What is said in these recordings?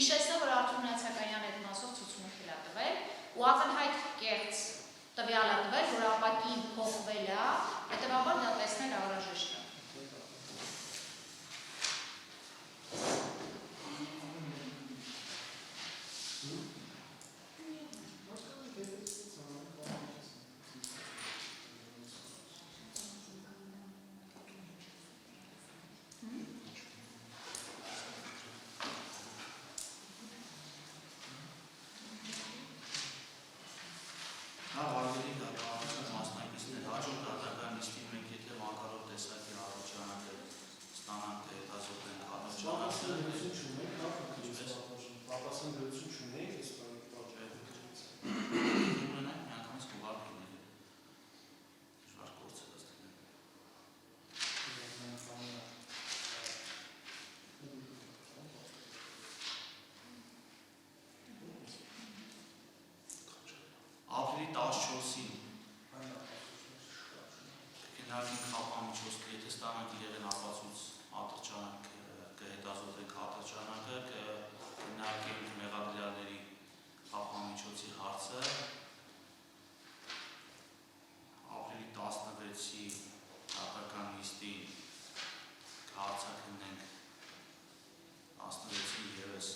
Հիշեցնեմ, որ Արթուր Նացականյանի հետ մասով ցուցմունք է տվել ու ակնհայտ կեղծ տվյալ է տվել, որ ապակին փոխվել է, հետևաբար դա տեսնել անհրաժեշտ է։ Ապրիլի 14-ին կնարկենք խափամիջոցը, եթե ստանանք իրեղեն ապացույց ատրճանակ կհետազոտենք ատրճանակը, կնարկենք մեղադրյալների խափամիջոցի հարցը, ապրիլի 16-ի դատական նիստին կհարցակնենք 16-ին ևս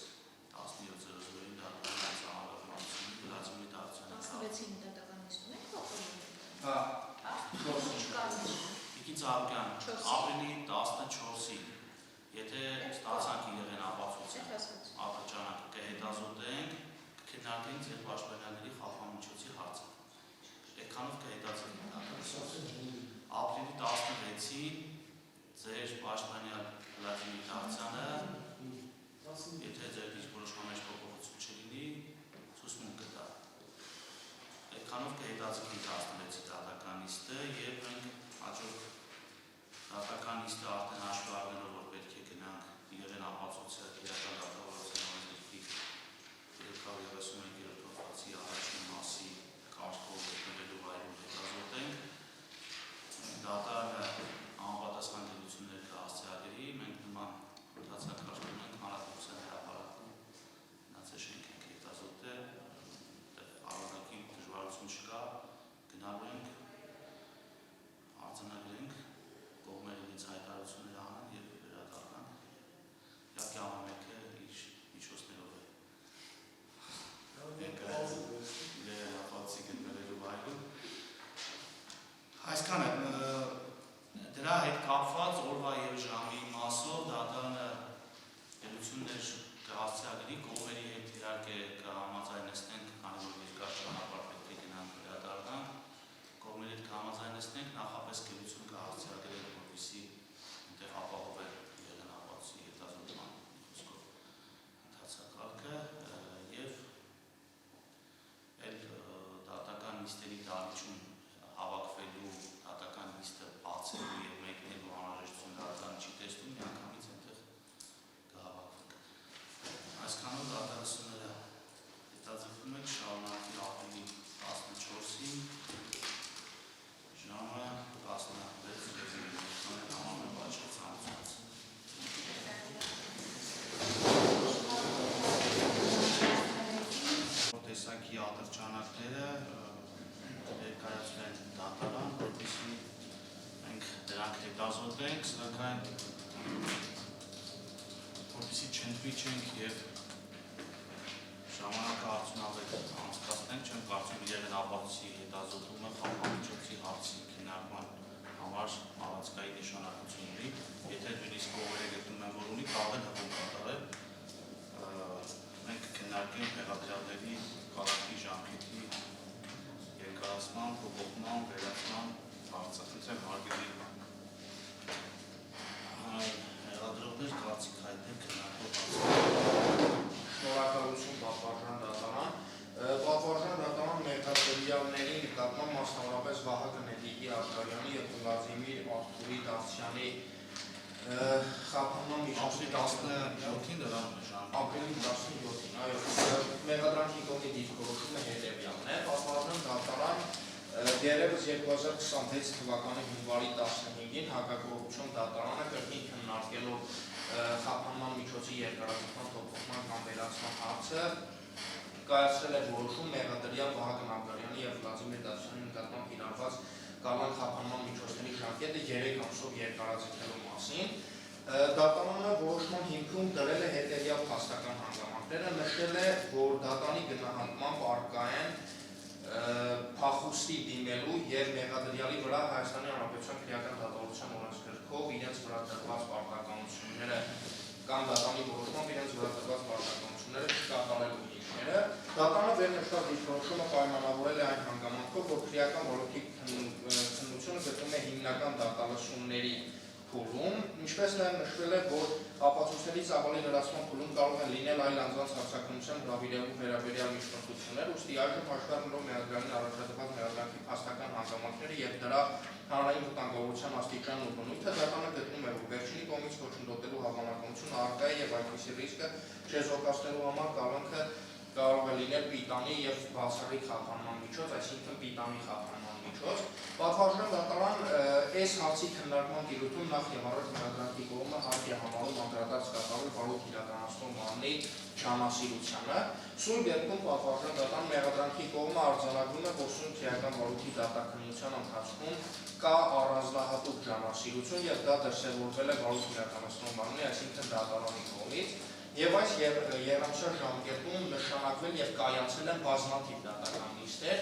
17:00-ին դատական ծանրաբանությունը գլացումի դարձյանը 16-ին դատական նիստում եք փոխում։ Իգին Ծառուկյան, ապրիլի 14-ին, եթե ստացանք իրեղեն ապացույցը, ատրճանակը կհետազոտենք, կքննարկենք ձեր պաշտպանյանների խափամիջոցի հարցը։ Այդքանով կհետազոտենք դատական։ Ապրիլի 16-ին ձեր պաշտպանյան Վլադիմիր Դավթյանը, եթե ձեր դիրքորոշման մեջ փոփոխություն չլինի, ցուցմունք կտա։ Այդքանով կհետազոտենք 16-ի դատական նիստը եւ մենք հաջորդ դատական նիստը արդեն հաշվի առնելով, որ պետք է գնանք իրեղեն ապացույցը իրական դատավորության օրենքի 331-րդ հոդվածի առաջին մասի կարգով գտնվելու վայրում հետազոտենք։ Դատարանը անպատասխան դեպություններ կհասցեագրի, մենք նման ընթացակարգում ենք հանրապետության հրապարակում մնացել շենք ենք հետազոտել, առանձնակի դժվարություն չկա, գնալու ենք, արձանագրենք, կողմերը ինձ հայտարարություններ անեն և վերադառնան, իհարկե ամենը իր միջոցներով է ապացույց գտնվելու վայրում։ Այսքանը դրա հետ կապված օրվա և ժամի մասով դատարանը դերություններ կհասցեագրի, կողմերի հետ իհարկե կհամաձայնեցնենք, քանի որ երկար ճանապարհ պետք է գնանք վերադառնանք, կողմերի հետ կհամաձայնեցնենք, նախապես դերություն կհասցեագրենք, որպեսզի այնտեղ ապահովել իրեղեն ապացույցի հետազոտման խոսքով ընթացակարգը եւ այլ դատական նիստերի դահլիճում հավաքվելու, դատական նիստը բացելու եւ մեկնելու անհրաժեշտություն դատարանը չի տեսնում, միանգամից այնտեղ կհավաքվենք։ Այսքանով դատարանները հետաձգվում են շարունակի ապրիլի 14-ին ժամը 16:00 համարը բաշխացանցած։ Տեսակի ատրճանակները ներկայացնեն դատարան, որպեսզի մենք դրանք հետազոտենք, սակայն որպեսզի չընդմիջենք եւ ժամանակը արդյունավետ անցկացնենք, չեմ կարծում իրեղեն ապացույցի հետազոտումը խափամիջոցի հարցի քննարկման համար առանցքային նշանակություն ունի, եթե նույնիսկ կողմերը գտնում են, որ ունի, կարող են հղում կատարել, մենք քննարկենք մեղադրյալների կարգի ժամկետի երկարացման, փոփոխման, վերացման հարցը, խնդրեմ հարգելի մեղադրողներ կարծիք հայտնեք քննարկող հարցը։ Շնորհակալություն պատվարժան դատարան։ Պատվարժան դատարան մեղադրյալների նկատմամբ մասնավորապես Վահագն Էդիկի Աշարյանի եւ Վլադիմիր Արթուրի Դավթյանի խափանման միջոցին ապրիլի 17-ին դրանում է ժամ։ Ապրիլի 17-ին, այո, մեղադրանքի կողմի դիրքորոշումը հետևյալն է, պատվարժան դատարան դեռևս 2026 թվականի հունվարի 15-ին հակակոռուպցիոն դատարանը կրկին քննարկելով խափանման միջոցի միջոցի երկարաձգման փոփոխման կամ վերացման հարցը կայացրել է որոշում մեղադրյալ Վահագն Աբգարյանի և Վլադիմիր Դավթյանի նկատմամբ կիրառված կալանք խափանման միջոցների ժամկետը 3 ամսով երկարաձգելու մասին։ Դատարանը որոշման հիմքում դրել է հետևյալ փաստական հանգամանքները, նշել է, որ դատանի գնահատմամբ առկա են փախուստի դիմելու և մեղադրյալի վրա Հայաստանի Հանրապետության քրեական դատավորության օրենսգրքով իրենց վրա տրված պարտականությունները կամ դատանի որոշմամբ իրենց վրա տրված պարտականությունները չկատարելու հիմքերը։ Դատանը վերնշված դիրքորոշումը պայմանավորել է այն հանգամանքով, որ քրեական ոլորտի քննությունը գտնվում է հիմնական դատալսումների փուլում, ինչպես նաև նշվել է, որ ապացույցների ծավալի լրացման փուլում կարող են լինել այլ անձանց հարձակումության հրավիրելու վերաբերյալ միջնորդություններ, ուստի այժմ հաշվի առնելով մեղադրյալին առաջադրված մեղադրանքի փաստական հանգամանքները և դրա հանրային վտանգավորության աստիճանն ու բնույթը, դատանը գտնում է, որ վերջինի կողմից ոչնդոտելու հավանականությունը առկա է և այդպիսի ռիսկը չեզոքացնելու համար կալանքը կարող է լինել պիտանի և բացառիկ խափանման միջոց, այսինքն պիտանի խափանման միջոց։ Պատվարժան դատարան այս հարցի քննարկման տիրույթում նախ և առաջ մեղադրանքի կողմը հարկ է համարում անդրադարձ կատարել վարույթ իրականացնող մարմնի ջանասիրությանը։ Սույն դեպքում պատվարժան դատարան մեղադրանքի կողմը արձանագրում է, որ սույն քրեական վարույթի դատաքննության ընթացքում կա առանձնահատուկ ջանասիրություն և դա դրսևորվել է վարույթ իրականացնող մարմնի, այսինքն դատարանի կողմից։ Եվ այս եռամսյա ժամկետում նշանակվել և կայացել են բազմաթիվ դատական նիստեր,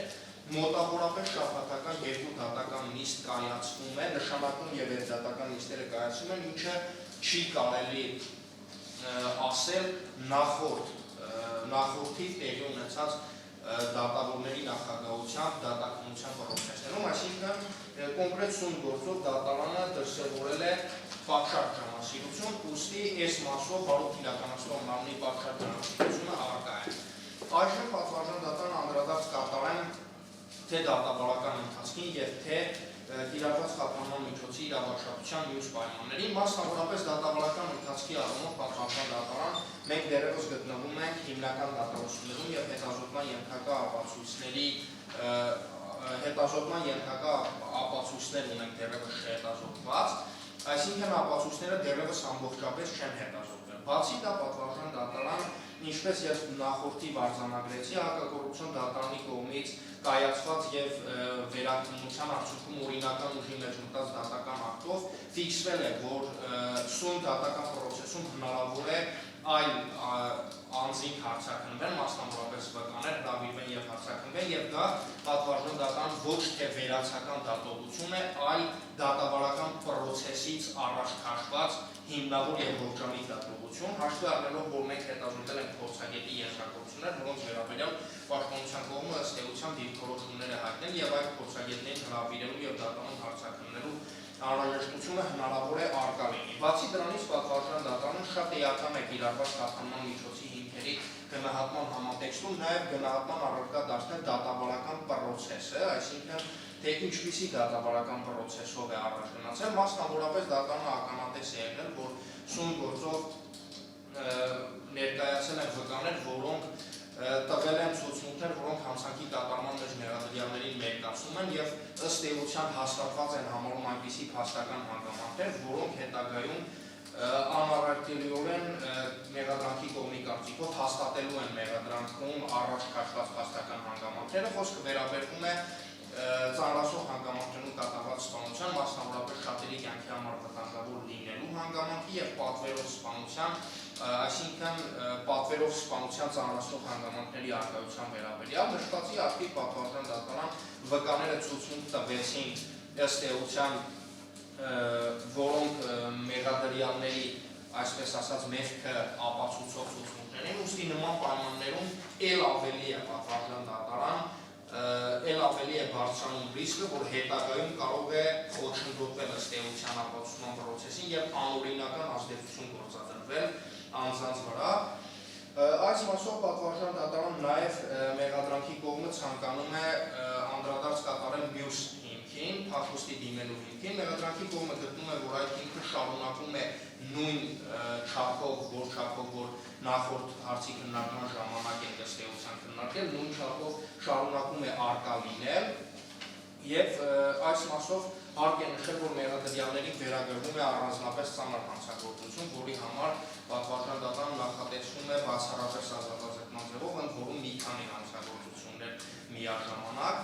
մոտավորապես շաբաթական 2 դատական նիստ կայացվում է, նշանակում և այդ դատական նիստերը կայացվում են, ինչը չի կարելի ասել նախորդի տեղի ունեցած դատավորների նախագահությամբ դատաքննության պրոցեսներում, այսինքն կոնկրետ սույն գործով դատարանը դրսևորել է պատշաճ ջանասիրություն, ուստի այս մասով վարույթ իրականացնող մարմնի պատշաճ ջանասիրությունը առկա է։ Այժմ պատվարժան դատարանը անդրադարձ կատարեն թե դատավարական ընթացքին և թե կիրառված խափանման միջոցի իրավարշավության մյուս պայմաններին, մասնավորապես դատավարական ընթացքի առումով պատվարժան դատարան մենք դեռևս գտնվում ենք հիմնական դատավարություններում և հետազոտման ենթակա ապացույցներ ունենք դեռևս չհետազոտված, այսինքն ապացույցները դեռևս ամբողջապես չեն հետազոտվել։ Բացի դա պատվարժան դատարան, ինչպես և նախորդի արձանագրեցի, հակակոռուպցիոն դատարանի կողմից կայացված և վերաքննության արդյունքում օրինական ուժի մեջ մտած դատական ակտով ֆիքսվել է, որ սույն դատական պրոցեսում հնարավոր է այլ անձինք հարցաքննվեն, մասնավորապես վկաներ հրավիրվեն և հարցաքննվեն, և դա պատվարժան դատարան ոչ թե վերացական դատողություն է, այլ դատավարական պրոցեսից առաջ քաշված հիմնավոր և ողջամիտ դատողություն, հաշվի առնելով, որ մենք հետազոտել ենք փորձագետի եզրակացություններ, որոնց վերաբերյալ պաշտպանության կողմը ըստ էության դիրքորոշումներ է հայտնել և այդ փորձագետներին հրավիրելու և դատարանում հարցաքննելու անհրաժեշտությունը հնարավոր է առկա լինի։ Բացի դրանից պատվարժան դատարանը շատ էական է կիրառված խափանման միջոցի հիմքերի գնահատման համատեքստում նաև գնահատման առարկա դարձնել դատավարական պրոցեսը, այսինքն թե ինչպիսի դատավարական պրոցեսով է առաջ գնացել, մասնավորապես դատարանը ականատես է եղել, որ սույն գործով ներկայացել են վկաներ, որոնք տվել են ցուցմունքներ, որոնք հանցանքի կատարման մեջ մեղադրյալներին մերկացնում են և ըստ էության հաստատված են համարում այնպիսի փաստական հանգամանքներ, որոնք հետագայում անառարկելիորեն մեղադրանքի կողմի կարծիքով հաստատելու են մեղադրանքում առաջ քաշված փաստական հանգամանքները, խոսքը վերաբերվում է ծանրացող հանգամանքներում կատարված սպանության, մասնավորապես շատերի կյանքի համար վտանգավոր լինելու հանգամանքի և պատվերով սպանության, այսինքն պատվերով սպանության ծանրացող հանգամանքների առկայության վերաբերյալ նշվածի ակտիվ պատվարժան դատարան վկաները ցուցմունք տվեցին ըստ էության, որոնք մեղադրյալների, այսպես ասած, մեղքը ապացուցող ցուցմունքներ են, ուստի նման պայմաններում էլ ավելի է պատվարժան դատարան էլ ավելի է բարձրանում ռիսկը, որ հետագայում կարող է խոչընդոտվել ըստ էության ապացուցման պրոցեսին և անօրինական ազդեցություն գործադրվել անձանց վրա։ Այս մասով պատվարժան դատարան նաև մեղադրանքի կողմը ցանկանում է անդրադարձ կատարել մյուս հիմքին, փախուստի դիմելու հիմքին։ Մեղադրանքի կողմը գտնում է, որ այդ հիմքը շարունակում է նույն չափով, որ նախորդ հարցի քննարկման ժամանակ են ըստ էության քննարկել, նույն չափով շարունակում է առկա լինել և այս մասով հարկ է նշել, որ մեղադրյալներին վերագրվում է առանձնապես ծանր հանցագործություն, որի համար պատվարժան դատարանը գործում է բացառապես ազատազրկման ձևով, ընդ որում մի քանի հանցագործություններ միաժամանակ։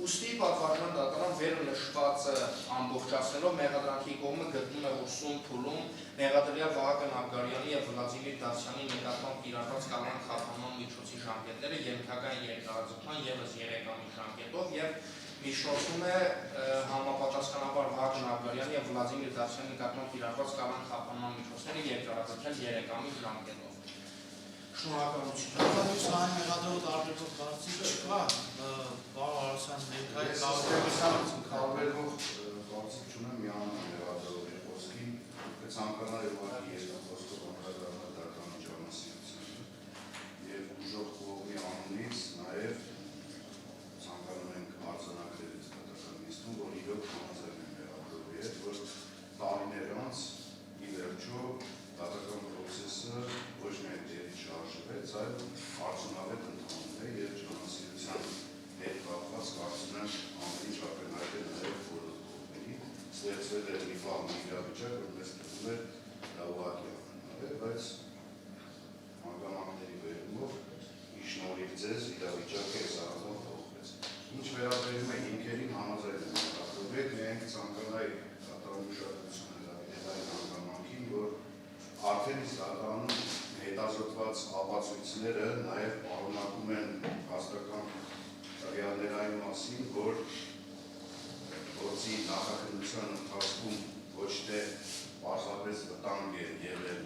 Ուստի պատվարժան դատարան վերը նշվածը ամբողջացնելով մեղադրանքի կողմը գտնում է, որ սում փուլում մեղադրյալ Վահագն Աբգարյանի եւ Վլադիմիր Դավթյանի նկատմամբ կիրառված կալանք խափանման միջոցի ժամկետները ենթակա են երկարաձգման ևս 3 ամիս ժամկետով եւ միջնորդում է համապատասխանաբար Վահագն Աբգարյանի եւ Վլադիմիր Դավթյանի նկատմամբ կիրառված կալանք խափանման միջոցները երկարաձգել 3 ամիս ժամկետով։ Շնորհակալություն։ Նախադեպս այն մեղադրող տարբերվող կարծիք չկա, բառ Արսյան ներկայ կարվերվող կարծիք չունեմ միանում մեղադրողի խոսքին, կցանկանալ ուղղակի երկու խոսքով անդրադառնալ դատարանի ջանասիրությանը եւ ուժող կողմի անունից նաեւ ցանկանում ենք արձանագրել դատարանի նիստում, որ իրոք համաձայն են մեղադրողի հետ, որ տարիներ անց ի վերջո դատական պրոցեսը ոչ միայն դեպի շարժվեց, այլ արդյունավետ ընթանում է եւ ջանասիրության հետ կապված կարծում եմ ամեն ինչ ակնհայտ է նաեւ բոլոր կողմերի ստեղծվել է մի բան իրավիճակ, որ մեզ թվում է դա ուղղակի անհնար է, բայց հանգամանքների վերումով ի շնորհիվ ձեզ իրավիճակը զարգացավ փոխվեց։ Ինչ վերաբերում է հիմքերին համաձայն եմ մեղադրողի հետ, միայն կցանկանայի դատարանի ուշադրությունը հրավիրել այն հանգամանքին, որ արդեն իսկ դատարանում հետազոտված ապացույցները նաև պարունակում են հաստական տվյալների մասին, որ գործի նախաքննության ընթացքում ոչ թե պարզապես վտանգ է եղել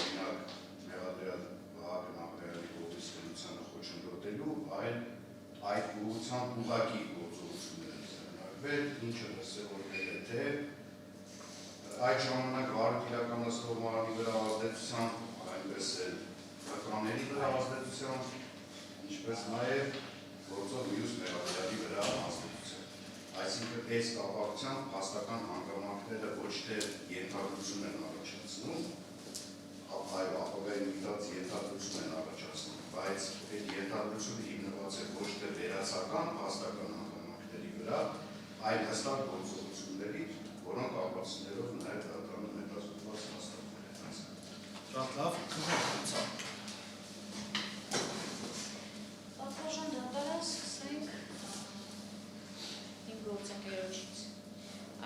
օրինակ մեղադրյալ Վահագն Աբգարյանի կողմից քննությանը խոչընդոտելու, այլ այդ ուղղությամբ ուղղակի գործողություններ են ձեռնարկվել, ինչը դրսևորվել է թե այդ ժամանակ վարույթ իրականացնող մարմնի վրա ազդեցության, այնպես էլ տղաների վրա ազդեցության, ինչպես նաև գործող մյուս մեղադրյալի վրա ազդեցության։ Այսինքն այս կապակցությամբ հաստական հանգամանքները ոչ թե ենթադրություն են առաջացնում, այլ ապագայի միտած ենթադրություն են առաջացնում, բայց այդ ենթադրությունը հիմնված է ոչ թե վերացական հաստական հանգամանքների վրա, այլ հստակ գործողությունների, որոնք ապացույցներով նաև դատարանում հետազոտված հաստատվել են։ Շատ լավ, քննարկում։ Պատվարժան դատարան սկսենք իմ գործընկերոջից։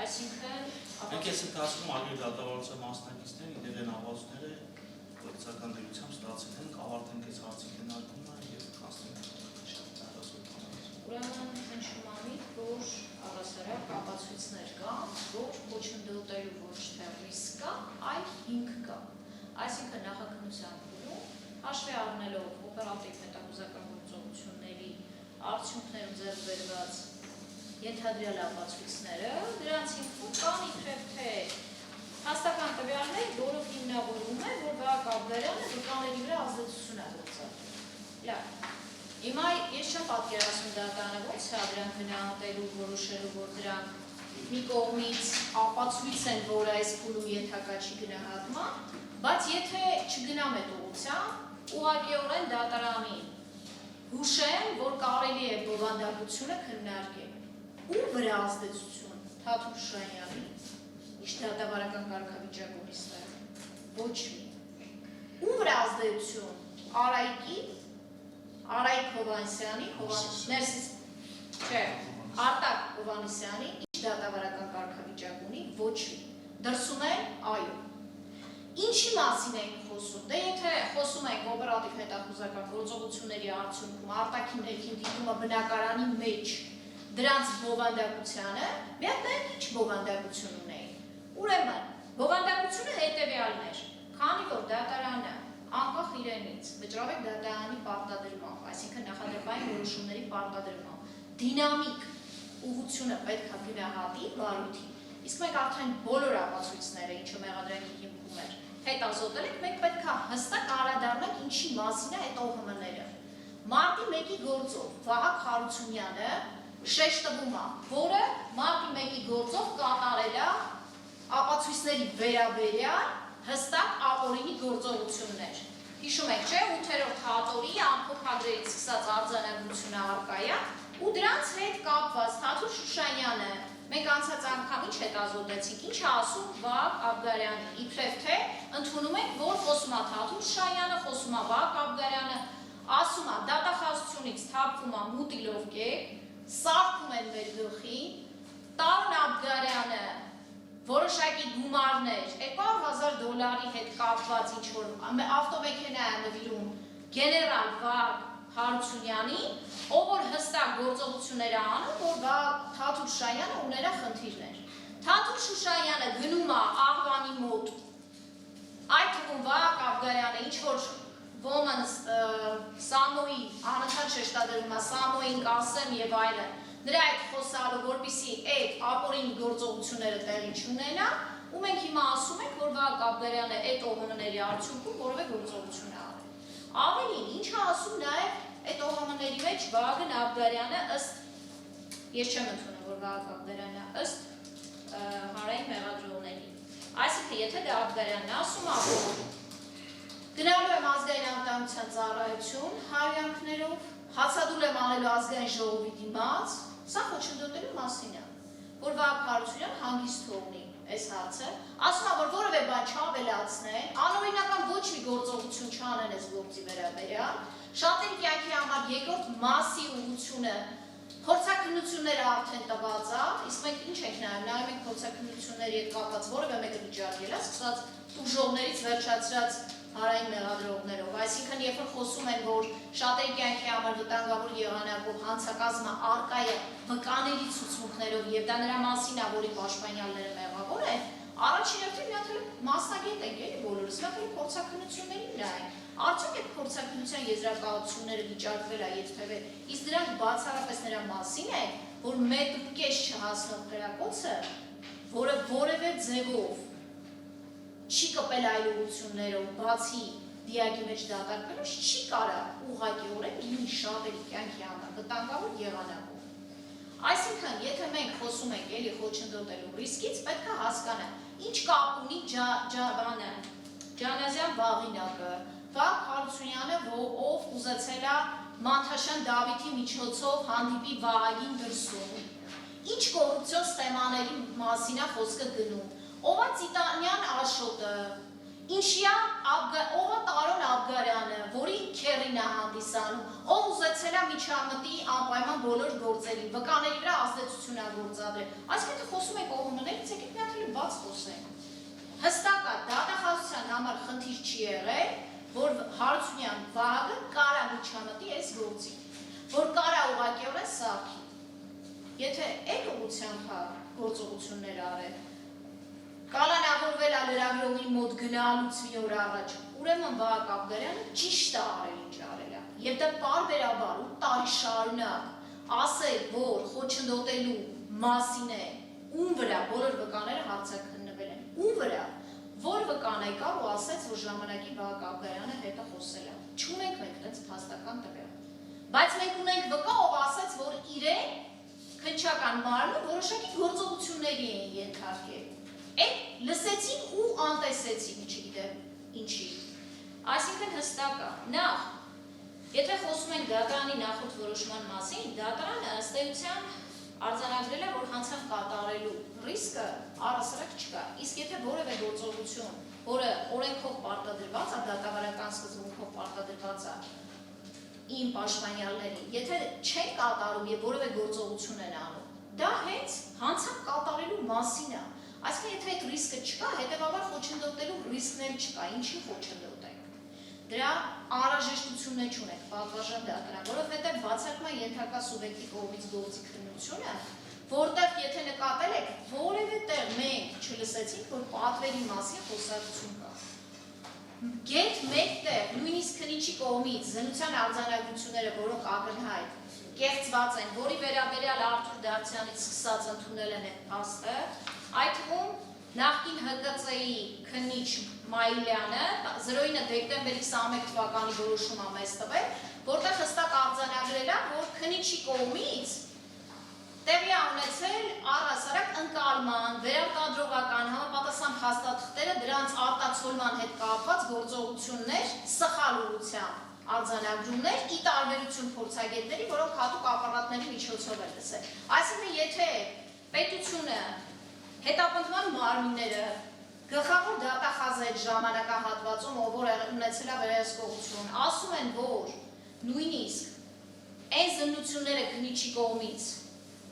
Այսինքն Մենք այս ընթացքում արգիր դատավարության մասնակիցներ իրեր են ավազները գործական դերությամբ ստացել ենք, ավարտենք այս հարցի քննարկումը եւ հասնենք Ուրեմն հնչում ամիտ, որ առասարակ ապացույցներ կան, որ խոչընդոտելու ոչ թե ռիսկ կա, այլ հիմք կա։ Այսինքն նախաքննության փուլում հաշվի առնելով օպերատիվ հետախուզական գործողությունների արդյունքներում ձեռք բերված ենթադրյալ ապացույցները, դրանց հիմքում կան իբրև թե հաստական տվյալներ, որով հիմնավորում է, որ Վահագն Աբգարյանը վկաների վրա ազդեցություն է գործադրել։ Լավ։ Հիմա ես չեմ պատկերացնում դատարանը ոնց է դրանք գնահատելու, որոշելու, որ դրանք մի կողմից ապացույց են, որ այս փուլում ենթակա չի գնահատման, բայց եթե չգնամ այդ ուղղությամբ, ուղղակիորեն դատարանին հուշեմ, որ կարելի է բովանդակությունը քննարկել։ Ում վրա ազդեցություն Թաթուլ Շահյանի, ինչ դատավարական կարգավիճակ ունի ստեղծել։ Ոչ մի։ Ում վրա ազդեցություն Արայիկի, Արայիկ Հովհաննիսյանի, ներսից, չէ, Արտակ Հովհաննիսյանի, ինչ դատավարական կարգավիճակ ունի, ոչ մի։ Դրսում են, այո։ Ինչի մասին ենք խոսում։ Դե եթե խոսում ենք օպերատիվ հետախուզական գործողությունների արդյունքում արտաքին ներքին դիտումը բնակարանի մեջ դրանց բովանդակությանը, մի հատ նաև ինչ բովանդակություն ունեին։ Ուրեմն, բովանդակությունը հետևյալն էր, քանի որ դատարանը անկախ իրենից վճռավ է դատարանի պարտադրմամբ, այսինքն նախադեպային որոշումների պարտադրմամբ, դինամիկ ուղղությունը պետք է գնահատի վարույթին։ Իսկ մենք արդեն բոլոր ապացույցները, ինչը մեղադրանքի հիմքում էր, հետազոտել ենք, մենք պետք է հստակ անդրադառնանք ինչի մասին է այդ ՕՀՄ-ները։ Մարտի 1-ի գործով Վահագն Խարությունյանը շեշտվում է, որը մարտի 1-ի գործով կատարել է ապացույցների վերաբերյալ հստակ ապօրինի գործողություններ։ Հիշում եք, չէ, 8-րդ հատորի ամփոփագրերից սկսած արձանագրությունը առկա է, ու դրանց հետ կապված Թաթուլ Շուշանյանը մենք անցած անգամ ինչ հետազոտեցինք, ինչ է ասում Վահագն Աբգարյանը, իբրև թե ընդունում ենք, որ խոսում է Թաթուլ Թաթուլ Շայանը խոսում է Վահագն Աբգարյանը, ասում է դատախազությունից թափվում է մուտիլով կեկ, սարքում են մեր գլխին, Տարոն Աբգարյանը որոշակի գումարներ, $200,000 հետ կապված ինչ-որ ավտոմեքենա է նվիրում գեներալ Վահագն Հարությունյանին, ով որ հստակ գործողություններ է անում, որ Թաթուլ Շայանը ուներ խնդիրներ։ Թաթուլ Շուշայանը գնում է աղվանի մոտ, այդ թվում Վահագն Աբգարյանը ինչ-որ ոմանց Սամոյի անընդհատ շեշտադրում է Սամոյին կասեմ եւ այլն, նրա այդ խոսալը, որպեսզի այդ ապօրին գործողությունները տեղի չունենան, ու մենք հիմա ասում ենք, որ Վահագն Աբգարյանը այդ ՕՀՄ-ների արդյունքում որևէ գործողություն է արել։ Ավելին, ինչ է ասում նաեւ այդ ՕՀՄ-ների մեջ Վահագն Աբգարյանը ըստ, ես չեմ ընդունում, որ Վահագն Աբգարյանը ըստ հանրային մեղադրողների։ Այսինքն, եթե դա Աբգարյանն ասում է, որ գնալու եմ ազգային անվտանգության ծառայություն հարյանքներով, հացադուլ եմ անելու ազգային ժողովի դիմաց, սա խոչընդոտելու մասին է, որ Վահագն Հարությունյանը հանգիստ թողնի այս հարցը, ասում է, որ որևէ բան չավելացնեն, անօրինական ոչ մի գործողություն չանեն այս գործի վերաբերյալ, շատերի կյանքի համար երկրորդ մասի ուղղությունը փորձաքննությունները արդեն տված է, իսկ մենք ինչ ենք նայում ենք փորձաքննությունների հետ կապված որևէ մեկը վիճակել է, սկսած տուժողներից վերջացրած հանրային մեղադրողներով, այսինքն երբ որ խոսում են, որ շատերի կյանքի համար վտանգավոր եղանակով հանցակազմը առկա է վկաների ցուցմունքներով եւ դա նրա մասին է, որի պաշտպանյալները մեղավոր են, առաջին հերթին մի հատ մասնագետ ենք էլի բոլորս, մի հատ փորձաքննություններին նայենք, արդյոք այդ փորձաքննության եզրակացությունները վիճակվել է երբևէ, իսկ դրանք բացառապես նրա մասին է, որ մետուկես չհասնող քրակոցը, որը որևէ ձևով չի կպել այլ ուղղություններով, բացի դիակի մեջ դատարկվելուց, չի կարա ուղղակիորեն լինի շատերի կյանքի համար վտանգավոր եղանակով։ Այսինքն, եթե մենք խոսում ենք էլի խոչընդոտելու ռիսկից, պետք է հասկանալ, ինչ կապ ունի Ջանազյան Վաղինակը, Վահագն Հարությունյանը, ով ուզեցել է Մանթաշյան Դավիթի միջոցով հանդիպի Վահագին դրսում, ինչ կոռուպցիոն սխեմաների մասին է խոսքը գնում, ով է Տիտանյան Աշոտը, ինչիա ով է Տարոն Աբգարյանը, որի քերին է հանդիսանում, ով ուզեցել է միջամտի անպայման բոլոր գործերի, վկաների վրա ազդեցություն է գործադրել։ Այսինքն խոսում ենք ՕՀՄ-ներից, եկեք մի հատ բաց խոսենք։ Հստակ է, դատախազության համար խնդիր չի եղել, որ Հարությունյան Վահագը կարա միջամտի այս գործին, որ կարա ուղղակիորեն սարքի։ Եթե այդ ուղղությամբ գործողություններ արել, կալանավորվել է լրագրողի մոտ գնալուց մի օր առաջ, ուրեմն Վահագն Աբգարյանը ճիշտ է արել ինչ արել է, եւ դա պարբերաբար ու տարի շարունակ ասել, որ խոչընդոտելու մասին է, ում վրա բոլոր վկաները հարցաքննվել են, ում վրա, որ վկան եկավ ու ասեց, որ ժամանակի Վահագն Աբգարյանը հետը խոսել է, չունենք մենք այդպես փաստական տվյալ, բայց մենք ունենք վկա, ով ասեց, որ իրեն քննչական մարմինը որոշակի գործողությունների են ենթարկել։ Այդ լսեցին ու անտեսեցին, չգիտեմ ինչի։ Այսինքն հստակ է, նախ, եթե խոսում ենք դատարանի նախորդ որոշման մասին, դատարանը ըստ էության արձանագրել է, որ հանցանք կատարելու ռիսկը առհասարակ չկա, իսկ եթե որևէ գործողություն, որը օրենքով պարտադրված է, դատավարական սկզբունքով պարտադրված է իմ պաշտպանյալներին, եթե չեն կատարում եւ որևէ գործողություն են անում, դա հենց հանցանք կատարելու մասին է։ Այսինքն, եթե այդ ռիսկը չկա, հետևաբար խոչընդոտելու ռիսկներ չկա, ինչի խոչընդոտենք։ Դրա անհրաժեշտություններ չունենք, պատվաժան դատարան, որովհետև բացառում է ենթակա սուբյեկտի կողմից գործի քննությունը, որտեղ եթե նկատել եք, որևէ տեղ մենք չլսեցինք, որ պատվերի մասին խոսակցություն կա։ Գետ մեկ տեղ, նույնիսկ քննիչի կողմից զննության արձանագրությունները, որոնք ակնհայտ կեղծված են, որի վերաբերյալ Արթուր Դավթյանից սկսած ընդունել են այդ փաստը, այդ թվում նախկին ՀԿՑ-ի քննիչ Մայիլյանը 09 դեկտեմբերի 21 թվականի որոշումը մեզ տվել, որտեղ հստակ արձանագրել է, որ քննիչի կողմից տեղի է ունեցել առհասարակ ընկալման, վերարտադրողական համապատասխան փաստաթղթերը դրանց արտացոլման հետ կապված գործողություններ, սխալ ուղղությամբ արձանագրումներ, ի տարբերություն փորձագետների, որոնք հատուկ ապարատների միջոցով են լսել։ Այսինքն, եթե պետությունը հետապնդման մարմինները Գլխավոր դատախազը այդ ժամանակահատվածում, որ ունեցել է վերահսկողություն, ասում են, որ նույնիսկ այն զննությունները քննիչի կողմից,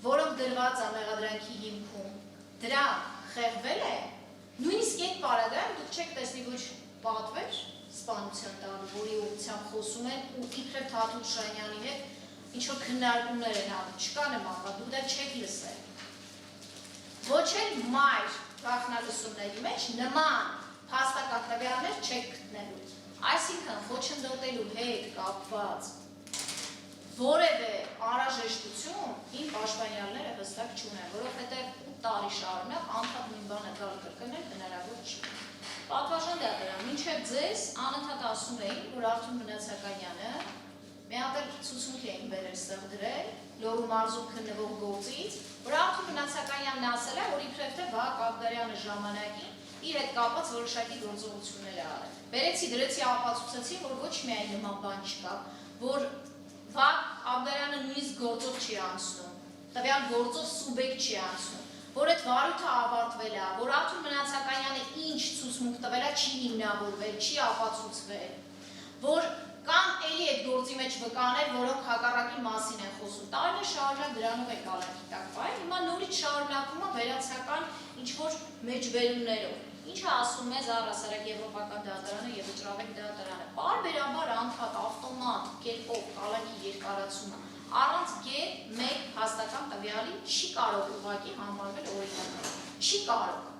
որոնք դրված է մեղադրանքի հիմքում, դրանք խեղվել է, նույնիսկ այդ պարագայում դուք չեք տեսնի ոչ պատվեր սպանության տալու, որի ուղղությամբ խոսում են ու իբրև Թաթուլ Շահյանյանի հետ ինչ-որ քննարկումներ են անում, չկա նման բան, դուք դա չեք լսել։ Ոչ էլ մայր գաղտնալսումների մեջ նման փաստական տվյալներ չեք գտնելու։ Այսինքն խոչընդոտելու հետ կապված որևէ անհրաժեշտություն իմ պաշտպանյալները հստակ չունեն, որովհետև 8 տարի շարունակ անդադ նույն բանը գալ կրկնել հնարավոր չի։ Պատվաժան դատարան, մինչև ձեզ անընդհատ ասում էին, որ Արթուր Մնացականյանը մի հատ էլ ցուցմունք էին բերել ստեղ դրել, Լոռու մարզում քննվող գործից, որ Արթուր Մնացականյանն ասել է, որ իբրև թե Վահագն Աբգարյանը ժամանակին իր հետ կապված որոշակի գործողություններ է արել։ Բերեցի դրեցի ապացուցեցի, որ ոչ միայն նման բան չկա, որ Վահագն Աբգարյանը նույնիսկ գործով չի անցնում, տվյալ գործով սուբյեկտ չի անցնում, որ այդ վարույթը ավարտվել է, որ Արթուր Մնացականյանը ինչ ցուցմունք տվել է, չի հիմնավորվել, չի ապացուցվել, որ կամ էլի այդ գործի մեջ վկաներ, որոնք հակառակի մասին են խոսում։ Տարիներ շարունակ դրանով է կալանքի տակ բայ, հիմա նորից շարունակվում է վերացական ինչ-որ մեջբերումներով։ Ինչը ասում է առհասարակ Եվրոպական դատարանը եւ Վճռավետ դատարանը։ Պարբերաբար անդադ ավտոմատ կերպով կալանքի երկարացումը առանց գետ մեկ հաստատական տվյալի չի կարող ուղղակի համարվել օրինական։ Չի կարող։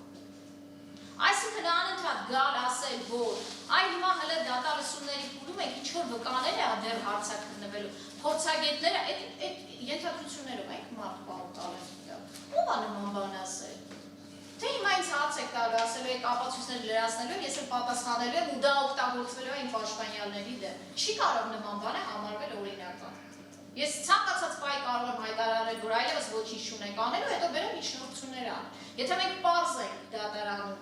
Այսինքն անընդհատ գալ ասել, որ այ հիմա հələ դատալսումների փուլում եք ինչ-որ վկաներ է դեռ հարցաքննվելու, փորձագետները այդ ենթադրություններով ենք մարդ պարոն կալանքի։ Ո՞վ է նման բան ասել։ Թե հիմա ինձ հարց եք տալու, ասելու եք ապացույցներ լրացնելու, ես էլ պատասխանելու եմ ու դա օգտագործվելու է իմ պաշտպանյալների դեմ։ Չի կարող նման բանը համարվել օրինական։ Ես ցանկացած պայ կարող եմ հայտարարել, որ այլևս ոչինչ չունենք անելու, հետո բերեմ իջնորդություններ ան։ Եթե մենք պարզ ենք դատարանում,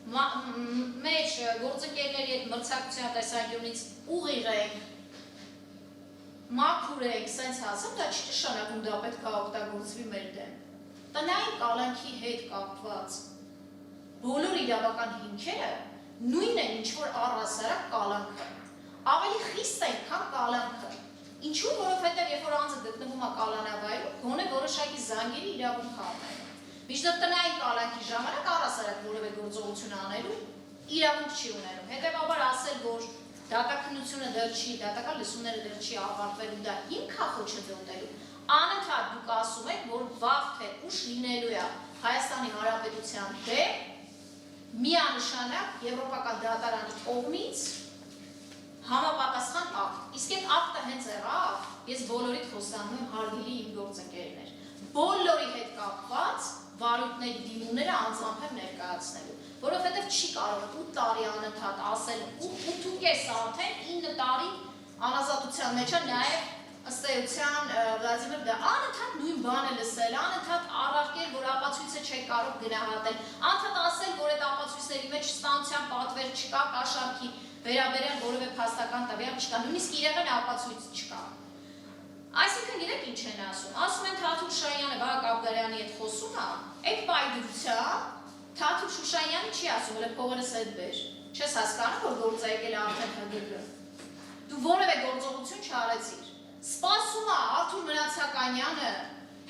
մեջ գործընկերների հետ մրցակցության տեսանկյունից ուղիղ ենք, մաքուր ենք, սենց ասեմ, դա չի նշանակում դա պետք է օգտագործվի մեր դեմ։ Տնային կալանքի հետ կապված բոլոր իրավական հիմքերը նույնն են, ինչ որ առհասարակ կալանքը։ Ավելի խիստ են, քան կալանքը։ Ինչու, որովհետև երբ որ անձը գտնվում է կալանավայրում, գոնե որոշակի զանգերի իրավունք առնելու։ Մինչդեռ տնային կալանքի ժամանակ առհասարակ որևէ գործողություն անելու իրավունք չի ունենում։ Հետևաբար ասել, որ դատաքննությունը դեռ չի, դատական լսումները դեռ չի ավարտվել ու դա հիմք է խոչընդոտելու, անընդհատ դուք ասում եք, որ վաղ թե ուշ լինելու է Հայաստանի Հանրապետության դեմ միանշանակ Եվրոպական դատարանի կողմից համապատասխան ակտ։ Իսկ այդ ակտը հենց եղավ, ես բոլորիդ խոստանում եմ հարգելի իմ գործընկերներ, բոլորի հետ կապված վարույթների դիմումները անձամբ ներկայացնելու, որովհետև չի կարող 8 տարի անընդհատ ասել 8.5 արդեն 9 տարի անազատության մեջ է նաև ըստ էության Վլադիմիր դա անընդհատ նույն բանը լսել, անընդհատ առարկել, որ ապացույցը չէ կարող գնահատել, անընդհատ ասել, որ այդ ապացույցների մեջ ստանության պատվեր չկա, կաշառքի վերաբերյալ որևէ փաստական տվյալ չկա, նույնիսկ իրեղեն ապացույց չկա։ Այսինքն գիտեք ինչ են ասում են Թաթուլ Շահյանը Վահագն Աբգարյանի հետ խոսում է, այդ պայդրությամբ Թաթուլ Շուշանյանը չի ասում, հələ փողերս հետ բեր, չես հասկանում, որ գործ է եկել արդեն ՀԳԳ։ Դու որևէ գործողություն չարեցիր։ Սպասում է Արթուր Մնացականյանը,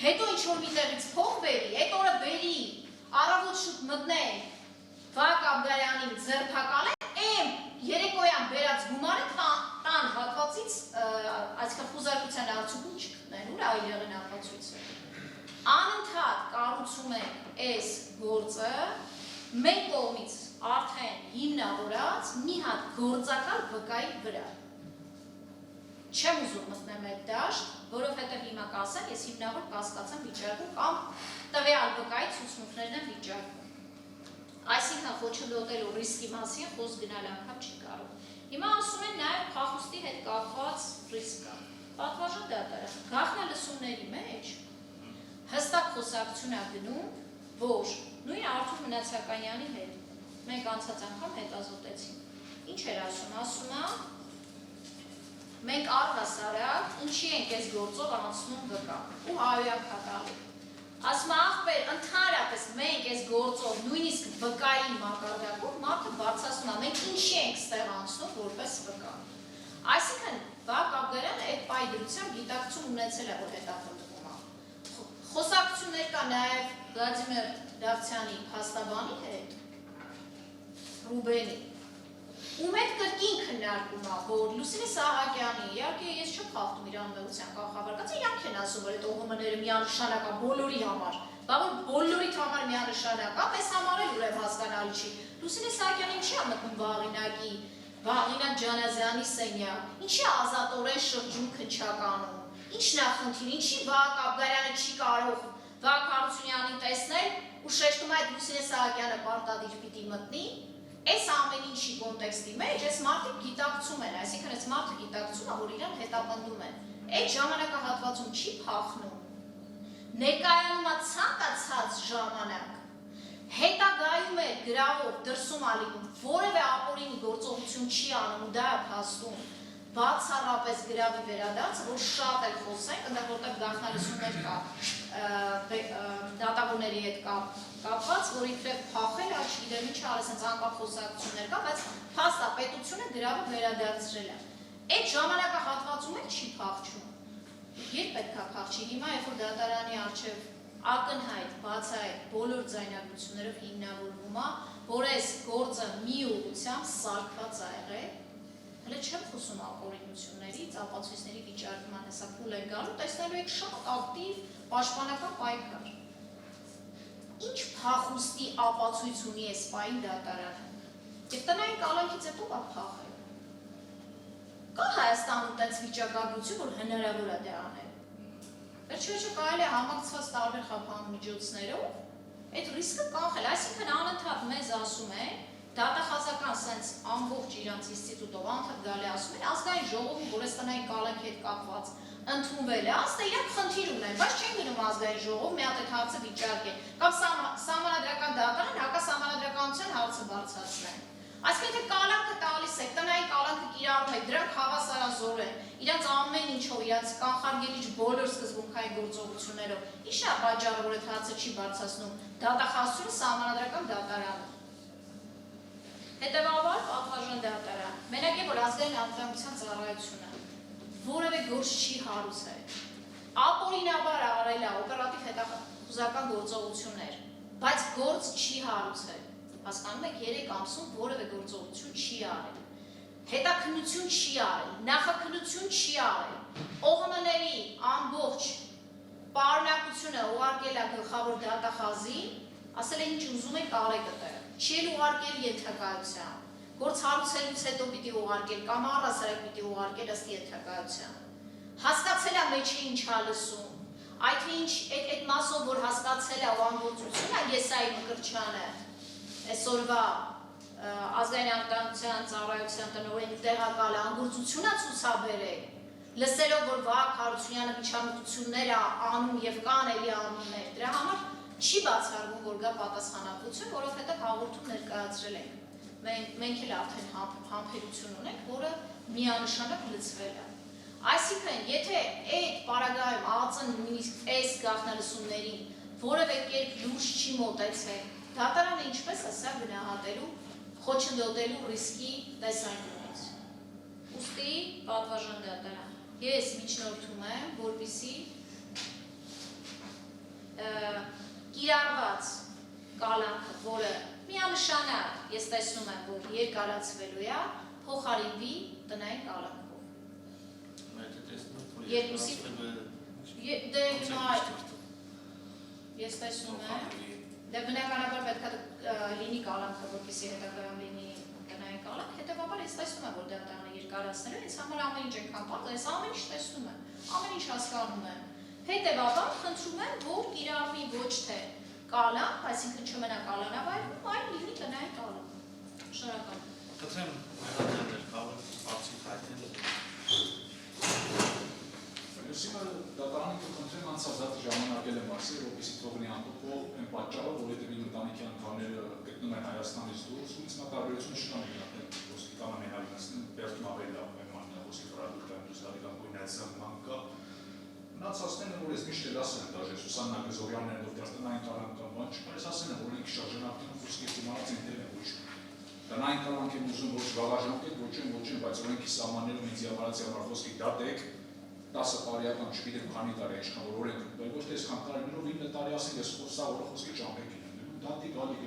հետո ինչ-որ միտեղից փող բերի, այդ օրը բերի, առավոտ շուտ մտնեն, Վահագն Աբգարյանին ձերբակալեն, երեկոյան բերած գումարը տան հատվածից, այսինքն խուզարկության արդյունքում չգտնեն, ուր այլ եղեն ապացույցը։ Անընդհատ կառուցում ենք այս գործը, մեր կողմից արդեն հիմնավորած մի հատ գործակալ վկայի վրա։ Չեմ ուզում մտնեմ այդ դաշտ, որովհետև հիմա կասեմ, ես հիմնավոր կասկածեմ վիճակում կամ տվյալ վկայի ցուցմունքներն են վիճակում։ Այսինքն խոչընդոտելու ռիսկի մասին խոսք գնալ անգամ չի կարող։ Հիմա ասում են նաև փախուստի հետ կապված ռիսկ կա։ Պատվաժան դատարան, գաղտնալսումների մեջ հստակ խոսակցություն է գնում, որ նույն Արթուր Մնացականյանի հետ մենք անցած անգամ հետազոտեցինք։ Ինչ էր ասում է, մենք առհասարակ ինչի ենք այս գործով անցնում վկա ու հայոյանք հատալու։ ասում ախպեր, ընդհանրապես մենք այս գործով նույնիսկ վկայի մակարդակով մարդը բարձրացնում է, մենք ինչի ենք ստեղ անցնում որպես վկա։ Այսինքն Վահագն Աբգարյանը այդ պայդրությամբ գիտակցում ունեցել է, որ հետապնդվում է։ Խոսակցություններ կա նաև Վլադիմիր Դավթյանի փաստաբանի հետ, Ռուբենի, ում հետ կրկին քննարկում է, որ Լուսինե Սահակյանի, իհարկե ես չեմ խախտում իր անմեղության կանխավարկածը, իրանք են ասում, որ այդ օղմները միանշանակ է բոլորի համար, բա որ բոլորիդ համար միանշանակ է, մեզ համար էլ ուրեմն հասկանալի չի։ Լուսինե Սահակյանին չի մտնում Վաղինակ Ջանազյանի սենյակ, ինչի ազատորեն շրջում քննչականում, ինչն է խնդիրը, ինչի Վահագն Աբգարյանը չի կարող Վահագն Հարությունյանին տեսնել ու շեշտում է այդ Լուսինե Սահակյանը պարտադիր պիտի մտնի, այս ամեն ինչի կոնտեքստի մեջ այս մարդիկ գիտակցում են, այսինքն այս մարդը գիտակցում է, որ իրան հետապնդում են, այդ ժամանակահատվածում չի փախնում, ներկայանում է ցանկացած ժամանակ, հետագայում է գրավով դրսում ալինում, որևէ ապօրինի գործողություն չի անում ու դա է փաստում, բացառապես գրավի վերադարձը, որ շատ էլ խոսենք, այնտեղ որտեղ գաղտնալիություններ կա դատավորների հետ կապված, որ իբրև փախել է, չգիտեմ ինչ արել, ասենց անկապ խոսակցություններ կա, բայց փաստա պետությունը գրավը վերադարձրել է։ Այդ ժամանակահատվածում էլ չի փախչում։ Երբ պետք է փախչի, հիմա երբ որ դատարանի առջև ակնհայտ, բացահայտ բոլոր ձայնագրություններով հիմնավորվում է, որ այս գործը մի ուղղությամբ սարքված է եղել, հələ չեմ խոսում ապօրինություններից, ապացույցների վիճարկման, հեսա փուլ են գալու, տեսնելու եք շատ ակտիվ պաշտպանական պայքար։ Ինչ փախուստի ապացույց ունի այս պահին դատարանը։ Եվ տնային կալանքից հետո կա փախել։ Կա Հայաստանում տենց վիճակագրություն, որ հնարավոր է դա անել։ Վերջիվերջո կարելի է համակցված տարբեր խափանմիջոցներով այդ ռիսկը կանխել, այսինքն անընդհատ մեզ ասում են, դատախազական սենց ամբողջ իրանց ինստիտուտով անընդհատ գալի ասում են, ազգային ժողովում, որ այս տնային կալանքի հետ կապված ընդունվել է, աստ է իրանք խնդիր ունեն, բայց չեն գնում ազգային ժողով, մի հատ այդ հարցը վիճարկեն, կամ սահմանադրական դատարան հակասահմանադրականության հարցը բարձրացնեն։ Այսինքն թե կալանքը տալիս եք, տնային կալանքը կիրառում եք, դրանք հավասարազոր են, իրանց ամեն ինչով, իրանց կանխարգելիչ բոլոր սկզբունքային գործողություններով, ի՞նչ է պատճառը, որ այդ հարցը չի բարձրացնում դատախազությունը սահմանադրական դատարանը։ Հետևաբար պատվարժան դատարան, մենակ է, որ ազգային անվտանգության ծառայությունը որևէ գործ չի հարուցել, ապօրինաբար արել է օպերատիվ հետախուզական գործողություններ, բայց գործ չի հարուցել, հասկանում եք 3 ամսում որևէ գործողություն չի արել, հետաքննություն չի արել, նախաքննություն չի արել, ՕՂՄ-ների ամբողջ պարունակությունը ուղարկել է գլխավոր դատախազին, ասել է ինչ ուզում եք արեք այդտեղ, չի էլ ուղարկել ենթակայության, գործ հարուցելուց հետո պիտի ուղարկել կամ առհասարակ պիտի ուղարկել ըստ ենթակայության, հասկացել է մեջը ինչ է լսում, այդ ինչ այդ մասով որ հասկացել է ու անգործություն է Եսայի Մկրտչյանը, այսօրվա ազգային անվտանգության ծառայության տնօրենի տեղակալը անգործություն է ցուցաբերել, լսելով որ Վահագն Հարությունյանը միջամտություններ է անում եւ կան էլի անուններ, դրա համար չի բացառվում որ գա պատասխանատվություն, որովհետեւ հաղորդում ներկայացրել ենք։ Մենք էլ արդեն համբերություն ունենք, որը միանշանակ լծվել է։ Այսինքն, եթե այդ պարագայում ԱԱԾ-ն նույնիսկ այս գաղտնալսումներին որևէ կերպ լուրջ չի մոտեցել, դատարանը ինչպես է սա գնահատելու, խոչընդոտելու ռիսկի տեսանկյունից։ Ուստի պատվարժան դատարան։ Ես միջնորդում եմ, որպեսզի կիրառված կալանքը, որը միանշանակ ես տեսնում եմ, որ երկարացվելու է, փոխարինվի տնային կալանքով։ Երկուսի դե հիմա ես տեսնում եմ, դե բնականաբար պետք է լինի կալանքը, որպեսզի հետագայում լինի տնային կալանք, հետևաբար ես տեսնում եմ, որ դատարանը երկարացնելու է, ինձ համար ամեն ինչ եկան պարզ, ես ամեն ինչ տեսնում եմ, ամեն ինչ հասկանում եմ։ Հետևաբար խնդրում եմ, որ կիրառվի ոչ թե կալանք, այսինքն չմնա կալանավայրում, այլ լինի տնային կալանք։ Շնորհակալ եմ։ Կտրեմ մեղադրել, կարող արձիք հայտնել։ Ուսիմը դատարանի կխնդրեմ անցազատ ժամանակել եմ ասել, որպեսզի թողնի անտոպով այն պատճառը, որովհետև իմ ընտանիքի անդամները գտնում են Հայաստանից դուրս, ու ինձ տարբերություն չկան իրական ոստիկանը հայտնեցնեն, բերքում ավելի լավ է մաննա ոստիկ վրա դուրս գալիս կամ գույն այդ զանգման կա։ Նա ասեն որ ես միշտ էլ ասեն դաժե Սուսաննա Գզովյանն ով դեռ տնային կալանք բան չկար, ես ասեն որ ինքը շարժանակին խոսքի դիմաց ինտերնետ ոչ։ Տնային կալանք եմ ուզում ոչ վաղաժամկետ ոչ, բայց օրենքի սահմաններում ինձ համարած համար խոսքի դատեք 10 տարեկան չգիտեմ քանի տարի ինչքան որ օրենք բայց ոչ թե այսքան տարիներով 9 տարի ասենք ես խոսա որ խոսքի ճամփեքին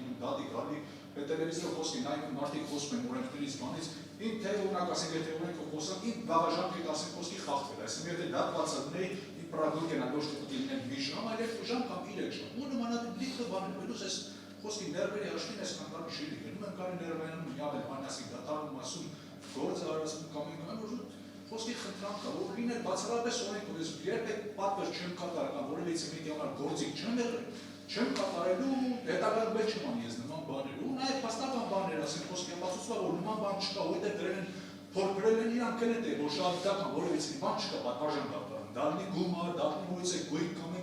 եմ դատի գալի տելևիզիոն խոսքի նայում մարդիկ խոսում են օրենքներից բանից ին թե օրինակ ասենք եթե օրենքը խոսանք ին վաղաժամկետ ասենք խոսքի խախտվել այսինքն եթե դատվածը դնեի ի պրագուկենա ոչ թե դիտին են 2 ժամ այլ 2 ժամ կամ 3 ժամ ու նմանատիպ լիքը բաներ մելուս այս խոսքի ներվերի հաշվին այսքան տարի չի լինում են կարի ներվերանում միաբել բանասի դատարանում ասում գործը հարասում կամ որ խոսքի խնդրանք կա, որ լինել բացառապես օրենքով, ես երբեք պատվեր չեմ կատարական, որևիցե մեկի համար գործիք չեմ եղել, չեմ կատարելու, հետագայում բեր չեմ անի ես նման բաներ, ու նաև փաստական բաներ, ասենք խոսքի ապացուցվում է, որ նման բան չկա, որտեղ դրել են, փորփրել են իրանք էլ է, որ շահադիտական որևիցե բան չկա, պատվարժան դատարան, դառնի գումար, դառնի որևիցե գույք կամ,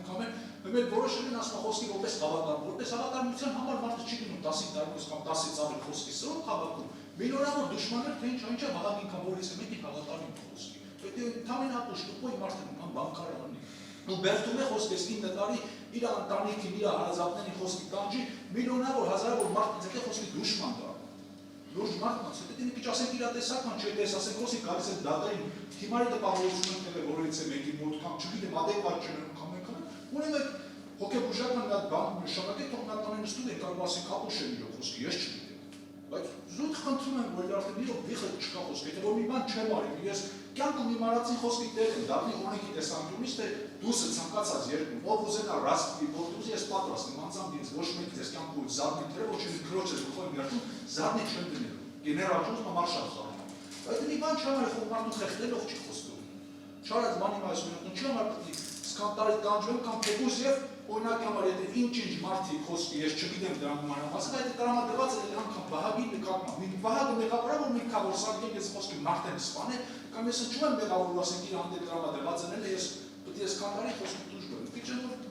բայց որոշել են ասма խոսքի որպես հավատարմ, որպես հավատարմության համար մարդը չի գնում 10 տարուց կամ 10-ից ավելի խոսքի սրով հավաքում միլիոնավոր դժմաններ թե ինչ հավաքին կամ որից մեկի հավատարիմ խոսքի։ Պետք է ընդամենը ապուշտուկոյ մարդը նման բանկար անի։ Ու բերդում է խոսքես 9 տարի իր ընտանիքին, իր հարազատների խոսքի տանջի միլիոնավոր հազարավոր մարդից հետո խոսքի դժման դառնում։ Լուրջ մարդկանց հետո դինի քիչ ասենք իրատեսական չէ, դες ասենք խոսքի գալիս է դատային հիմարի տպավորություն տվել որից է մեկի մոտ կամ չգիտեմ adekvat չներում կամ ուրեմն հոգեբուժական մի հատ բան նշանակե թող նա տանը նստում է կարող ասի կապուշ է իրոք խոսքի, ես չգիտեմ։ Բայց զուտ խնդրում եմ, որ արդեն իրոք վիխը չկա խոսքի, եթե որ մի բան չեմ արի, ես կյանքում իմ արածին խոսքի տեղ եմ, դառնի օրենքի տեսանկյունից, թե դուսը ցանկացած երկում, ով ուզենա ռասպի, որ դուս ես պատրաստ եմ, անձամբ ինձ ոչ մեկից ես կյանքում զարմի դրել, ոչ մի քրոջ ես գլխով միացում, զարմի չեմ դնելու։ Գեներալ ճուզ մամարշալ զարմի։ Բայց մի բան չեմ արի, խոհ մարդու խեղդելով չի խոսքում։ Չարած բանի մասում չի համար պետք է սկանդալի տանջվեմ կամ թեկուզ եւ օրինակ համար եթե ինչ մարդիկ խոսքի ես չգիտեմ դրան մանրամասն, այդ տրամադրված է անգամ Վահագի նկատմամբ։ Մի Վահագը մեղավորը որ մի կավոր սարքել ես խոսքի մարդեն սպանել, կամ ես չում եմ մեղավոր ասենք իր հանդեպ տրամադրված են ես պետք է սկանդալի խոսքի դժգոհ։ Քիչ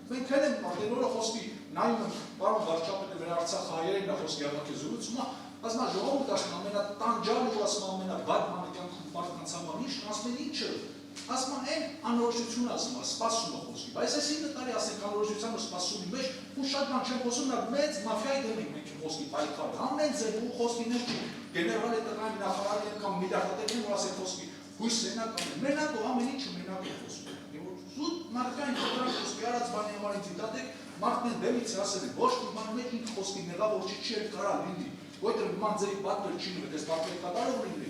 մենք հենց ենք մարդիկ որը խոսքի նայում են պարոն վարչապետը մեր Արցախ հայերին նա խոսքի հավաքի զրուցումը, ասում է ժողովուրդ ասում ամենատանջալը ու ասում ամենաբադ մանեկան մարդկանց համար ինչ ասում են ինչը ասում են անորոշություն ասում է, սպասում է խոսքի, բայց այս 9 տարի ասենք անորոշության ու սպասումի մեջ ու շատ բան չեմ խոսում, նա մեծ մաֆիայի դեմ ենք մենք խոսքի պայքարը, ամեն ձև ու խոսքի մեջ գեներալ է տնային նախարարի կամ միլիարդատերին որ ասենք խոսքի հույս սենակ ամեն, մենակ ու ամեն ինչը մենակ է խոսում, եւ զուտ մարդկային խոսքի արած բանի համար ինձ դատեք, մարդն դեմից ասել է, ոչ մի բան մեջ ինքը խոսքի մեղավոր չի կարա լինի, որտեղ մանձերի պատվեր չի լինի, այս պատվերը կատարող լինի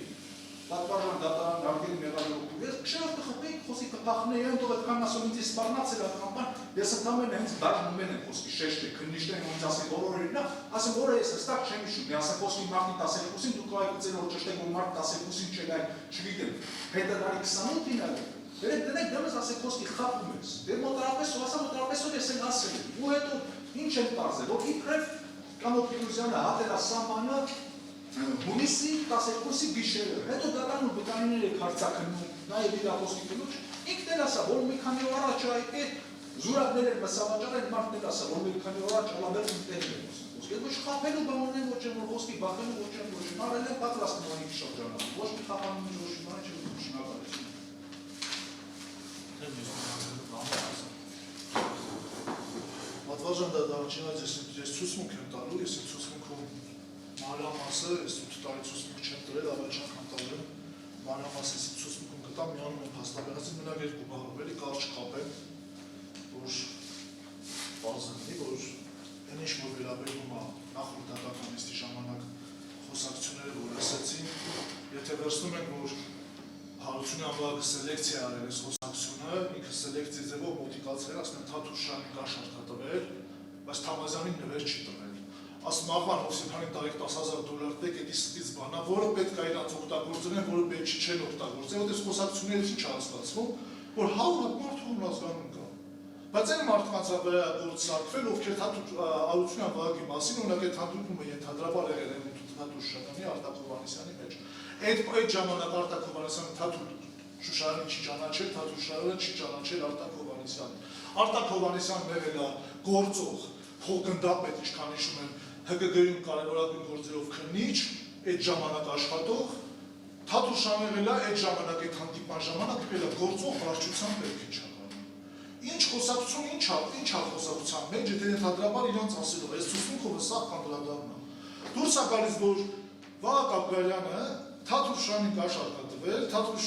Պատվարժան դատարան արգելի մեղավորություն, ես քշերով կխփեի խոսքի կփախնեի, այնտեղ այդքան ասում ինձ սպառնացել ատամբան, ես ընդամենը հենց դաշնում եմ խոսքի շեշտը, քննիչներն ինձ ասեն բոլորերին, ասեմ որը ես հստակ չեմ հիշում, մի ասեմ խոսքի մարտի 12-ին դուք այգուցել որ ճշտեք որ մարտ 12-ին չէ, այլ չգիտեմ, փետրվարի 28-ին այլ Վերեք դնեք դեմս ասեք խոսքի խապում ես, դեր մոտարապես ու ասա մոտարապես որ ես են ասել, ու հետո ինչ են տարզել, որ իբրև Կամո Փիրուզյանը հատել է սահմանը Հունիսի 12-ի գիշերը, հետո դատարանում վտարիներ եք հարցակնում, նաև իր խոսքի կնոջ, ինքն էլ ասա, որ մի քանի օր առաջ այդ զուրակներ են մսավաճառ են մարդն էլ ասա, որ մի քանի օր առաջ ալաբերն տեղ են խոսքի, ոչ խապելու բան ունեն, ոչ որ խոսքի բախելու, ոչ մարել են պատրաստ նորից շրջանալ, ոչ մի խապանում ոչ մի բան չեմ շնորհակալություն։ Պատվարժան դատարանչինած ես ցուցմունք եմ տալու, ես ցուցմունքում մանրամասը, ես 8 տարի ցուցմունք չեմ տվել, ավելի շատ անգամ տալու եմ, մանրամասը ցուցմունքում գտամ, միանում եմ փաստաբանացի մենակ երկու բառով, էլի կարճ կապեմ, որ բազնի, որ այն ինչ որ վերաբերում է նախորդ դատական նիստի ժամանակ խոսակցությունները, որ ասացին, եթե վերցնում ենք, որ Հարությունի անվագը սելեկցիա արել ես խոսակցությունը, ինքը սելեկցիա ձևով մոտիկացրել, ասում են Թաթուշյանի կա շարքա տվել, բայց Թամազյանին նվեր չի տվել։ Ասում աղվան Հովսեփյանին տալիք $10,000 տեք, էդի ստից բանա, որը պետք է իրանց օգտագործեն, որը պետք չեն օգտագործել, որտեղ խոսակցություններից ինչ հասկացվում, որ 100 մարդ հունազգանում կա։ Բայց այն մարդկանց վրա գործ սարքվել, ովքեր Հարությունի անվագի մասին օրինակ այդ հանդիպումը ենթադրաբար եղել են Թաթուշյանի, Արտակ Հովհաննիսյանի մեջ։ Այդ ժամանակ Արտակ Հովհաննիսյանը Թաթուշյանին չի ճանաչել, Թաթուշյանը չի ճանաչել Արտակ Հովհաննիսյանին։ Արտակ Հովհաննիսյանն եղել է գործող, փոխգնդապետ, ինչքան հիշում եմ, ՀԳԳ-ում կարևորագույն գործերով քննիչ, այդ ժամանակ աշխատող, Թաթուշյանը եղել է այդ ժամանակ այդ հանդիպման ժամանակ եղել է գործող վարչության պետքիչականը։ Ինչ խոսակցություն, ինչ է խոսակցության մեջ, եթե ենթադրաբար իրանց ասելով, այս ցուցմունքովը սա կանդրադառնա։ Դուրս է գալիս, որ Վահագն Աբգարյանը Թաթուլ Շուշանին կաշառք է տվել, Թաթուլ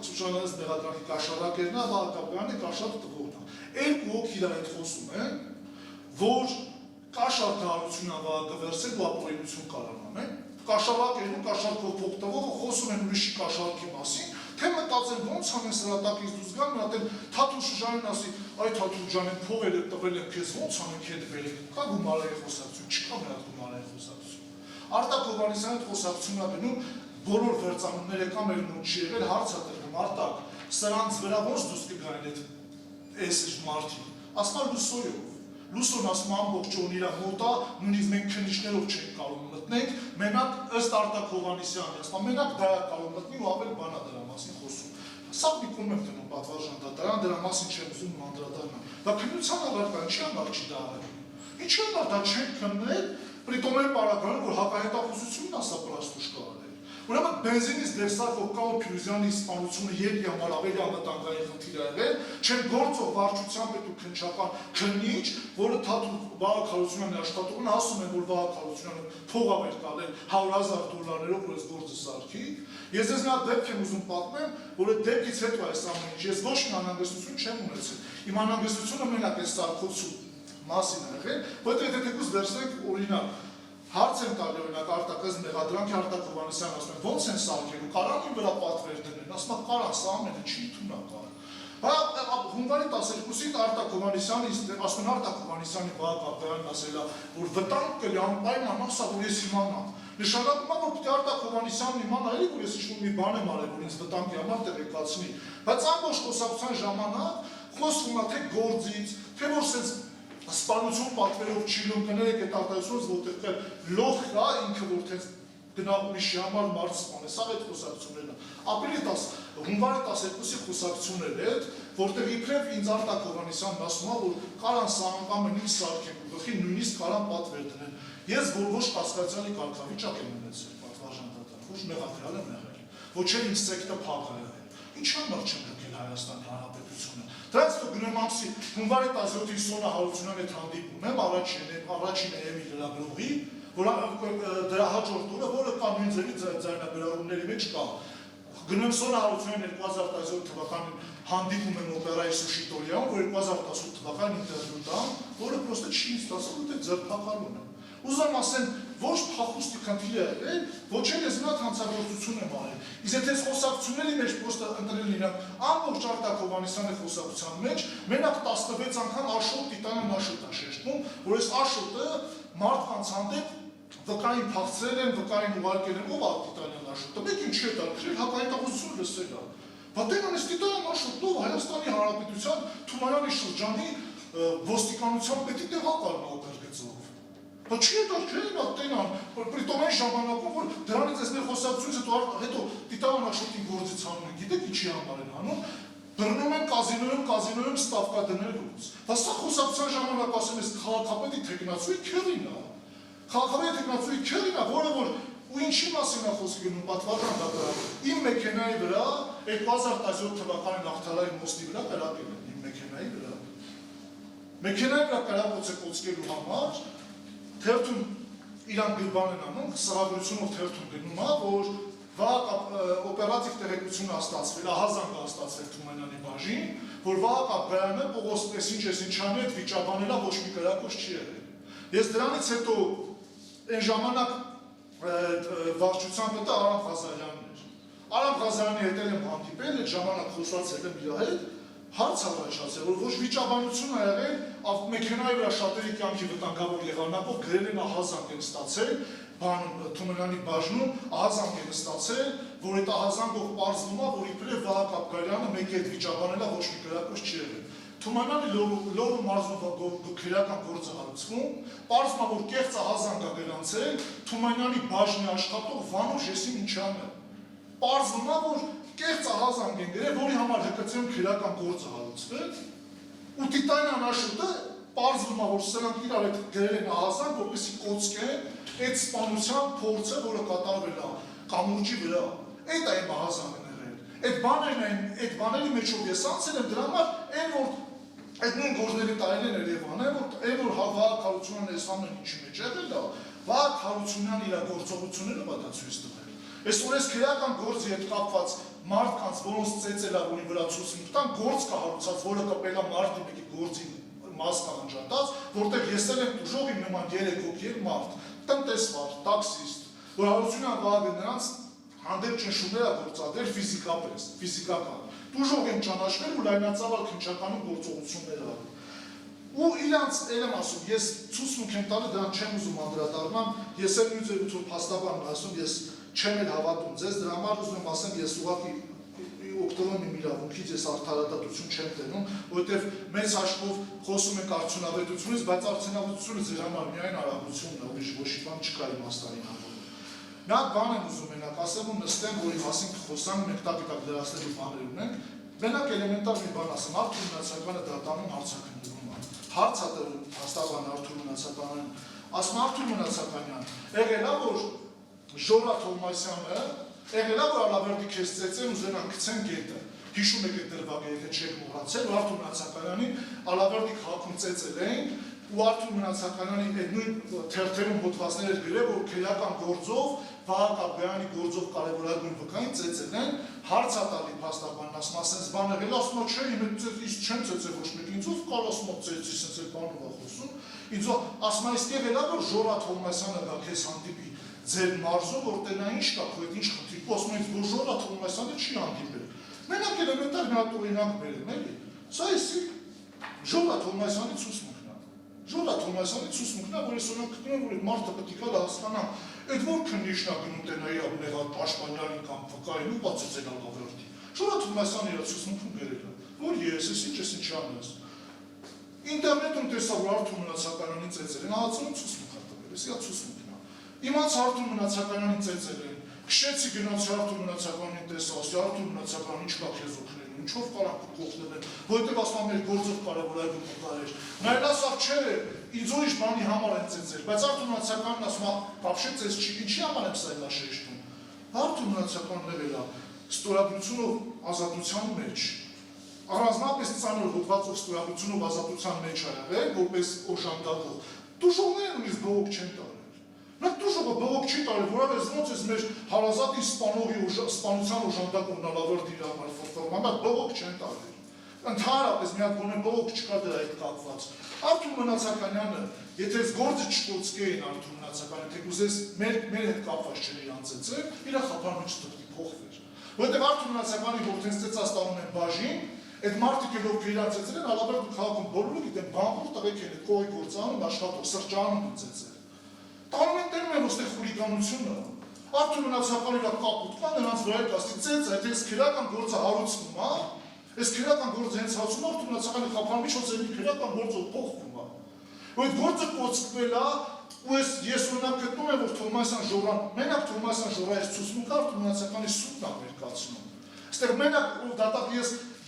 Շուշանյանից մեղադրանի կաշառակերն է, Վահագն Աբգարյանը կաշառք տվողն է։ Երկու հոգի իրար հետ խոսում են, որ կաշառքարությունը Վահագնը վերցել ու ապօրինություն կարող անեն, կաշառակերն ու կաշառքով փող տվողը խոսում են ուրիշի կաշառքի մասին, թե մտածել ոնց անեն սրատակից դուրս գան, մտածել Թաթուլ Շուշանին ասի, այ Թաթուլ ջան, փողերը տվել են քեզ, ոնց անենք հետ վերեք, կա գումարային խոսակցություն, չկա մի հատ գումարային խոսակցություն։ Արտակ Հովհաննիսյանի հետ խոսակցությունն է գնում, բոլոր վերծանումները կամ մեր մոտ չի եղել, հարց է տրվում, Արտակ, սրանց վրա ոնց դուրս կգային այս մարդին, ասում է լուսոյով, լուսոն ասում է ամբողջ օրն իր մոտ է, նույնիսկ մենք քննիչներով չենք կարող մտնենք, մենակ ըստ Արտակ Հովհաննիսյանի, ասում է մենակ դա է կարող մտնի ու ավել բան է դրա մասին խոսում։ Սա մի կողմ եմ դնում պատվարժան դատարան, դրա մասին չեմ ուզում անդրադառնալ։ Դա քննության առարկա, ինչի համար չի դա արել։ Ինչի համար դա չենք քննել, Պրիտոմ են պարագարում, որ հակահետախուզությունն ասա պրաստուշ կա արել։ Ուրեմն բենզինից դերսարկող Կալո Փիրուզյանի սպանությունը երկի համար ավելի անվտանգային խնդիր է եղել, չեն գործող վարչության պետ ու քննչական քննիչ, որը Թաթուլ Վահագն Հարությունյանի աշխատողն ասում են, որ Վահագն Հարությունյանը փող է տալել $100,000-ներով, որ այս գործը սարքի։ Ես ձեզ մի հատ դեպք եմ ուզում պատմեմ, որ այդ դեպքից հետո այս ամեն ինչ ես ոչ մի անհանգստություն չեմ ունեցել։ Իմ անհանգստությունը մենակ այս սարքոցու մասին է եղել, որտեղ եթե դուք վերցնեք օրինակ հարց են տալի օրինակ արտակազմ մեղադրանքի Արտակ Հովհաննիսյանն ասում են ոնց են սարքելու, կարան ին վրա պատվեր դնեն, ասում է կարան, սա ամենը չի ընդունական։ Հունվարի 12-ին Արտակ Հովհաննիսյանը ասում են Արտակ Հովհաննիսյանի Վահագն Աբգարյանն ասել է, որ վտանգ կլի անպայման ասա, որ ես իմանամ։ Նշանակում է, որ պետք է Արտակ Հովհաննիսյանն իմանա, էլի որ ես ինչ-որ մի բան եմ արել, որ ինձ վտանգի համար տեղեկացնի։ Բայց ամբողջ խոսակցության ժամանակ խոսվում է թե գործից, թե որ sense սպանություն պատվերով չի լում կներեք այդ արտահայտությունից, որտեղ լող կա ինքը որ թե գնա ուրիշի համար մարդ սպանե, սա այդ խոսակցություններն է։ Ապրիլի 10, հունվարի 12-ի խոսակցություններ այդ, որտեղ իբրև ինձ Արտակ Հովհաննիսյանն ասում է, որ կարան սա ամեն ինչ սարքեն ու գլխի նույնիսկ կարան պատվեր դնեն։ Ես ոչ կասկածյալի կարգավիճակ եմ ունեցել պատվարժան դատարան, ոչ մեղադրյալ եմ եղել, ոչ էլ ինձ սեկտը փակ է եղել։ Ինչ համար չեմ լքել Հայաստանի Հանրապետությունը։ Դրանց հետո գնում ամսի հունվարի 17-ին Սոնա Հարությունյանի հետ հանդիպում եմ, առաջին էմի լրագրողի, որ դրա հաջորդ օրը, որը կա նույն ձևի ձայնագրավորումների մեջ կա։ Գնում եմ Սոնա Հարությունյանին 2017 թվականին հանդիպում եմ օպերայի Սուշիտորիայում, որ 2018 թվականին ինտերվյու տամ, որը պրոստը չի ստացել, որ դե ձերբակալում եմ։ Ուզում ասեմ, ոչ փախուստի խնդիր է եղել, ոչ էլ ես մի հատ հանցագործություն եմ արել։ Իսկ եթե խոսակցությունների մեջ պրոստը ընտրել իրանք ամբողջ Արտակ Հովհաննիսյանի խոսակցության մեջ, մենակ 16 անգամ Աշոտ Տիտանյան Աշոտ է շեշտում, որ այս Աշոտը մարդկանց հանդեպ վկային փախցրել են, վկային ուղարկել են, ով է Տիտանյան Աշոտը, մեկին չի հետաքրքրել, հակահետախուզություն լսել է։ Բայց այս Տիտանյան Աշոտը Հայաստանի Հանրապետության Թումանյանի շրջանի ոստիկանության պետի տեղակալն է օպերգծով։ Բայց չի հետաքրքրել նա տենան, պրիտոմ այն ժամանակում, որ դրանից այս մեր խոսակցությունից հետո Տիտանյան Աշոտի գործից հանում են, գիտեք ինչի համար են հանում, բռնում են կազինոյում ստավկա դնելուց։ Բայց սա խոսակցության ժամանակ ասում ես քաղաքապետի թեկնածուի քերին է։ Քաղաքապետի թեկնածուի քերին է, որը որ ու ինչի մասին է խոսքը գնում պատվարժան դատարան։ Իմ մեքենայի վրա 2017 թվականին Աղթարայի մոստի վրա կրակել են իմ մեքենայի վրա։ Մեքենայի վրա կրակոց է կոծկելու համար թերթում իրան գրբան են անում, սրագրությունով թերթում գնում է, որ օպերատիվ տեղեկությունը ստացվել, ահազանգ է ստացվել Թումանյանի բաժին, որ Վահագն Աբգարյանը Պողոս այսինչ-այսինչյանի հետ վիճաբանելա ոչ մի կրակոց չի եղել։ Ես դրանից հետո այն ժամանակ վարչության պետը Արամ Ղազարյանն էր։ Արամ Ղազարյանի հետ եմ հանդիպել, այդ ժամանակ խոսացել եմ իր հետ, հարց առաջացել, որ ոչ վիճաբանություն է եղել, մեքենայի վրա շատերի կյանքի վտանգավոր եղանակով գրել են ահազանգ են ստացել, Թումանյանի բաժնում ահազանգ են ստացել, որ այդ ահազանգով պարզվում է, որ իբրև Վահագն Աբգարյանը մեկի հետ վիճաբանելա ոչ մի կրակոց չի եղել։ Թումանյանի լորու մարզում քրեական գործ է հարուցվում, պարզվում է, որ կեղծ ահազանգ է գրանցել, Թումանյանի բաժնի աշխատող Վանո Ժեսիմինչյանը։ Պարզվում է, որ կեղծ ահազանգ են գրել, որի համար ՀԿՑ-ում քրեական գործ է հարուցվել, ու Տիտանյան Աշոտը պարզվում է, որ սրանք իրար հետ գրել են ահազանգ, որպեսզի կոծկեն այդ սպանության փորձը, որը կատարվել է կամուրջի վրա։ Այդ այն ահազանգն եղել։ Այդ բաների մեջով ես անցել եմ, դրա համար այն որ այդ նույն գործների տարիներն էր եւ անեմ, որ Վահագն Հարությունյանն այս ամեն ինչի մեջ եղել է, Վահագն Հարությունյանը իր գործողությունները դա ցույց տվել։ Այսօր այս քրեական գործի հետ կապված մարդկանց, որոնց ծեծել է, որի վրա ցույց տան, գործ կա հարուցած, որը կապել է մարտի մեկի գործի մաս կանջատած, որտեղ եսել են ուժով իմ նման 3 հոգի մարդ, տնտեսվար, տաքսիստ, որ Հարությունյան Վահագնը նրանց հանդեպ ճնշումներ է գործադրել ֆիզիկական։ Ուժով են ճանաչվել ու լայնածավալ քննչականում գործողություններ արել։ Ու իրանց ելեմ ասում, ես ցույցմունք եմ տալի, դրան չեմ ուզում անդրադառնամ, ես էլ նույն ձևով փաստաբանն ասում, ես չեմ էլ հավատում ձեզ, դրա համար ուզում եմ ասեմ, ես ուղղակի օգտվում եմ իրավունքից, ես արդարադատություն չեմ տենում, որովհետև մեծ հաշվով խոսում ենք արդյունավետությունից, բայց արդյունավետությունը ձեր համար միայն արագությունն է, ուրիշ ոչ մի բան չկա իմաստային համար։ Նա բան եմ ուզում մենակ ասեմ ու նստեմ, որի մասին խոսանք, մենք տակ դրացնելու բաներ ունենք, մենակ էլեմենտար մի բան ասեմ, Արթուր Մնացականը դատանում հարցաքննվում է։ Հարց է տվել փաստաբան Արթուր Մնացականին, ասում Արթուր Մնացականյան, եղել է որ Ժորա Թովմասյանը, եղել է որ Ալավերդի քեզ ծեծեն ու զենան գցեն գետը։ Հիշում եք այդ դրվագը, եթե չեք մոռացել, որ Արթուր Մնացականյանին Ալավերդի քաղաքում ծեծել էին ու Արթուր Մնացականյանի այդ նույն թերթերում հոդվածներ էր գրել, որ քրեական գործով Վահագն Աբգարյանի գործով կարևորագույն վկային ծեծել են, հարց է տալի փաստաբանն, ասում ասենց բան եղել, ասում չէ, ես չեմ ծեծել ոչ մեկ ինձով, կար ասում ծեծի, ասենց այդ բանով է խոսում, ինձով ասում այս եղել է, որ Ժորա Թովմասյանը գա քեզ հանդիպի ձեր մարզում, որտեղ նա ինչ կա, քո հետ ինչ խնդիր, ասում ինձ որ Ժորա Թովմասյանը չի հանդիպել։ Մենակ էլեմենտար մի հատ օրինակ բերեմ, էլի։ Սա էսի Ժորա Թովմասյանի ցուցմունքն է։ Ժորա Թովմասյանի ցուցմունքն է, որ ես օրինակ գտնում եմ, որ այդ մարդը պետք է հասկանա, այդ որ քննիչն է գնում տենայի ապնեղատ պաշտպանյալին կամ վկային ու բացեցել Ալավերդի։ Ժորա Թովմասյանը իր ցուցմունքում գրել է, որ ես ինչ անես։ Ինտերնետում տեսա, որ Արթուր Մնացականյանին ծեծել են, ահացնում ցուցմունք է տվել, էսի է ցուցմունքն է։ Իմաց Արթուր Մնացականյանին ծեծել են, քշեցի գնացի Արթուր Մնացականյանին տեսա, ասի Արթուր Մնացականն ինչ կա քեզ օգնել, ինչով կարանք կողնել են, որովհետև ասում մեր գործով կարևորագույն վկայ էր։ Նայել ասավ չէ, ինձ ուրիշ բանի համար են ծեծել, բայց Արթուր Մնացականն ասում «Բաբշե ձեզ չի, ինչի համար եմ սա շեշտում»։ Արթուր Մնացականն եղել է ստորագրությունով ազատության մեջ, առանձնապես ծանր հոդվածով ստորագրությունով ազատության մեջ ա եղել, որպես օժանդակող։ Տուժողներն ունից բողոք չեն տարել։ Նա տուժողը բողոք չի տարել, որովհետև ոնց ես մեր հարազատի սպանության օժանդակողն Ալավերդի իր համար ֆորմալ բողոք չեն տարել։ Ընդհանրապես մի հատ գոնե բողոք չկա դրա հետ կապված։ Արթուր Մնացականյանը, եթե այս գործը չկոծկեին Արթուր Մնացականը, թեկուզ ես մեր հետ կապված չէր իրան ծեծել, իր խափանուց տղի փոխվեր։ Որովհետև Արթուր Մնացականի որտենց ծեծած տանում են բաժին, այդ մարդիկ էլ ովքեր իրան ծեծել են, Ալավերդի քաղաքում բոլորը գիտեն, բանվոր տղեկ են, այդ կողի գործանում աշխատող սրճարանում են ծեծել։ Տանում են տենում են ոստեղ խուլիգանությունը։ Արթուր Մնացականը իր կապուտ կա, նրանց վրա է կաստի ծեծ, այդ այս քրեական գործը հարուցվում է, այս քրեական գործը հենց հարուցում Արթուր Մնացականի խափան միջոց է քրեական գործը փոխվում է։ Ու այդ գործը կոծկվել է, ու ես օրինակ գտնում եմ, որ Թովմասյան Ժորան, մենակ Թովմասյան Ժորայի ցուցմունքը Արթուր Մնացականի սուտն է ներկայացնում։ Այստեղ մենակ ով դատակ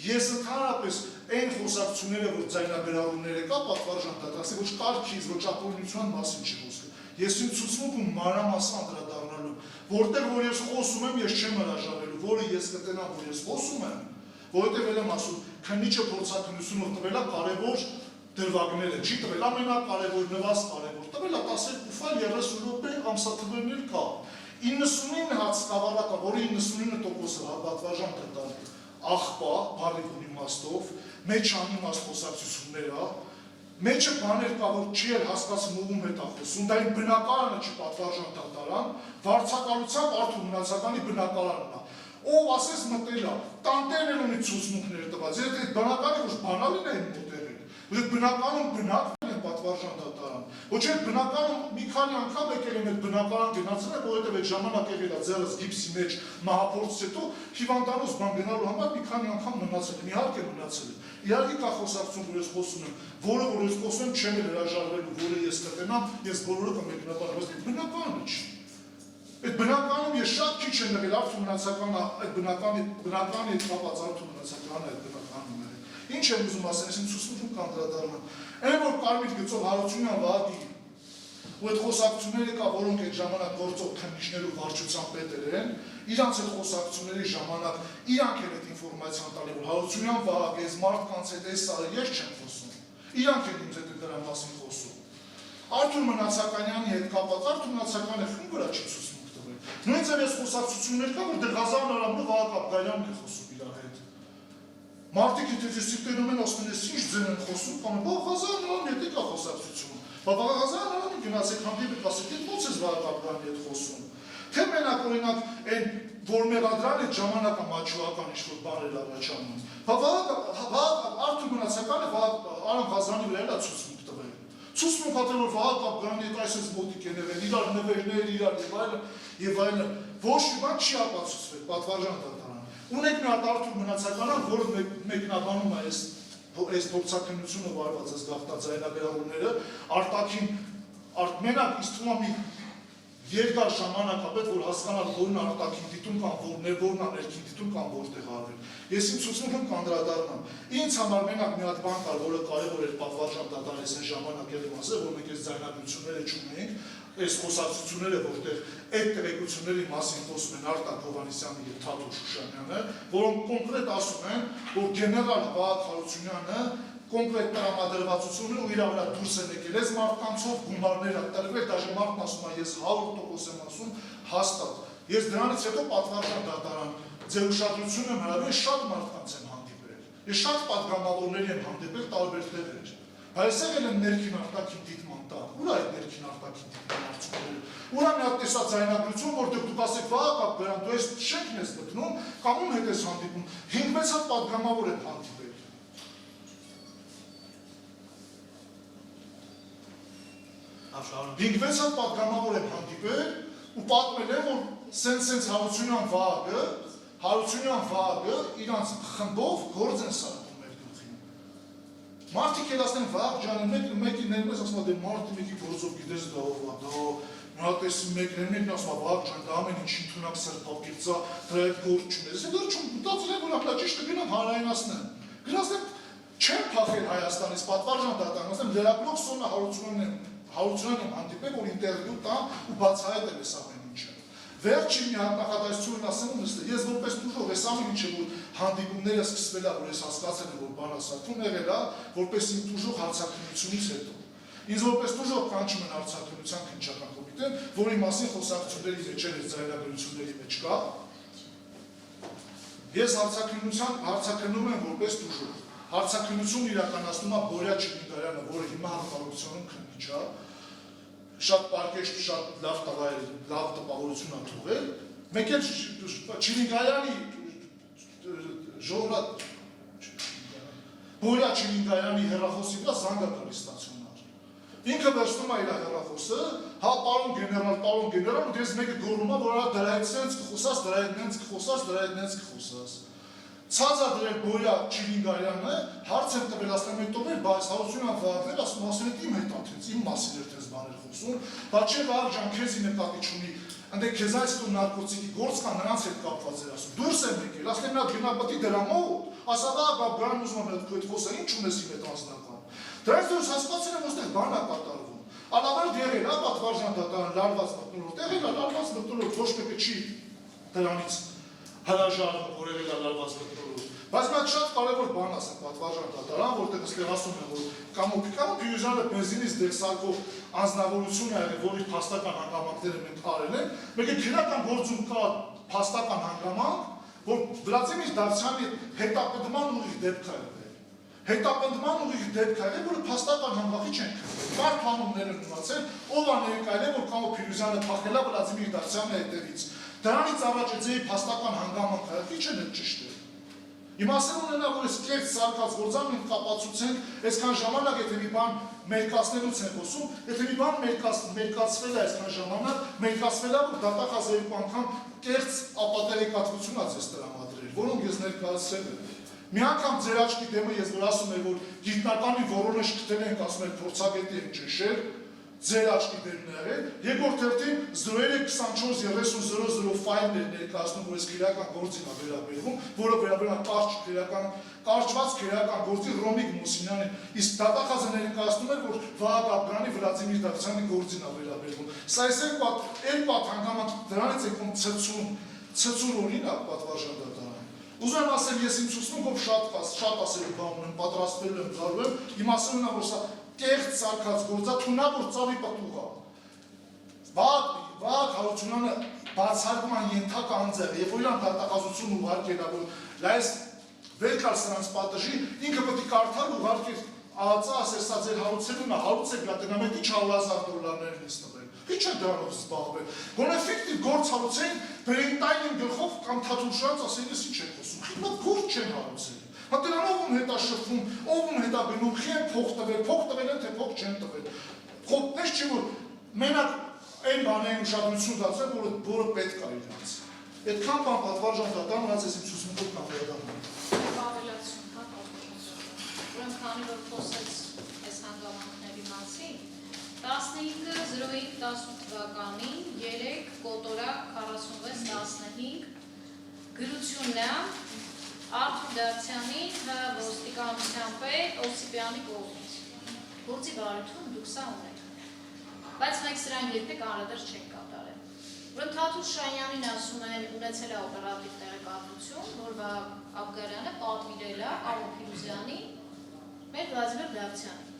ես ընդհանրապես այն խոսակցությունները, որ ձայնագրառումները կա, պատվարժան դատասի, ոչ կարգից, ոչ ապօրինության մասին չի խոսքը։ Ես ինձ ցուցմունքում մանրամասն անդրադառնալու, որտեղ որ ես խոսում եմ, ես չեմ հրաժարվելու, որը ես կտենամ, որ ես խոսում եմ, որովհետև էլ եմ ասում, քննիչը փորձաքննությունով տվել է կարևոր դրվագները, չի տվել ամենակարևոր, նվազ կարևոր, տվել է 12 ֆայլ 30 րոպե ամսաթվերներ կա։ 99 հատ սկավառակը, որի 99%-ը պատվարժան կտան աղբա, բարի իմաստով, մեջ անիմաստ խոսակցություններ է, մեջը բաներ կա, որ չի էլ հասկացում ում հետ է խոսում, դա իմ բնակարանը չի պատվարժան դատարան, վարձակալությամբ Արթուր Մնացականի բնակարանն է։ Ով ասես մտել է, տանտերն էլ ունի ցուցմունքներ տված, եթե այդ բնականը ոչ բանալին է իմ մոտեղել, որ բնականում բնակվել են պատվարժան դատարան, ոչ այդ բնականում մի քանի անգամ եկել եմ այդ բնակարան գնացել եմ, որովհետև այդ ժամանակ եղել է ձեռս գիպսի մեջ մահափորձից հետո հիվանդանոց բան գնալու համար մի քանի անգամ մնացել եմ, իհարկե մնացել եմ։ Իհարկե կա խոսակցություն, որ ես խոսում եմ, որը որ ես խոսում եմ, չեմ էլ հրաժարվելու, որը ես կտենամ, ես բոլորը կմեկնաբանեմ, բայց բնականը չի։ Այդ բնականում ես շատ քիչ եմ եղել, Արթուր Մնացականը, այդ բնականի հետ կապած Արթուր Մնացականը այդ բնականում եղել։ Ինչ եմ ուզում ասել, ես ինձ ցուցմունքում կանդրադառնամ։ Այն որ կարմիր գծով Հարությունյան Վահագնի ու այդ խոսակցությունները կա, որոնք այդ ժամանակ գործող քննիչներու վարչության պետեր են, իրանց այդ խոսակցությունների ժամանակ իրանք են այդ ինֆորմացիան տալի, որ Հարությունյան Վահագ, այս մարդկանց հետ այս սարը ես չեմ խոսում, իրանք են ինձ հետ դրա մասին խոսում։ Արթուր Մնացականյանի հետ կապված, Արթուր Մնացականը խումբ վրա չի ցուցմունք տվել։ Նույնիսկ այս խոսակցություններ կա, որ Դղազարն Արամնու Վահագ Աբգարյանն է խոսում իր հետ։ Մարդիկ դիտեցիկներում են ասում են, ինչ ձեն են խոսում, կամ Ղազարն Արամն հետ կա խոսակցություն։ Ղազարն Արամին գնացեք հանդիպեք, ասեք, ո՞նց ես Վահագ Աբգարյանի հետ խոսում։ Թե մենակ օրինակ այն որ մեղադրան այդ ժամանակը մաչուական ինչ-որ բաներ առաջանում։ Արթուր Մնացականը Արամ Ղազարյանի վրա էլ ցուցմունք տվել։ Ցուցմունք հատել որ Վահագ Աբգարյանի հետ այսպես մոտիկ են եղել, իրար նվերներ, իրար եւ այլն, ոչ մի բան չի ապացուցվել, պատվարժան դատարան։ Ունենք մի հատ Արթուր Մնացականը, որը մեկնաբանում է այս փորձակնությունը վարված այս գաղտնաձայնագրավորները, արտաքին մենակ իսկ թվում է երկար ժամանակապետ, որ հասկանալ որն արտաքին դիտում կամ որն է ներքին դիտում կամ որտեղ արվել։ Ես իմ ցուցմունքում կանդրադառնամ։ Ինձ համար մենակ մի հատ բան կար, որը կարևոր էր պատվարժան դատարանից այն ժամանակ ելում ասել, որ մենք այս ձայնագրությունները չունենք, այս խոսակցությունները, որտեղ այդ տեղեկությունների մասին խոսում են Արտակ Հովհաննիսյանը եւ Թաթուլ Շուշանյանը, որոնք կոնկրետ ասում են, որ գեներալ Վահագ Հարությունյանը կոնկրետ տրամադրվածությունը ու իր վրա դուրս են եկել, այս մարդկանցով գումարներ ա տրվել, դաժե մարդն ասում է, ես 100% եմ ասում, հաստատ։ Ես դրանից հետո պատվարժան դատարան ձեր ուշադրությունը եմ հրավիրել, շատ մարդկանց եմ հանդիպել։ Ես շատ պատգամավորների եմ հանդիպել տարբեր տեղեր։ Բայց եղել են ներքին արտաքին դիտման տակ։ Ուր է այդ ներքին արտաքին դիտման արդյունքները։ Ուր է մի հատ տեսած ձայնագրություն, որտեղ դուք ասեք Վահագ Աբգարյան, դու այս շենքն ես գտնում, կամ ում հետ ես հանդիպում։ 5-6 հատ պատգամավոր եմ հանդիպել։ 5-6 հատ պատգամավոր եմ հանդիպել ու պատմել եմ, որ սենց Հարությունյան Վահագը իրանց խմբով գործ են սարքում մեր գլխին։ Մարդիկ էլ ասեն Վահագ ջան, մեկի ներմես ասում է, դե մարդը մեկի գործով գիտես դա ով է, դա նույնատեսի մեկն ասում է Վահագ ջան, դա ամեն ինչ ընդունակ սրտապիծ է, դրա հետ գործ չունես։ Ես դեռ չունեմ, մտածել եմ, որ ապա ճիշտ կգնամ հանրայնացնեմ։ Գնացեմ չեմ փախել Հայաստանից, պատվարժան դատարան, ասեմ լրագրող Սոնա Հարությունյանն եմ հանդիպել, որ ինտերվյու տամ ու բացահայտել այս ամեն ինչը։ Վերջին մի հատ նախադասությունն ասեմ ու նստել, ես որպես տուժող այս ամեն ինչը, որ հանդիպումները սկսվել է, որ ես հասկացել եմ, որ բանասարքում եղել է, որպես իմ տուժող հարցաքննությունից հետո։ Ինձ որպես տուժող կանչում են հարցաքննության քննչական կոմիտեն, որի մասին խոսակցությունների մեջ էր, ձայնագրությունների մեջ կա։ Ես հարցաքննում եմ որպես տուժող։ Հարցաքննությունը իրականացնում է Բորյա Չիլինգարյանը, որը հիմա հանրապետությունում քննիչ է, շատ պարկեշտ, շատ լավ տպավորություն է թողել, մեկ էլ Չիլինգարյանի Բորյա Չիլինգարյանի հեռախոսի վրա զանգ է տալիս ստացիոնար։ Ինքը վերցնում է իր հեռախոսը, հա պարոն գեներալ, ու ես մեկը գոռում է, որ դրա հետ սենց կխոսաս, դրա հետ նենց կխոսաս։ Ցած է դրել Բորյա Չիլինգարյանը, հարց եմ տվել, ասում եմ տոներ, բայց Հարությունյան Վահագներ ասում իմ հետ ատենց, իմ մասին էր տես բաներ խոսում, բայց չէ Վահագ ջան, քեզ նկատի չունի, ընդ քեզ այս դու նարկոտիկի գործ կա նրանց հետ կապված էր ասում, դուրս եմ եկել, ասում եմ նա գնապտի դրամով, ասա Վահագ Աբգարյան ուզում եմ այդ քո խոսը, ինչ ունես իմ հետ անձնական։ Դրանից դուրս հասկացել եմ, ոստեղ բան է կատարվում։ Անավարտ եղել է պատվարժան դատարան լարված մտնոլորտ, եղել է լարված մտնոլորտ, ոչ մեկը չի դրանից հրաժարվում, որ եղել է լարված մտնոլորտ։ Բայց մենք շատ կարևոր բան ասենք պատվարժան դատարան, որտեղ այստեղ ասում են, որ Կամո Փիրուզյանը բենզինից դերսարկող անձնավորություն է եղել, որի փաստական հանգամանքները մենք արել են, մեկ է քրական գործում կա փաստական հանգամանք, որ Վլադիմիր Դավթյանի հետապնդման ուղիղ դեպք է եղել։ Հետապնդման ուղիղ դեպք է եղել, որը փաստական հանգամանքի չեն քննել։ Բարդ անուններ են ունեցել, ով է ներկայել, որ Կամո Փիրուզյանը փախել է Վլադիմիր Դավթյանի հետևից։ Դրանից առաջ ձեի փաստական հանգամանքը ի՞նչ է ճիշտ է։ Իմ ասել ունենա, որ այս կերտ սարկած գործան մենք կապացուցենք, այսքան ժամանակ, եթե մի բան մերկացնելուց են խոսում, եթե մի բան մերկացվել է այսքան ժամանակ, մերկացվել է, որ դատախազը երկու անգամ կերտ ապատերեկատվություն է ձեզ տրամադրել, որոնք ես ներկայացրել եմ։ Մի անգամ ձեր աչքի դեմը ես որ ասում եմ, որ գիտնականի որոնեջ գտել ենք, ասում եմ, փորձագետի ենք ճնշել, ձեր աչքի դերն է եղել, երկրորդ հերթին 03243000 ֆայլներ ներկայացնում, որ այս քրեական գործին է վերաբերվում, որը վերաբերում է կարճված քրեական գործի Ռոմիկ Մուսինյանի, իսկ դատախազը ներկայացնում էր, որ Վահագ Աբգարյանի Վլադիմիր Դավթյանի գործին է վերաբերվում։ Սա այս երկու հանգամանք դրանից եկում ցցուն օրինակ պատվարժան դատարան։ Ուզում եմ ասել, ես իմ ցուցմունքով շատ ասելու բան ունեմ, պատրաստվել եմ, գալու եմ, իմ ասելն է, որ սա կեղծ սարքած գործ է, թունավոր ծավի պտուղ է։ Վահագ Հարությունյանը բացարկման ենթակա անձ է, երբ որ իրան դատախազություն ուղարկել է, որ այս վերքար սրանց պատժի, ինքը պետք է կարդալ ուղարկել ԱԱԾ ասել, սա ձեր հարուցելուն է, հարուցեք լատինամետ ինչ $100,000 ինձ տվել։ Ինչ է դրանով զբաղվել։ Գոնե ֆիկտիվ գործ հարուցեին, բերեին տային գլխով կամ թաթուլշած ասեին, ես ինչ եք խոսում։ Հիմա գործ չեն հարուցել։ Հա դրանով ում հետ է շփվում, ում հետ է գնում, խի են փող տվել են, թե փող չեն տվել։ Խոպտես չի որ մենակ այն բաներին ուշադրություն դարձել, որը պետք է իրանց։ Այդքան բան պատվարժան դատարան ունած ես իմ ցուցմունքով կամ վերադառնում։ Ավելացում, հա, ուրեմն քանի որ խոսեց այս հանգամանքների մասին, 15/05/18 թվականին 3 կոտորակ 46-15 գրությունն է Արթուր Դավթյանի ոստիկանության պետ Օսիպյանի կողմից։ Գործի բարություն դուք սա ունեք, բայց մենք սրան երբեք անդրադարձ չենք կատարել։ Ուրեմն Թաթուլ Շահյանին ասում են ունեցել է օպերատիվ տեղեկատվություն, որ Վահագ Աբգարյանը պատվիրել է Կարո Փիրուզյանի մեր Վլադիմիր Դավթյանին։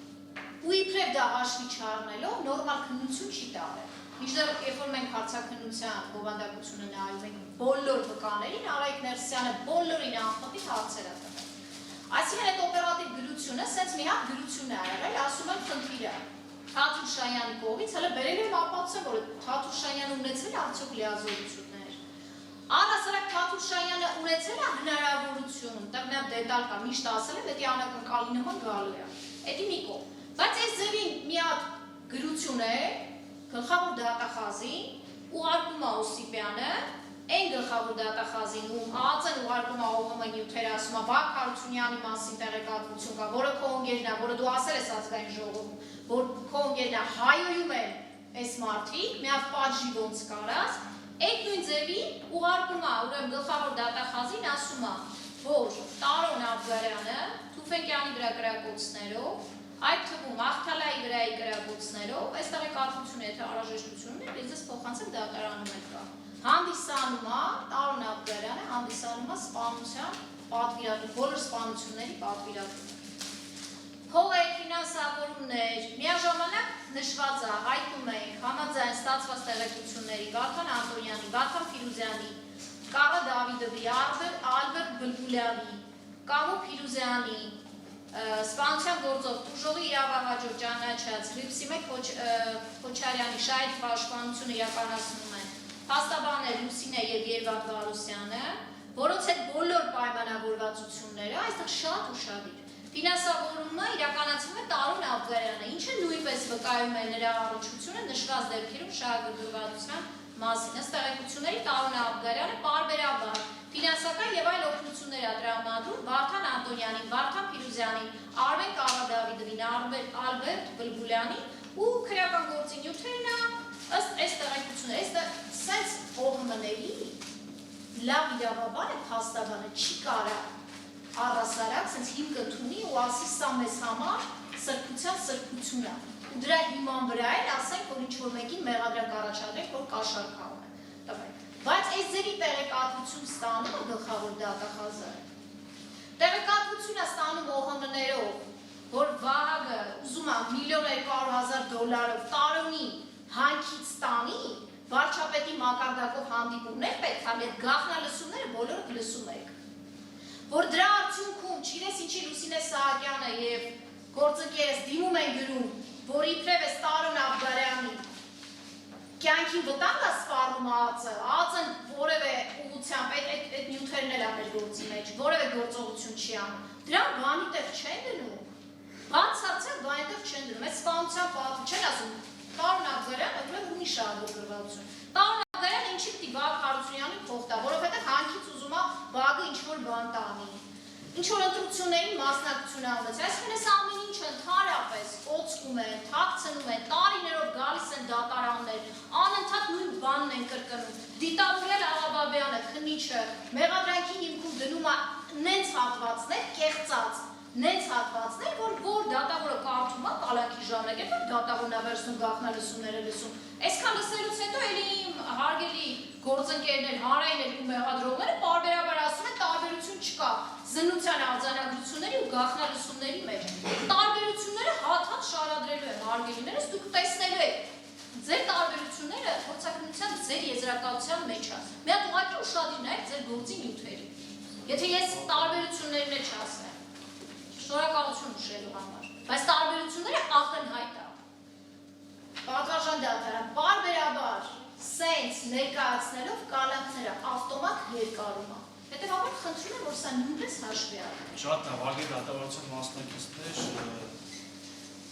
Ու իբրև դա հաշվի չառնելով նորմալ քննություն չի տարել։ Մինչդեռ երբ որ մենք հարցաքննության բովանդակությունը նայում ենք բոլոր վկաներին, Արայիկ Ներսյանը բոլորին անխտիր հարցեր է տվել։ Այսինքն այդ օպերատիվ գրությունը սենց մի հատ գրություն է եղել, ասում են խնդիրը Թաթուլ Շահյանի կողմից, հələ բերել եմ ապացուցեմ, որ Թաթուլ Շահյանը ունեցել է արդյոք լիազորություններ։ Առհասարակ Թաթուլ Շահյանը ունեցել է հնարավորություն, այդտեղ մի հատ դետալ կա, միշտ ասել եմ, դա անակնկալի նման գալու է։ Էդի մի կողմ։ Բայց այս ձևին մի հատ գրություն է, գլխավոր դատախազին ուղարկում է Օսիպյանը, այն գլխավոր դատախազին ում ԱԱԾ-ն ուղարկում է ՕՀՄ նյութերը, ասում է Վահագ Հարությունյանի մասին տեղեկատվություն կա, որը քո ընկերն է, որը դու ասել ես ազգային ժողովում, որ քո ընկերն է, հայոյում են այս մարդիկ, մի հատ պատժի ոնց կարած, այդ նույն ձևի ուղարկում է, ուրեմն գլխավոր դատախազին ասում է, որ Տարոն Աբգարյանը Թուֆենկյանի վրա կրակոցներով, այդ թվում Ախթալայի վրայի կրակոցներով, այս տեղեկատվությունը, եթե անհրաժեշտություն ունի, ես ձեզ փոխանցեմ դատարանում է կա։ Հանդիսանում է Տարոն Աբգարյանը, հանդիսանում է սպանության պատվիրատու, բոլոր սպանությունների պատվիրատու։ Փողը ֆինանսավորումներ, միաժամանակ նշված է, հայտնում ենք համաձայն ստացված տեղեկությունների Վարդան Անտոնյանի, Վարդան Փիրուզյանի, Կարո Դավիդովի, Ալբերտ Բլբուլյանի, Կամո Փիրուզյանի, սպանության գործով Տուժողի իրավահաջող ճանաչած Հրիփսիմե Քոչարյանի շահիդ պաշտպանությունը իրականացնում են փաստաբաններ Լուսինե եւ Երվանդ Վարոսյանը, որոնց հետ բոլոր պայմանավորվածությունները այստեղ շատ ուշադիր։ Ֆինանսավորումը իրականացվում է Տարոն Աբգարյանը, ինչը նույնպես վկայում է նրա առողջությունը նշված դեպքերում շահագրգռվածության մասին։ Ըստ տեղեկությունների Տարոն Աբգարյանը պարբերաբար ֆինանսական եւ այլ օգնություններ է տրամադրում Վարդան Անտոնյանին, Վարդան Փիրուզյանին, Արմեն Կարադավիդովին, Ալբերտ Բլբուլյանին ու քրեական գործի նյութերն ըստ այս տեղեկությունների, սենց ՕՀՄ-ների լավ իրավաբան է փաստաբանը չի կարա առհասարակ սենց հիմք ընդունի ու ասի սա մեզ համար սրբության սրբություն է։ Ու դրա հիման վրա էլ ասենք, որ ինչ-որ մեկին մեղադրանք առաջադրենք, որ կաշառքահում է տվել։ Բայց այս ձերի տեղեկատվություն ստանում է գլխավոր դատախազը։ Տեղեկատվություն է ստանում ՕՀՄ-ներով, որ Վահագը ուզում է $1,200,000 Տարոնի հանքից տանի, վարչապետի մակարդակով հանդիպումներ պետք է, այդ գաղտնալսումները բոլորը լսում եք։ Որ դրա արդյունքում չիրես ինչի Լուսինե Սահակյանը եւ գործընկերս դիմում են գրում, որ իբրև է Տարոն Աբգարյանի կյանքի վտանգ է սպառնում ԱԱԾ-ն որևէ ուղղությամբ այդ նյութերն էլ մեր գործի մեջ, որևէ գործողություն չի անում։ Դրանք բանի տեղ չեն դնում։ Բացարձակ բանի տեղ չեն դնում։ Այդ սպանության պատվի չեն ասում Տարոն Աբգարյանը ուրեմն ունի շահագրգռվածություն։ Տարոն Աբգարյանը ինչի՞ պիտի Վահագ Հարությունյանին փոխտա, որովհետև հանքից ուզում է Վահագը ինչ-որ բան տանի։ ինչ-որ ընտրություններին մասնակցություն ունեցել, այսինքն այս ամեն ինչը ընդհանրապես օծվում է, թաքցնում է, տարիներով գալիս են դատարաններ, անընդհատ նույն բանն են կրկնում։ Դիտավորյալ Աղաբաբյանը, քննիչը, մեղադրանքի հիմքում դնում է նենց հատվածներ, կեղծած, նենց հատվածներ, որ դատավորը կարդում է կալանքի ժամանակ, որ դատավորն է վերցնում գաղտնալսումները լսում։ Այսքան լսելուց հետո էլի իմ հարգելի գործընկերներ, հանրային երկու մեղադրողները պարբերաբար ասում են տարբերություն չկա զննության արձանագրությունների ու գաղտնալսումների մեջ։ Տարբերությունները հատ-հատ շարադրելու են հարգելիներս, դուք տեսնելու եք ձեր տարբերությունները փորձաքննության ձեր եզրակացության մեջ է։ Մի հատ ուղղակի ուշադիր նայեք ձեր գործի նյութերին։ Եթե ես տարբերություններն էլ չասեմ, շնորհակալություն ուշելու համար, բայց տարբերությունները ակնհայտ է։ Պատվարժան դատարան պարբերաբար սենց ներկայացնելով կալանքները ավտոմատ երկարում է։ Հետևաբար խնդրում եմ, որ սա նույնպես հաշվի առնենք։ Շատ նավագի դատավարության մասնակիցներ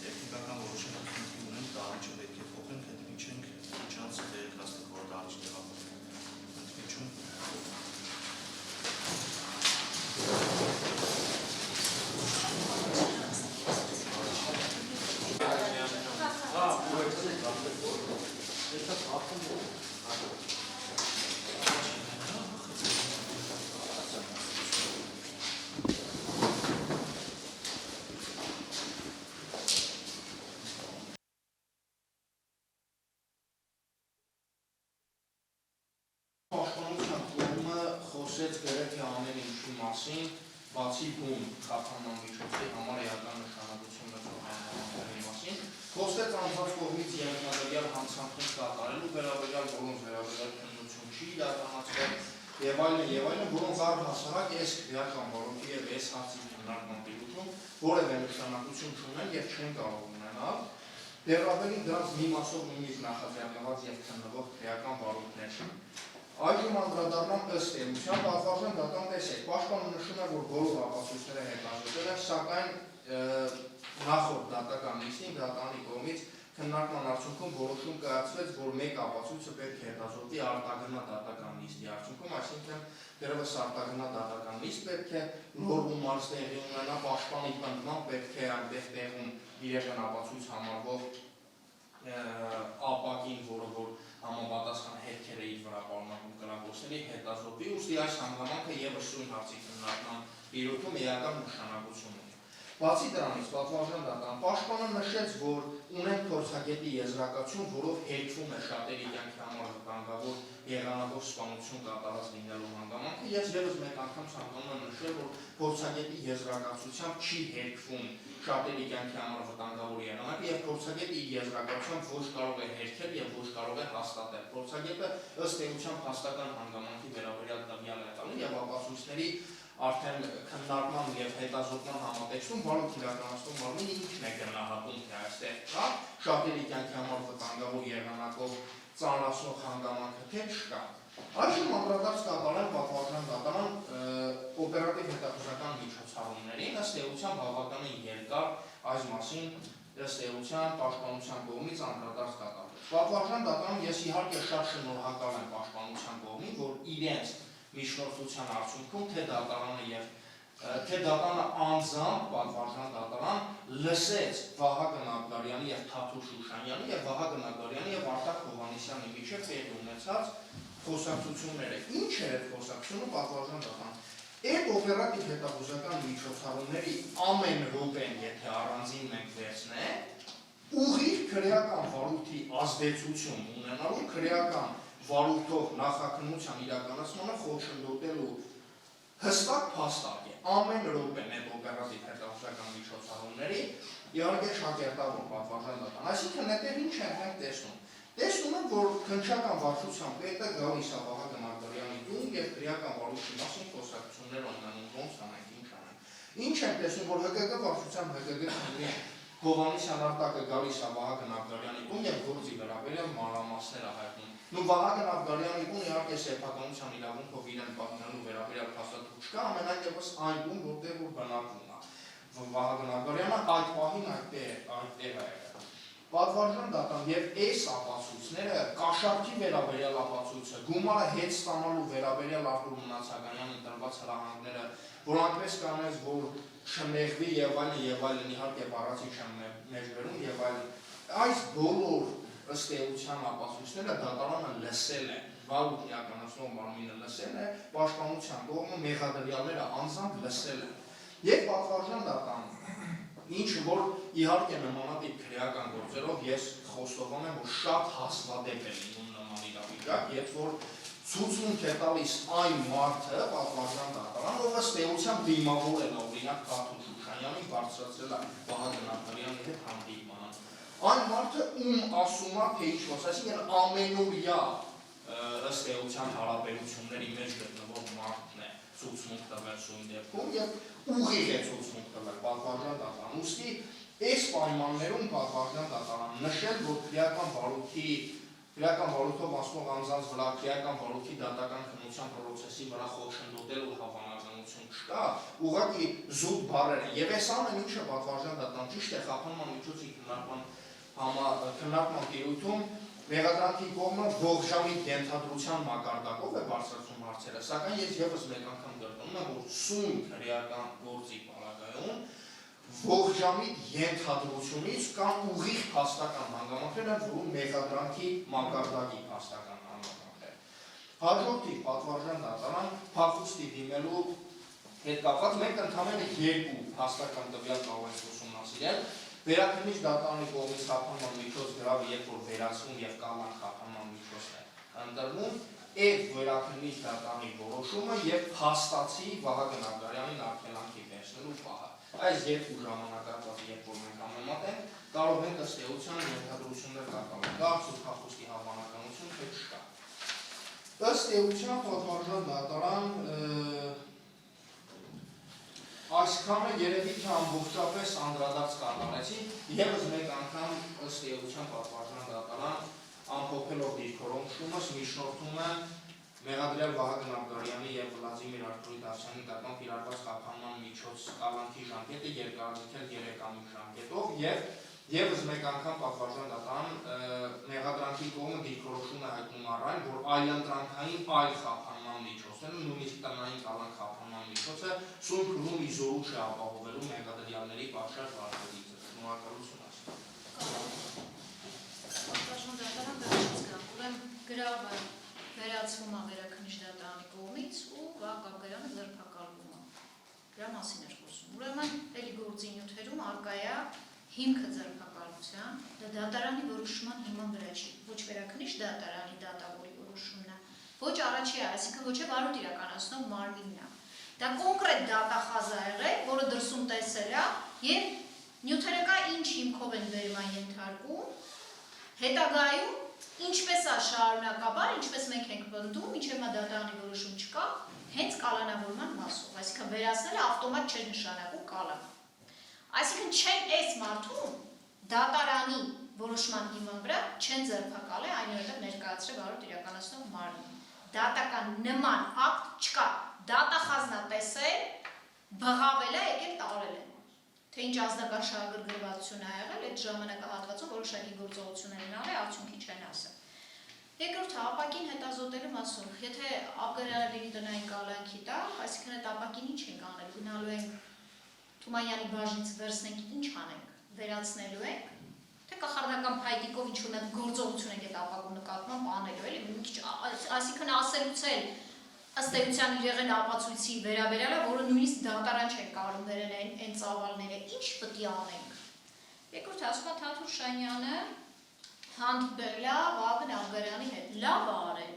տեխնիկական որոշումներ ունեն, դահլիճը պետք է փոխենք, հետևի չենք իջած ներկայացնել, որ դահլիճ տեղափոխենք։ Ընդմիջում Պաշտպանության կողմը խոսեց գրեթե ամեն ինչի մասին, բացի բուն խափանման միջոցի համար էական նշանակություն ունեցող հանրամասերի մասին, խոսեց անձանց կողմից ենթադրյալ հանցանքներ կատարելու վերաբերյալ, որոնց վերաբերյալ քննություն չի իրականացվել եւ այլն, որոնց առհասարակ այս քրեական բարոյի եւ այս հարցի քննարկման պիրուտում որևէ նշանակություն չունեն եւ չեն կարող ունենալ։ Դեռ ավելի դրանց մի մասով նույնիսկ նախաձեռնված եւ քննվող քրեական բարոյներ են։ Այժմ անդրադառնամ ըստ էության պատվարժան դատան տեսեք, պաշտպանը նշում է, որ բոլոր ապացույցները հետազոտել են, սակայն նախորդ դատական նիստին դատանի կողմից քննարկման արդյունքում որոշում կայացվեց, որ մեկ ապացույցը պետք է հետազոտվի արտագնա դատական նիստի արդյունքում, այսինքն դեռևս արտագնա դատական նիստ պետք է լորվում մարզ տեղի ունենա, պաշտպանի պնդման պետք է այնտեղ տեղում իրական ապացույց համարվող ապակին, որը համապատասխան հետքերը իր վրա պարունակում կրակոցների հետազոտվի, ուստի այս հանգամանքը ևս սույն հարցի քննարկման իրոքում էական նշանակություն ունի։ Բացի դրանից, պատվարժան դատան պաշտպանը նշեց, որ ունեն փորձագետի եզրակացություն, որով հերքվում է շատերի կյանքի համար վտանգավոր եղանակով սպանություն կատարած լինելու հանգամանքը, ես ևս մեկ անգամ ցանկանում եմ նշել, որ փորձագետի եզրակացությամբ չի հերքվում շատերի կյանքի համար վտանգավոր եղանակը եւ փորձագետը իր եզրակացությամբ ոչ կարող է հերքել եւ ոչ կարող է հաստատել։ Փորձագետը ըստ էության հաստական հանգամանքի վերաբերյալ տվյալ է տալու եւ ապացույցների արդեն քննարկման եւ հետազոտման համատեքստում բարոյ իրականացնող մարմինը ինքն է գնահատում, թե այստեղ կա շատերի կյանքի համար վտանգավոր եղանակով ծանրացնող հանգամանքը, թե չկա։ Այժմ անդրադարձ կատարել պատվարժան դատարան օպերատիվ հետախուզական միջոցառումներին, ըստ էության բավականին երկար այս մասին ըստ էության պաշտպանության կողմից անդրադարձ կատարվեց։ Պատվարժան դատարան ես իհարկե շատ շնորհակալ եմ պաշտպանության կողմին, որ իրենց միջնորդության արդյունքում թե դատարանը եւ թե դատարանը անձամբ պատվարժան դատարան լսեց Վահագն Աբգարյանի եւ Թաթուլ Շուշանյանի եւ Վահագն Աբգարյանի եւ Արտակ Հովհաննիսյանի միջեւ տեղի ունեցած խոսակցությունները։ Ինչ էր այդ խոսակցությունը պատվարժան դատարան։ Այդ օպերատիվ հետախուզական միջոցառումների ամեն րոպեն, եթե առանձին մենք վերցնենք, ուղիղ քրեական վարույթի ազդեցություն ունենալու քրեական վարույթով նախաքննության իրականացմանը խոչընդոտելու հստակ փաստակ է։ Ամեն րոպեն այդ օպերատիվ հետախուզական միջոցառումների իհարկե շակերտավոր պատվարժան դատարան։ Այսինքն այդտեղ ինչ ենք տեսնում։ Տեսնում ենք, որ քննչական վարչության պետը գալիս է Վահագն Աբգարյանի տուն եւ քրեական վարույթի մասին խոսակցություններ ունենում, ոնց անենք, ինչ անենք։ Ինչ ենք տեսնում, որ ՀԿԿ վարչության ՀԿԿ քննի Հովհաննիսյան Արտակը գալիս է Վահագն Աբգարյանի տուն եւ գործի վերաբերյալ մանրամասներ է հայտնում։ Նու Վահագն Աբգարյանի տուն իհարկե սեփականության իրավունքով իրեն պատկանելու վերաբերյալ փաստաթուղթ չկա, ամենայնպես այն տուն, որտեղ որ բնակվում է Վահագն Աբգարյանը այդ պահին այդտեղ է եղել։ պատվարժան դատան եւ այս ապացույցները կաշառքի վերաբերյալ ապացույցը, գումարը հետ ստանալու վերաբերյալ Արտուր Մնացականյանի տրված հրահանգները, որ այնպես կանես, որ չմեղվի եւ այլն, իհարկե բառացի չեմ մեջբերում եւ այլն, այս բոլոր ըստ էության ապացույցները դատարանը լսել է, վարույթ իրականացնող մարմինը լսել է, պաշտպանության կողմը մեղադրյալները անձամբ լսել են եւ պատվարժան դատան ինչ որ իհարկե նմանատիպ քրեական գործերով ես խոստովանում եմ, որ շատ հազվադեպ է լինում նման իրավիճակ, երբ որ ցուցմունք է տալիս այն մարդը, պատվարժան դատարան, ով ըստ էության դիմավորել է օրինակ Քաթուշ Շուշանյանին բարձրացրել է Վահագն Աբրահամյանի հետ հանդիպման։ Այն մարդը ում ասում է, թե ինչ-որ, այսինքն ամենօրյա ըստ էության հարաբերությունների մեջ գտնվող մարդն է ցուցմունք տվել սույն դեպքում եւ ուղիղ է ցուցմունք տվել պատվարժան դատարան։ Ուստի այս պայմաններում պատվարժան դատարան նշել, որ քրեական վարույթով ասնող անձանց վրա քրեական վարույթի դատական քննության պրոցեսի վրա խոչընդոտելու հավանականություն չկա, ուղղակի զուտ բառեր են։ Եվ այս ամեն ինչը պատվարժան դատարան ճիշտ է խափանման միջոցի քննարկման տիրույթում մեղադրանքի կողմը ողջամիտ ենթադրության մակարդակով է բարձրացնում հարցերը, սակայն ես եւս մեկ անգամ կրկնում եմ, որ սույն քրեական գործի պարագայում ողջամիտ ենթադրությունից կամ ուղիղ փաստական հանգամանքներ են, որում մեղադրանքի մակարդակի փաստական հանգամանքներ։ Հաջորդի պատվարժան դատարան փախուստի դիմելու հետ կապված մենք ընդհանրապես երկու փաստական տվյալ կարող ենք ուսումնասիրել։ Վերաքննիչ դատարանի կողմից խափանման միջոց գրավը երբ որ վերացվում եւ կալան խափանման միջոցն է ընտրվում, այդ վերաքննիչ դատարանի որոշումը եւ փաստացի Վահագն Աբրահամյանին արգելանքի վերցնելու պահը։ Այս երկու ժամանակահատվածը երբ որ մենք համեմատենք, կարող ենք ըստ էության ենթադրություններ կատարել։ Կա փախուստի հավանականություն, թե չկա։ Ըստ էության պատվարժան դատարան այսքանը երևի թե ամբողջապես անդրադարձ կատարեցի, եւս մեկ անգամ ըստ էության պատվարժան դատարան ամփոփելով դիրքորոշումս միջնորդում է մեղադրյալ Վահագն Աբրահամյանի եւ Վլադիմիր Արտուրի Դավթյանի նկատմամբ կիրառված խափանման միջոց կալանքի ժամկետը երկարացնել 3 ամիս ժամկետով եւ եւս մեկ անգամ պատվարժան դատարան մեղադրանքի կողմը դիրքորոշում է հայտնում առայն, որ այլընտրանքային այլ խափանման միջոցները, նույնիսկ տնային կալանք խափանման միջոցը սույն քրում իզորու չէ ապահովելու մեղադրյալների պատշաճ վարքագիծը։ Շնորհակալություն ասեմ։ Պատվարժան դատարան վերջից գա, ուրեմն գրավը վերացվում է վերաքննիչ դատարանի կողմից ու Վահագն Աբրահամյանը ձերբակալվում է։ Դրա մասին էր խոսում։ Ուրեմն էլի գործի նյութերում արկա է հիմքը ձերբակալության, դա դատարանի որոշման հիման վրա չի, ոչ վերաքննիչ դատարանի դատավորի որոշումն է, ոչ առաջի է, այսինքն ոչ է վարույթ իրականացնող մարմինն է։ Դա կոնկրետ դատախազ է եղել, որը դրսում տեսել է եւ նյութերակա ինչ հիմքով են վերման ենթարկում, հետագայում ինչպես է շարունակաբար, ինչպես մենք ենք պնդում, մինչև մա դատարանի որոշում չկա, հենց կալանավորման մասով, այսինքն վերացնելը ավտոմատ չէ նշանակում կալան։ Այսինքն չեն այս մարդուն դատարանի որոշման հիման վրա չեն ձերբակալել, այնուհետև ներկայացրել վարույթ իրականացնող մարմին։ Դատական նման ակտ չկա։ Դատախազն է տեսել, բղավել է, եկել տարել են։ Թե ինչ ազնական շահագրգռվածություն է եղել, այդ ժամանակահատվածում որոշակի գործողություններ են արել, արդյունքի չեն ասել։ Երկրորդը ապակին հետազոտելու մասով, եթե Աբրահամյանի տնային կալանքի տա, այսինքն այդ ապակին ինչ ենք անել, գնալու ենք Թումանյանի բաժնից վերցնենք, ինչ անենք, վերացնելու ենք, թե կախարդական փայտիկով ինչ-որ մեկ գործողություն ենք այդ ապակու նկատմամբ անելու, էլի մի քիչ, այսինքն ասելուց էլ ըստ էության եղել ապացույցի վերաբերյալ է, որը նույնիսկ դատարան չեն կարող վերել այն ծավալները, ինչ պետք է անենք։ Երկրորդ ասում է Թաթուլ Շանյանը հանդիպել է Վահագն Աբրահամյանի հետ, լավ է արել։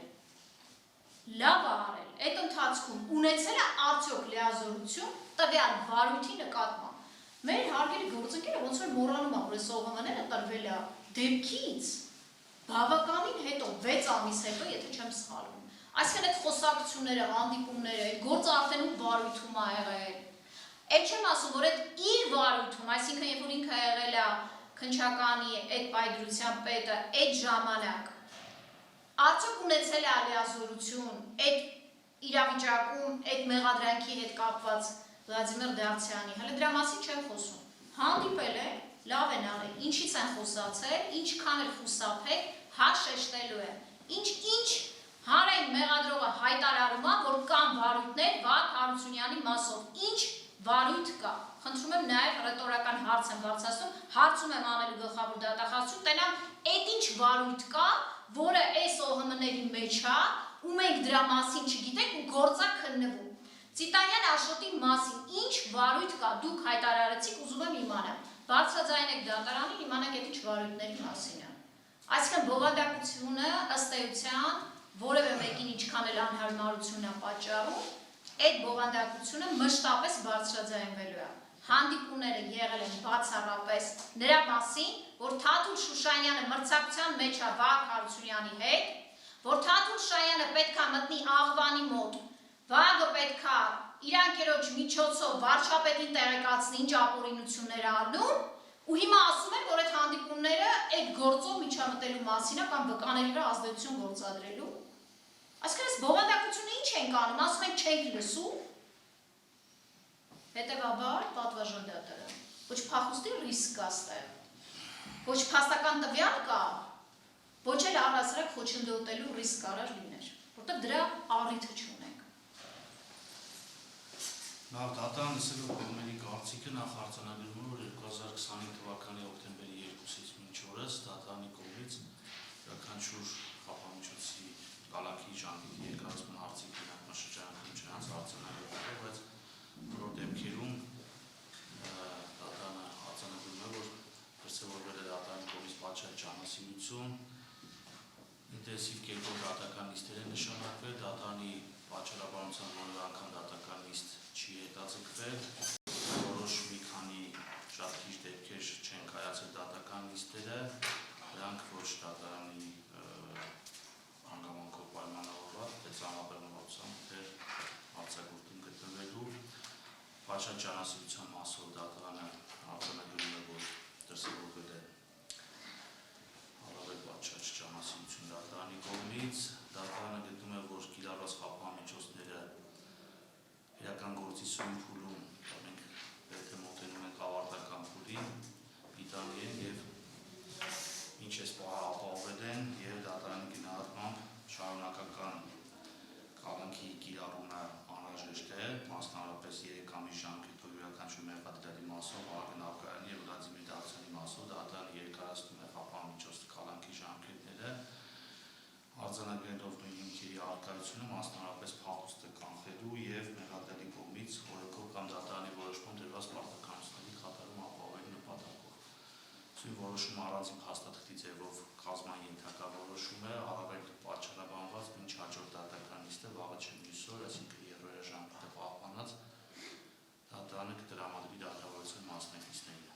Այդ ընթացքում ունեցել է արդյոք լիազորություն տվյալ վարույթի նկատմամբ։ Մեր հարգելի գործընկերը ոնց որ մոռանում է, որ այս ողոմաները տրվել է դեպքից բավականին հետո 6 ամիս հետո, եթե չեմ սխալվում։ Այսինքն այդ խոսակցությունները, հանդիպումները, այդ գործը արդեն ու վարույթում է եղել։ Այդ չեմ ասում, որ այդ իր վարույթում, այսինքն երբ որ ինքը եղել է քննչականի այդ պայդրության պետը, այդ ժամանակ արդյոք ունեցել է լիազորություն այդ իրավիճակում այդ մեղադրանքի հետ կապված Վլադիմիր Դավթյանի, հələ դրա մասին չեմ խոսում։ Հանդիպել է, լավ են արել, ինչից են խոսացել, ինչքան էլ խուսափել, հա շեշտելու է։ Ինչ հանրային մեղադրողը հայտարարում է, որ կան վարույթներ Վահագն Հարությունյանի մասով։ Ինչ վարույթ կա։ Խնդրում եմ նաև ռետորական հարց եմ բարձրացնում, հարցում եմ անելու գլխավոր դատախազություն, տենամ, այդ ինչ վարույթ կա, որը այս ՕՀՄ-ների մեջ է, ու մենք դրա մասին չգիտենք ու գործա քննվում։ Ծիտանյան Աշոտի մասին ինչ վարույթ կա, դուք հայտարարեցիք, ուզում եմ իմանամ։ Բարձրաձայնեք դատարանին, իմանանք այդ ինչ վարույթների մասին է։ Այսինքն բովանդակությունը ըստ էության որևէ մեկին ինչքան էլ անհարմարություն է պատճառում, այդ բովանդակությունը մշտապես բարձրաձայնվելու է։ Հանդիպումները եղել են բացառապես նրա մասին, որ Թաթուլ Շուշանյանը մրցակցության մեջ է Վահագն Հարությունյանի հետ, որ Թաթուլ Շուշանյանը պետք է մտնի աղվանի մոտ, Վահագը պետք է իր անկերոջ միջոցով վարչապետին տեղեկացնի ինչ ապօրինություններ անում, ու հիմա ասում են, որ այդ հանդիպումները այդ գործով միջամտելու մասին է կամ վկաների վրա ազդեցություն գործադրելու։ Այսինքն այս բովանդակությունը ինչ ենք անում, ասում ենք չենք լսում, հետևաբար պատվաժան դատարան, ոչ փախուստի ռիսկ կա ստեղ, ոչ փաստական տվյալ կա, ոչ էլ առհասարակ խոչընդոտելու ռիսկ կարար լիներ, որտեղ դրա առիթը չունենք։ Նախ դատարան լսելով կողմերի կարծիքը նախ արձանագրում որ 2025 թվականի հոկտեմբերի 2-ից մինչ օրս դատարանի կողմից յուրաքանչյուր խափամիջոցի կալանքի ժամկետի երկարացման հարցի քննարկման շրջանում չնայած արձանագրվել, բայց բոլոր դեպքերում դատարանը արձանագրում է, որ դրսևորվել է դատարանի կողմից պատշաճ ջանասիրություն, ինտենսիվ կերպով դատական նիստեր են նշանակվել, դատարանի պատճառաբանության որևէ անգամ դատական նիստ չի հետաձգվել, որոշ մի քանի շատ քիչ դեպքեր չեն կայացել դատական նիստերը, դրանք ոչ դատարանի հանգամանքով պայմանավորված, թե ծանրաբեռնվածությամբ, թե արձակուրդում գտնվելու, պատշաճ ջանասիրության մասով դատարանը արձանագրում է, որ դրսևորվել է առավել պատշաճ ջանասիրություն դատարանի կողմից, դատարանը գտնում է, որ կիրառված խափամիջոցները իրական գործի սույն փուլում, մենք պետք է մոտենում ենք ավարտական փուլին, պիտանի են և ինչ էս պահը ապահովել են և դատարանի գնահատմամբ շարունակական կալանքի կիրառումը անհրաժեշտ է, մասնավորապես 3 ամիս ժամկետով յուրաքանչյուր մեղադրյալի մասով, Վահագն Աբրահամյանի և Վլադիմիր Դավթյանի մասով դատարանը երկարացնում է խափամիջոց կալանքի ժամկետները, արձանագրելով նույն հիմքերի առկայությունը, մասնավորապես փախուստը կանխելու և մեղադրյալի կողմից օրենքով կամ դատարանի որոշմամբ դրված պարտականությունների խաթարում ապահովելու նպատակով։ Սույն որոշումը առանձին փաստաթղթի ձևով կազմման ենթակա որոշում է, առավել պատճառաբանված, մինչ հաջորդ դատական նիստը վաղը չէ մյուս օր, այսինքն 2 ժամկետը պահպանած դատարանը կտրամադրի դատավորության մասնակիցներին։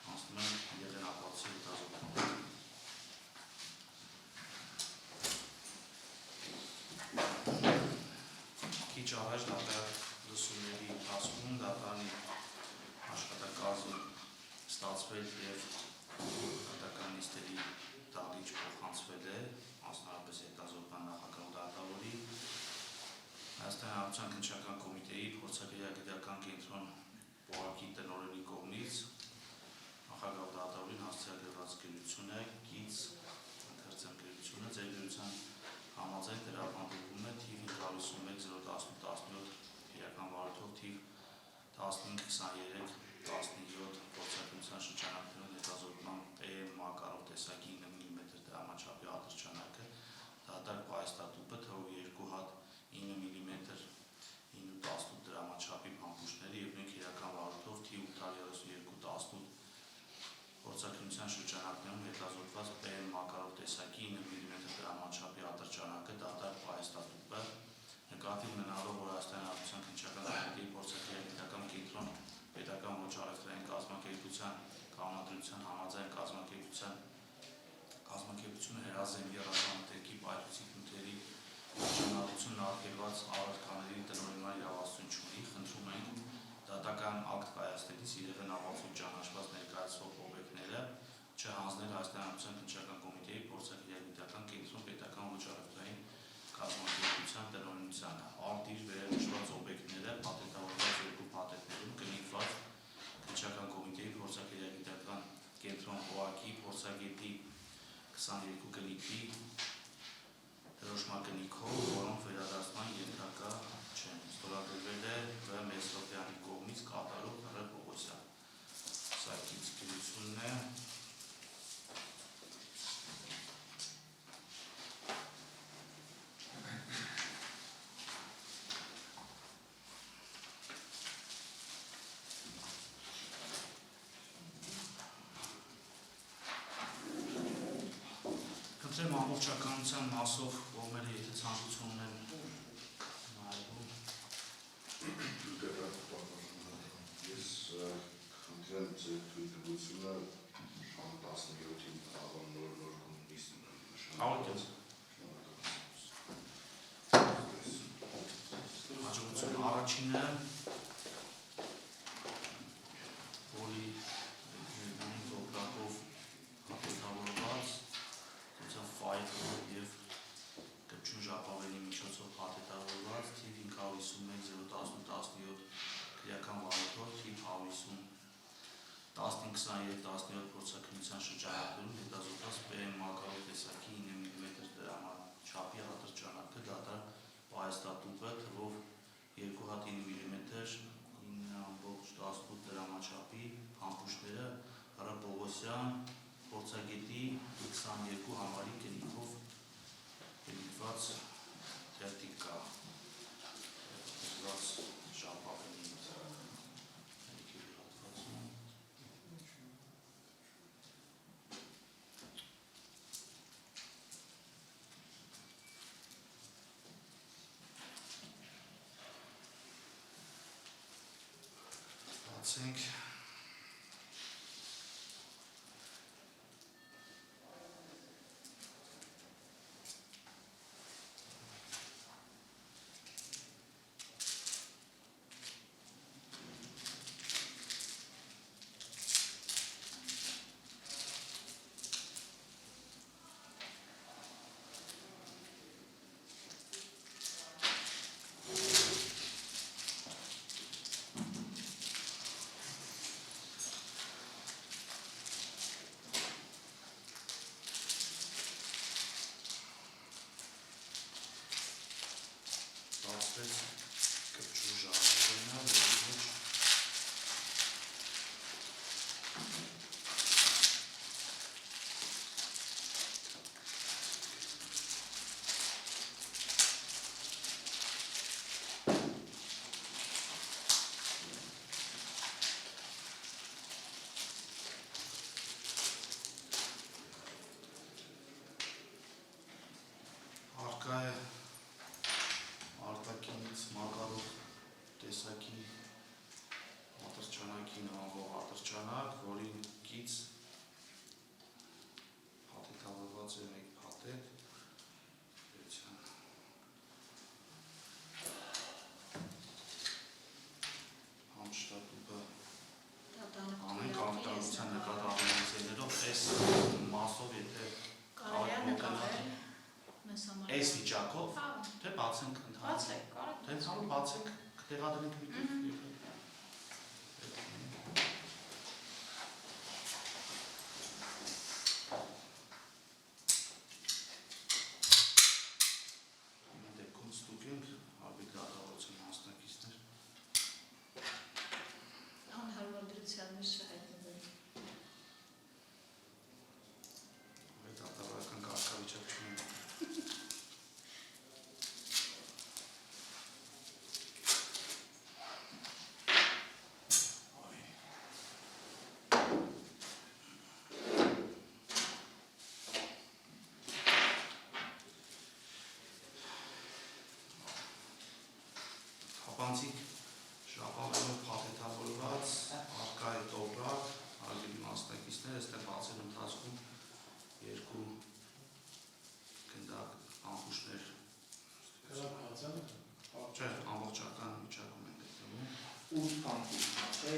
Անցնում ենք եղենապատվի հետազոտմանը։ Քիչ առաջ դատարան լսումների ընթացքում դատարանի աշխատակազմը ստացվել և դատական նիստերի դահլիճ փոխանցվել է, մասնավորապես հետազոտման նախագահ դատավորի, Հայաստանի Հանրապետության քննչական կոմիտեի փորձագիտական կենտրոն ՊՕԱԿ-ի տնօրենի կողմից նախագահ դատավորին հասցեագրված գրությունը, գիծ ընթերցեմ գրությունը, ձեր գրության համաձայն տրամադրվում է թիվ 551-018-17 իրական վարորդով թիվ 1523-17 փորձագիտության շրջանակներում հետազոտման PM մակարով տեսակի 9 մմ դրամաչափի ատրճանակը, դատարկ պահեստատուփը, թվով 2 հատ 9 մմ 9-18 դրամաչափի փամփուշտները և նույն իրական վարորդով թիվ 832-18 փորձագիտության շրջանակներում հետազոտված PM մակարով տեսակի 9 մմ դրամաչափի ատրճանակը, դատարկ պահեստատուփը, նկատի ունենալով, որ Հայաստանի Հանրապետության քննչական կոմիտեի փորձագիտական կենտրոն պետական ոչ առևտրային կազմակերպության կանոնադրության համաձայն կազմակերպությունը հրազեն եռազամտերքի պայթուցիկ նյութերի շրջանառությունն արգելված առարկաների տնօրինման իրավասություն չունի, խնդրում ենք դատական ակտ կայացնելիս իրեղեն ապացույց ճանաչված ներկայացվող օբյեկտները չհանձնել Հայաստանի Հանրապետության քննչական կոմիտեի փորձագիտական կենտրոն պետական ոչ առևտրային կազմակերպության տնօրինությանը, արտիր վերնշված օբյեկտները պատենտավորված 2 պատենտներում կնիկված քննչական կոմիտեի փորձագիտական ամբողջականության մասով կողմերը եթե ցանկություն ունեն նայելու Ես խնդրեմ ձեր թույլտվությունը 17-ին աղան նոր նիստ Հավատաց հաջողություն առաջինը որի օգտակով հատետավորված ֆայլով և կպչուն ժապավելի միջոցով հատետավորված թիվ 551-010-17 քրեական վարույթով թիվ 150 19-20 փորձաքննության շրջանակներում հետազոտված PM մակարդակի տեսակի 9 մմ դրամաչափի հատրճանակը դատարկ պայեստատուփը թվով 2 հատ 9 մմ 9.18 դրամաչափի փամփուշտները Հռ Պողոսյան փորձագետի 22 համարի կնիքով կնիկված թերթիկ կա կնիկված ժապավելի բացենք կպչու ժապավենը արկա է արտակինից մակարով տեսակի հատրճանակի նմանվող հատրճանակ, որի կից հատետավորված է մեկ փաթեթ համշտատուփը ամեն կամտարության նկատառություններով այս մասով եթե կարելի է նկարել մեզ համար այս վիճակով թե բացենք բացեք, թե բացենք կտեղադրենք միտեղ դեպքում ստուգենք արբիտրատավորության մասնակիցներ անհարմար դրության մեջ չհայտնվել դատավորական կարգավիճակ չունենք Հապանցիկ ժապավենով փաթեթավորված արկա է տոպրակ, արգելի մասնակիցներ, այստեղ բացելու ընթացքում երկու գնդակ ամբուշներ չէ, ամբողջական վիճակում են գտնվում։ 8 փամփուշտ չէ,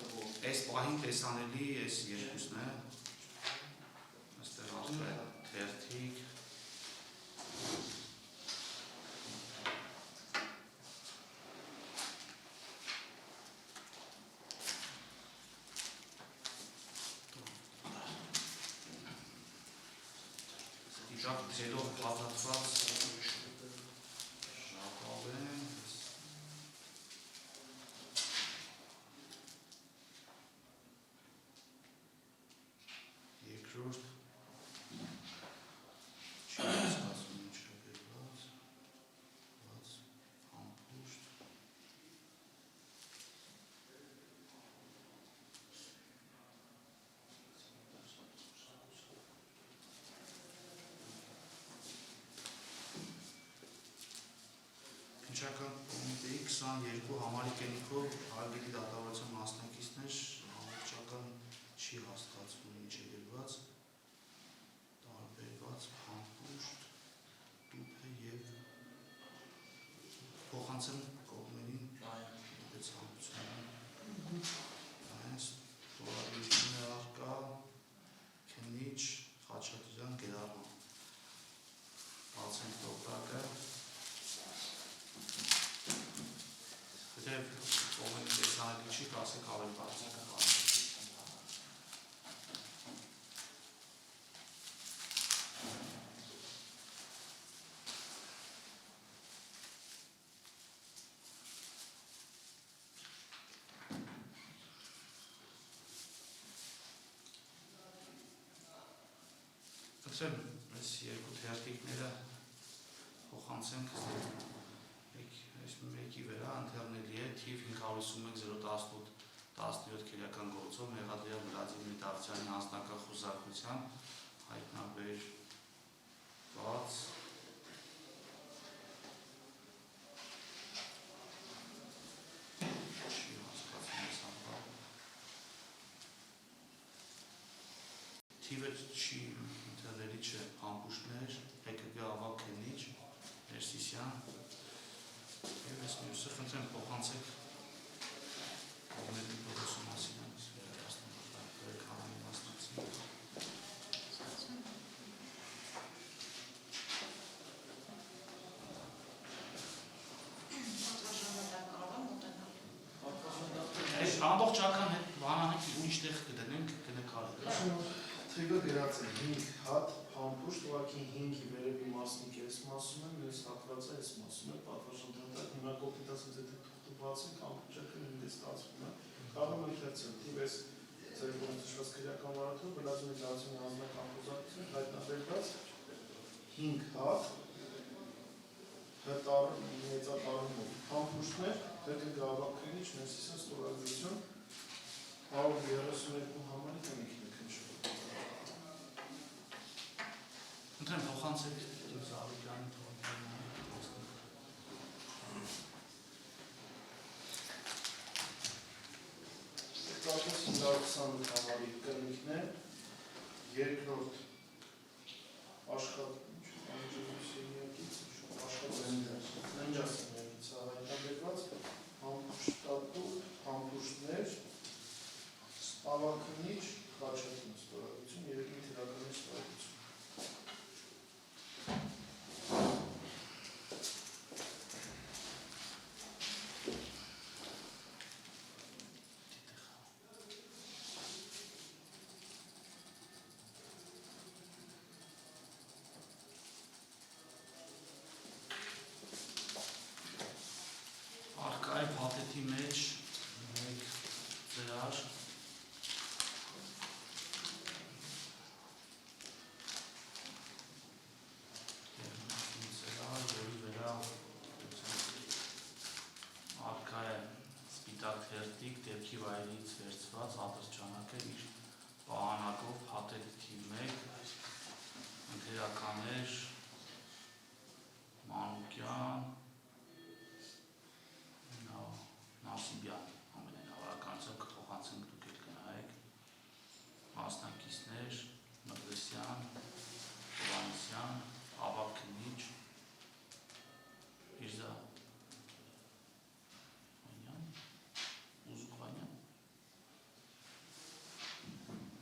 թվով Այս պահին տեսանելի այս երկուսն է, այստեղ արկա է թերթիկ Շատ թելով պատածված ժապավեն երկրորդ չհասկացում ինչ է բերված ամբուշտ Քննչական կոմիտեի 22 համարի կենիքով հարգելի դատավարության մասնակիցներ ամբողջական չի հաստատվում ինչը գրված, տարբերված, փամփուշտ, տուփը եւ փոխանցեմ կողմերին ցանկությունը այս տոարիժնը արկա քննիչ Խաչատուրյան Գերարման բացենք տոպրակը Դեպ կողմերի տեսանելի չի կասեք ավելի բարձր Կտրեմ, այս երկու թերթիկները փոխանցենք մեկի վրա ընթերնելի է թիվ 551-018-17 քերական գործով մեղադրյալ Վլադիմիր Դավթյանի անձնական խուզարկության հայտնաբերված թիվը չի ընթերնելի չէ փամփուշտներ, ՀԿԳ ավագ քննիչ Ներսիսյան Եվ ես մյուսը խնդրեմ փոխանցեք կողմերի փոխոսու մասին քանի մասնակցին Այս ամբողջական հետ բանանեք ուրիշ տեղ կդնենք կնկարենք Թիվը գրած է 5 հատ փամփուշտ, ուղղակի 5-ի վերևի մասնիկ էս մասում եմ, ես հատվածը էս մասում եմ, պատվաշնորհ հիմա կոպիտացած եթե թուղթը բացենք, ամբողջակը նույնպես ստացվում է։ Կարող եմ ընթերցել թիվ էս ձեր կողմնշված քրեական վարակում Վլադիմիր Դավթյանի անձնական խուզարկություն հայտնաբերված 5 հատ մեծատարումով փամփուշտներ, ՀԿԳ ավագ քննիչ Ներսիսյան ստորագրություն 132 համարի կնիքն է քննչում։ Ընտրեմ փոխանցեք Զավիկյանի թողնի Կապոս 520 համարի կնիքն է, երկրորդ աշխատանջասենյակից հայտնաբերված փամփուշտներ, ավագ քննիչ Խաչատուրյան ստորագրություն, երևի թերականի ստորագրություն։ Արկա է փաթեթի մեջ մեկ ծրար որի վրա արկա է սպիտակ թերթիկ դեպքի վայրից վերցված ատրճանակը իր պահանակով փաթեթի մեկ ընթերականներ Մանուկյան Նասիբյան ամենահավաքանցը կփոխանցենք դուք էլ կնայեք մասնակիցներ Մկրտսյան, Հովհաննիսյան, ավագ քննիչ Իրզա Վանյան, Ուզուկվանյան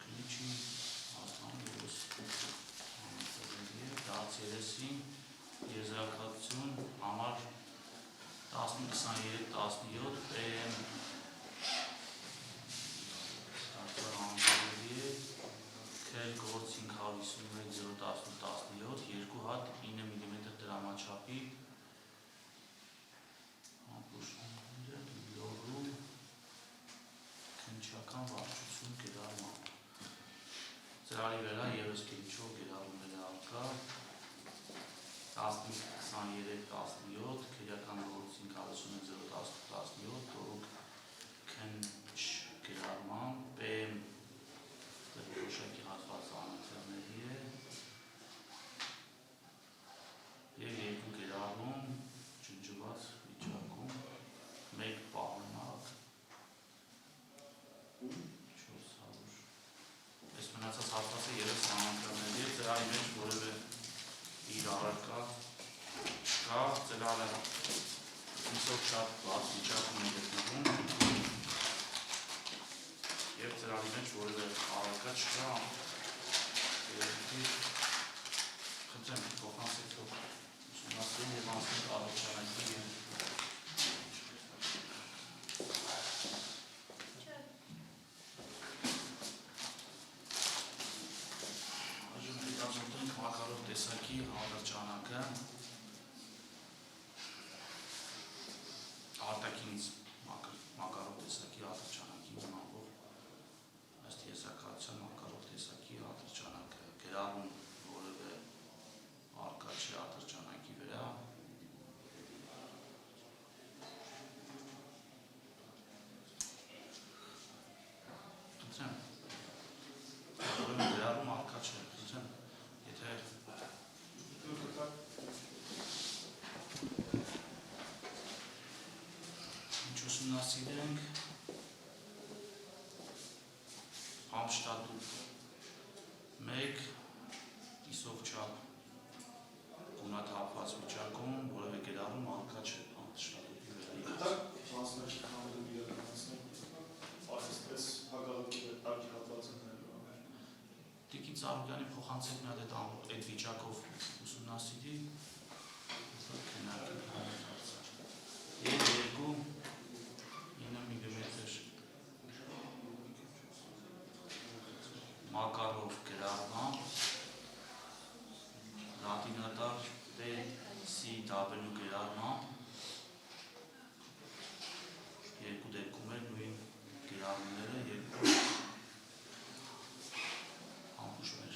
քննիչի հասման որս անձնագրի է դարձ 30 եզրակացություն համար 1023-17 PM Քել գործ 551-018-17 2 հատ 9 մմ դրամաչափի ամբուշները լորու քննչական վարչություն գերարման ծրարի վրա ևս քննչող գերարումները արկա 15-23-17 քրեական գործ 550-018-17 տորուկ քնչ գերարման PM դրոշակի հատված անընդհանրի է եւ երկու գերարում ջնջված այսօր շատ բաց վիճակում է գտնվում եւ ծրագրի մեջ որևէ առարկա չկա, խնդրեմ փոխանցեք ուսումնասիրեն եւ անցնենք առողջանքի եւ մակարով տեսակի հաղորդանակը արտաքինից մակարով տեսակի արտրջանակի ունավոր ըստ եզրակացության մակարով տեսակի արտրջանակը գրառում որևէ արկա չի արտրջանակի վրա որևէ գրառում արկա չէ եթե ինչ ուսումնասիրենք Ամշտատու 1 իսով չափ գունաթափված վիճակում որևէ գերարում արկա չէ Ամշտատուի վրա Տիկին Ծառուկյանի փոխանցեք մի հատ այդ վիճակով ուսումնասիրի Եվ 2 9 միլիմետր մակարով գրառմամբ լատինատար C W գրառմամբ երկու դեպքում էլ նույն գրառումները երկու ամբուշներ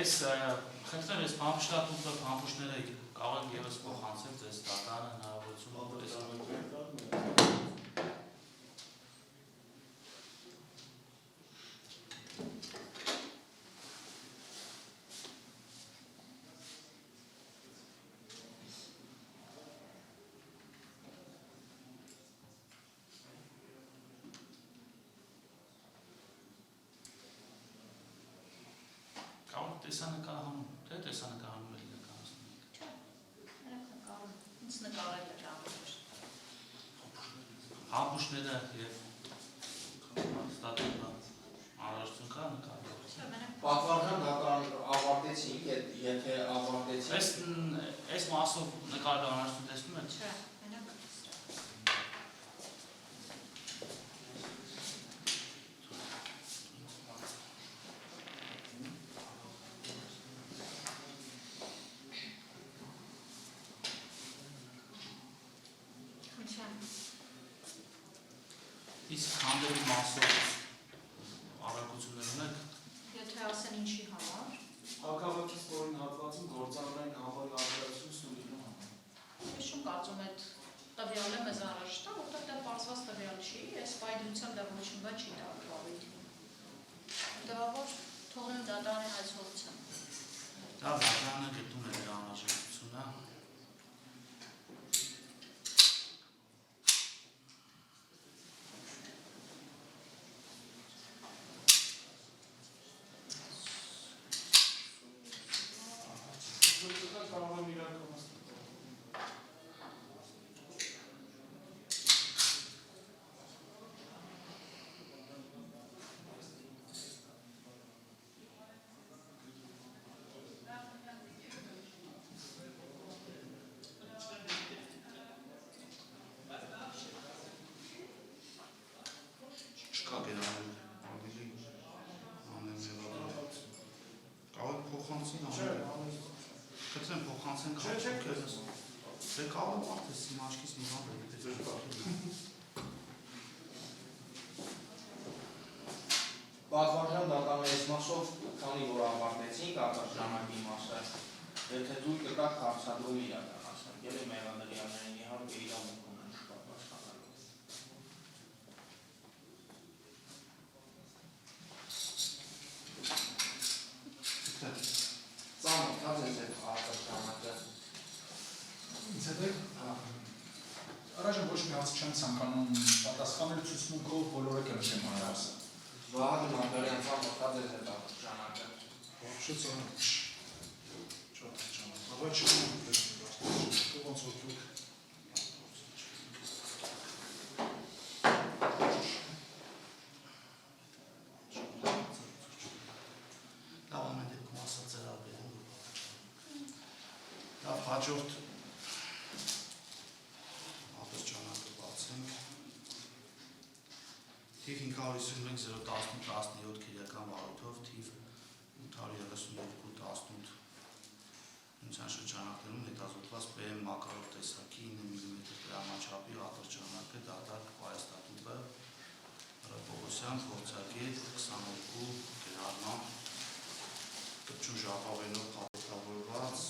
Այս խնդրեմ ես Ամշտատուը փամփուշները կարող եք ևս փոխանցել ձեզ դատարանը հնարավորություն տեսանկարանում, թե տեսանկարանում էլ իրականացնում եք։ Չէ, նկարում, ինձ նկարել է ժամանակ։ Համբուշները և ստատուտը անհրաժեշտություն կա նկարել։ Պատվարժան դատարան ավարտեցինք, եթե ավարտեցինք։ Այս մասով նկարել անհրաժեշտություն տեսնում եք։ Չէ, մենակ Իսկ հանդեպի մասով առարկություններ ունեք։ Եթե ասեն ինչի համար։ Հակառակի ստորին հատվածում գործառնային համարի արտադրություն ստուդիոն համար։ Ես չեմ կարծում այդ տվյալը մեզ առաջ տա, որտեղ դա պարզված տվյալ չի, այս պայդրությամբ դա ոչ մի բան չի տալու ավետին։ Դավավոր թողնեմ դատարանի հայցողության։ Դա դատարանը գտնում է դրա անհրաժեշտությունը։ Դե կարող եմ արդես իմ աչքից մի բան Պատվարժան դատարանի այս մասով, քանի որ ավարտեցինք արտադրամի մասը, եթե դուք կտաք հարցադրում իրականացնել։ քննարկել է մեղադրյալներին իհարկե իրավունք ունեն շփոթված կանալու։ Ծանոթ ձեզ այդ արտադրամակը։ Ինձ հետ եք առայժմ ոչ մի հարց չեմ ցանկանում պատասխանել ցուցմունքով բոլորը կնշեմ հարցը։ Վահագն Մանգարյան ծանոթ ձեզ այդ արտադրամակը։ Вообще ծանոթ չի։ Աղա չի ոնց որ դուք Լավ ամեն դեպքում ասած էր ապերում։ Լավ հաջորդ արտադրամակը բացենք։ Թիվ 551-018-17 քրեական վարույթով թիվ 832-18 նույնության շրջանակներում հետազոտված PM մակարով տեսակի 9 մմ դրամաչափի արտադրամակը դատարկ պայստատուբը Պողոսյան փորձագետ 22 գրառման կպչուն ժապավենով փաթեթավորված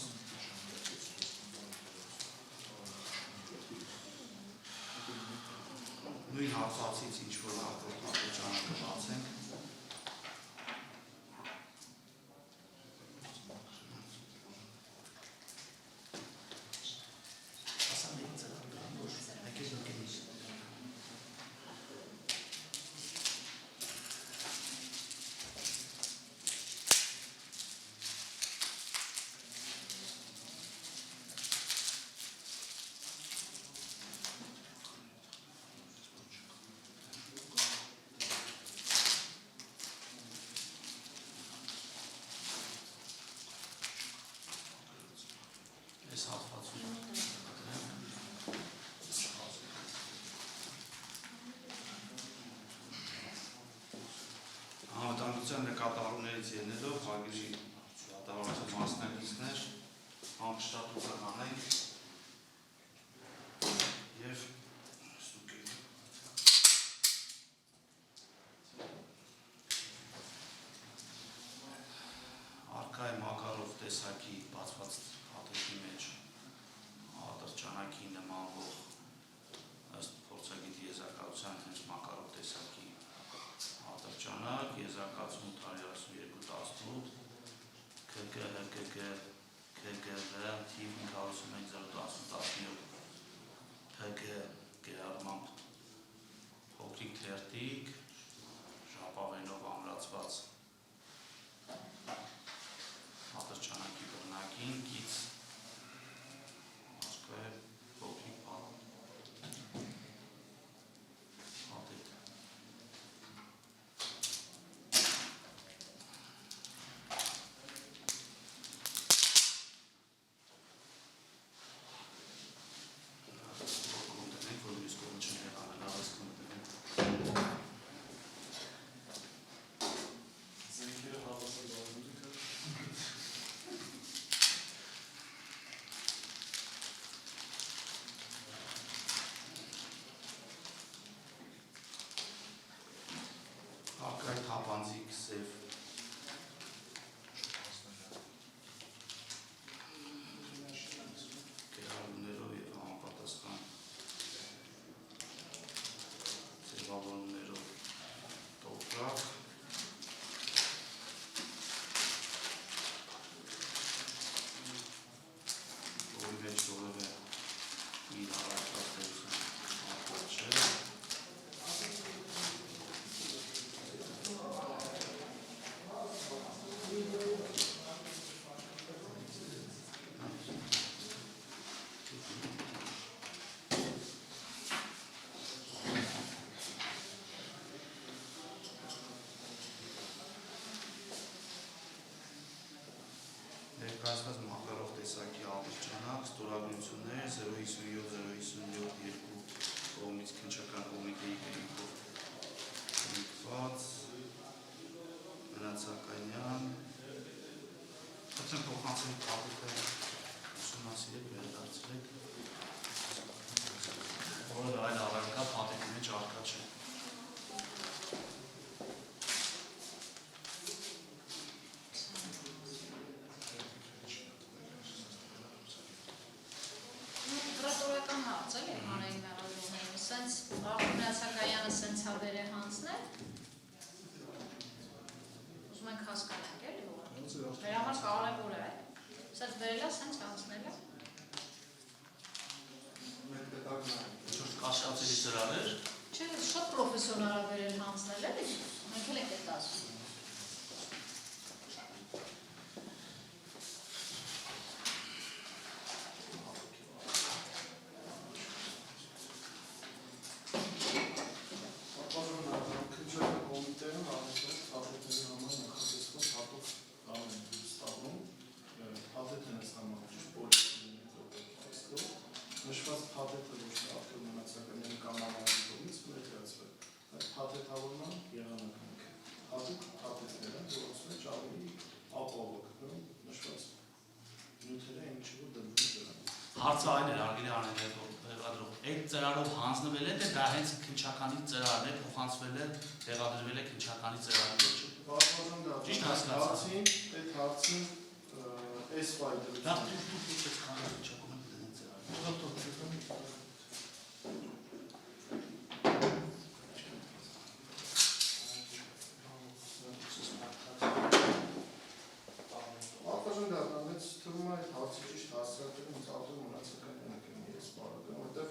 նույն հատվածից ինչ-որ արտադրամակը բացենք այս հատվածում Անվտանգության նկատառումներից ելնելով հագիրի դատարանության մասնակիցներ համշտատուր կանենք եւ Արքայ Մակարով տեսակի բացված հատեցի մեջ արտադրամակի նմանվող ըստ փորձագետի եզրակացության հենց Մակարով տեսակի արտադրամակ եզրակացում 832-18 ԿԳՀ թիվ 551-018-17 ՀԳ գերարմամբ փոքրիկ թերթիկ ժապավենով ամրացված արտադրամակի բռնակին կից փոքրիկ փաթեթ Ակայ թափանցիկ սև գերարումներով և համապատասխան ձևավորումներով տոպրակ որի մեջ որևէ իր առաջված դերության հատված չէ Ներկայացված Մակարով տեսակի արտադրամակ ստորագրություններ 057-057-2 կողմից քննչական կոմիտեի կերիկով նիկված Մնացականյան Հացեն փոխանցել կապիտը ուսումնասիրեք վերադարձրեք որը այլ առարկա փաթեթի մեջ առկա չէ հռետորական հարց էլի հանրային մեղադրողներին, սենց Արթուր Նացակայանը սենց հավեր է հանձնել, ուզում ենք հասկանանք էլի ուղղակի, մեր համար կարևոր է, սենց վերելա սենց հանձնել է։ Ինչ-որ կասկածելի ծրար էր։ Չէ, շատ պրոֆեսիոնալ վերել հանձնել էլի, մենք էլ ենք էդ ասում։ Նշված փաթեթը ոչ թե Արթուր Նացականյանի կամ անհատությունից ներկայացվել, այդ փաթեթավորման եղանակն է։ Հատուկ փաթեթները որոնց մեջ ավելի ապահով նշված նյութերը ինչի որ դրվում դրան։ Հարցը այն էր արգելի անհետեւադրող։ Այդ ծրարով հանձնվել է, թե դա հենց քննչականի ծրարն է, փոխանցվել է, տեղադրվել է քննչականի ծրարի մեջ։ Բարձրացան դա։ Ճիշտ հասկացա։ Այդ հարցին այս ֆայլը։ Դա դուք քանի քննչակում եք դրել ծրարը։ Ապաշան դառնալից թվում է այդ հարցի ճիշտ հասարակել ինձ Արթուր Նացականյանը կնի այս բարակը, որտեղ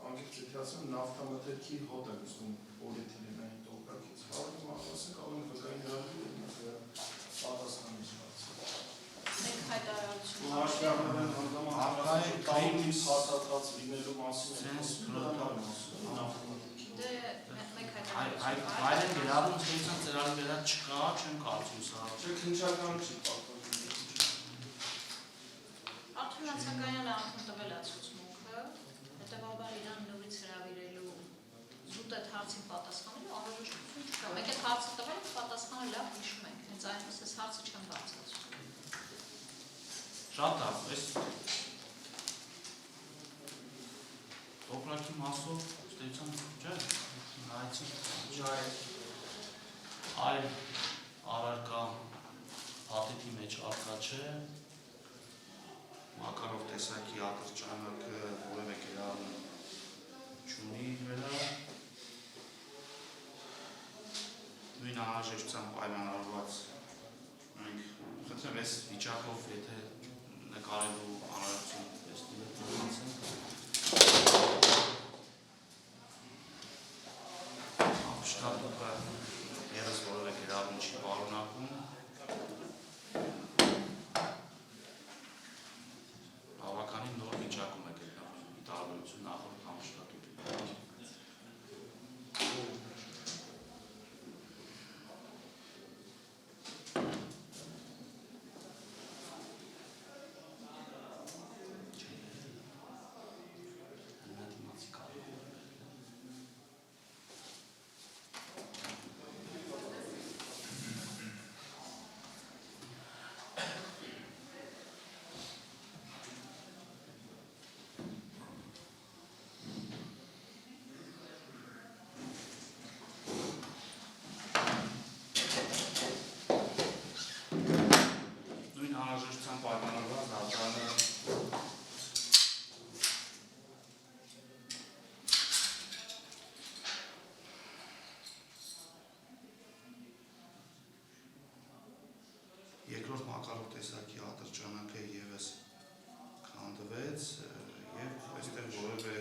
անգիր ծիթացում նավթամթերքի հոտ եմ զգում պոլիէթիլենային տոպրակից։ Հարցը ասենք ալեն վկային հրավիրել եմ պատասխանից հարցը։ Մենք հայտարարություն Հաշվառման հանգամանքային կայունից հաստատված լինելու մասին Դե մենք Այլ են գրառում ծրության ծրարի վերա չկա, չեմ կարծում սա։ Չէ, քննչական չի պատկանում։ Արթուր Նացականյանը անդամ տվել է ցուցմունքը, հետևաբար իրան նորից հրավիրելու զուտ այդ հարցին պատասխանելու անհրաժեշտություն չկա։ Մեկ այդ հարցը տվել է պատասխանը լավ հիշում ենք, հենց այնպես այս հարցը չեմ բարձրացնում։ Շատ լավ, այս տոպրակի մասով ստեղծան չէ, նայեցին։ Այլ առարկա փաթեթի մեջ առկա չէ, Մակարով տեսակի ատրճանակը որևէ կերառում չունի իր վրա, նույն անհրաժեշտությամբ պայմանավորված մենք խնդրեմ այս վիճակով եթե նկարելու անհրաժեշտություն շտատուկը ևս որևէ կերառում չի պարունակում, բավականին նոր վիճակում է գտնվում ի տարբերություն նախորդ համշտատուկի։ Անհրաժեշտության պայմանավորված դատարանը երկրորդ մակարով տեսակի ատրճանակը ևս քանդվեց եւ այստեղ որևէ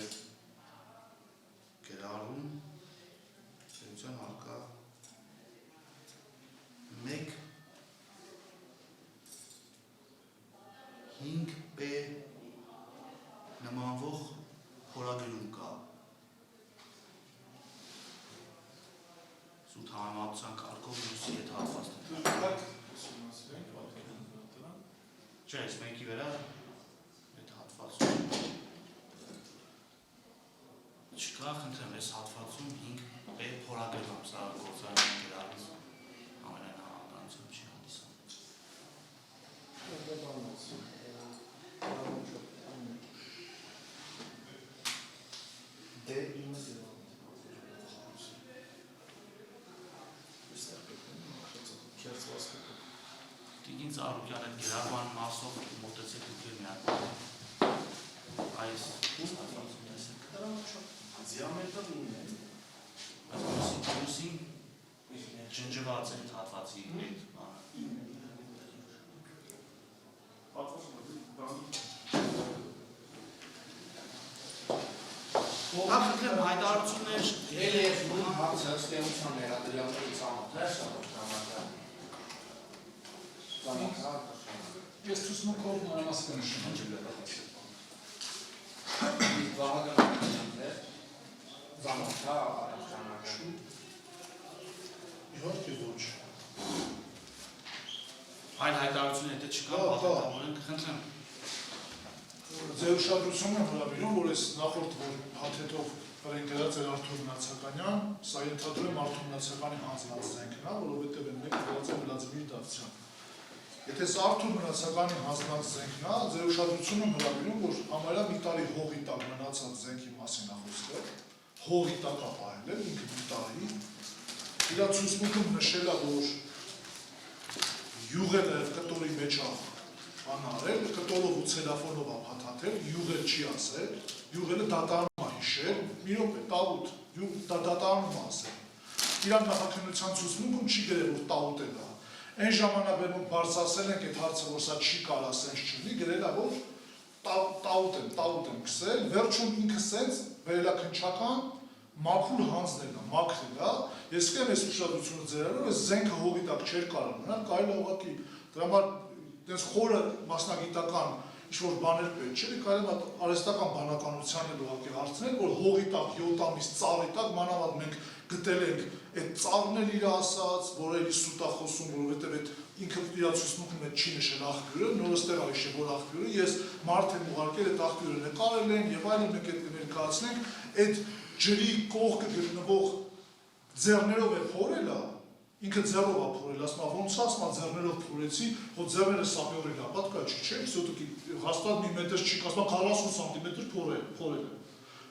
կերառում ծերության արկա 5B նմանվող խորագրում կա։ Սուտ համատության կարգով լույսի հետ հատվածն Չէ, այս մեկի վրա այդ հատվածում չկա, խնդրեմ, այս հատվածում 5B խորագրում սա գործարան գրառում ամենայն հավանականությամբ չի հանդիսանում։ Տիկին Ծառուկյան այդ գրառման մասով մոտեցեք դուք միակ այս Դիամետրը նույնն է։ Մյուսին ջնջված է հատվածի հետ։ Ախր հայտարարություններ Ելի ես նույն հարցը ստեղության ներադրյալների ծանոթ Ես ցուցմունքով նորմասը կնշում եմ ջրլետախացի։ Վահագնականներ ծանոթա առաջանական։ Իհարկե ոչ։ այլ հայտարարություն հետը չկա, պատահորեն կխնդրեմ։ Ձեր ուշադրությունն եմ հրավիրում, որ այս նախորդ որ փաթեթով հրենկրած էր Արթուր Մնացականյան, սա ենթադրում եմ Արթուր Մնացականի հանձնած զենքն է, որովհետև այն մեկը գրած է Վլադիմիր Դավթյան։ Եթե սա Արթուր Մնացականի հանձնած զենքն է, ձեր ուշադրությունն եմ հրավիրում, որ համարյա մի տարի հողի տակ մնացած զենքի մասին է խոսքը, հողի տակ է պահել, ինքը մի տարի, իր ցուցմունքում նշել է, որ յուղը նաև կտորի մեջ է անարել, կտորով ու ցելոֆոնով է փաթաթել, յուղը չի ասել, յուղը դատարանում է հիշել, մի րոպե, տաղուտ, դատարանում է ասել։ Իրան նախաքննության ցուցմունքում չի գրել, որ տաղուտ է դա։ Այն ժամանակներում բարձրացել ենք այդ հարցը, որ սա չի կարա սենց չլինի, գրել է, որ տաղուտ եմ քսել, վերջում ինքը սենց վերելաքննչական մաքուր հանձնել է, մաքրել է, ես կեմ այս ուշադրությունը ձերելով, այս զենքը հողի տակ չէր կարող մնալ, կարելի է ուղղակի դրա համար դες խորը մասնագիտական ինչ-որ բաներ պետք չէ, կարելի է արհեստական բանականության էլ ուղղակի հարցնել, որ հողի տակ 7 ամիս ծառի տակ մանավանդ մենք գտել ենք այդ ծառն էլ իր ասած, որ էլի սուտ է խոսում, որովհետև այդ ինքը իր ցուցմունքում հետ չի նշել աղբյուրը, նորը ստեղ է հիշել, որ աղբյուրը, ես մարդ եմ ուղարկել այդ աղբյուրը նկարել են եւ այլն մենք այդ ներկայացնենք, այդ ջրի կողքը գտնվող ձեռներով է փորել է, ինքը ձեռով է փորել, ասում է ոնց ասում է ձեռներով փորեցի, որ ձեռները սապյորել է, պատկա չի, չէ՞, սոտուկի հաստատ մի մետր չի, ասում է 40 սանտիմետր փորել է,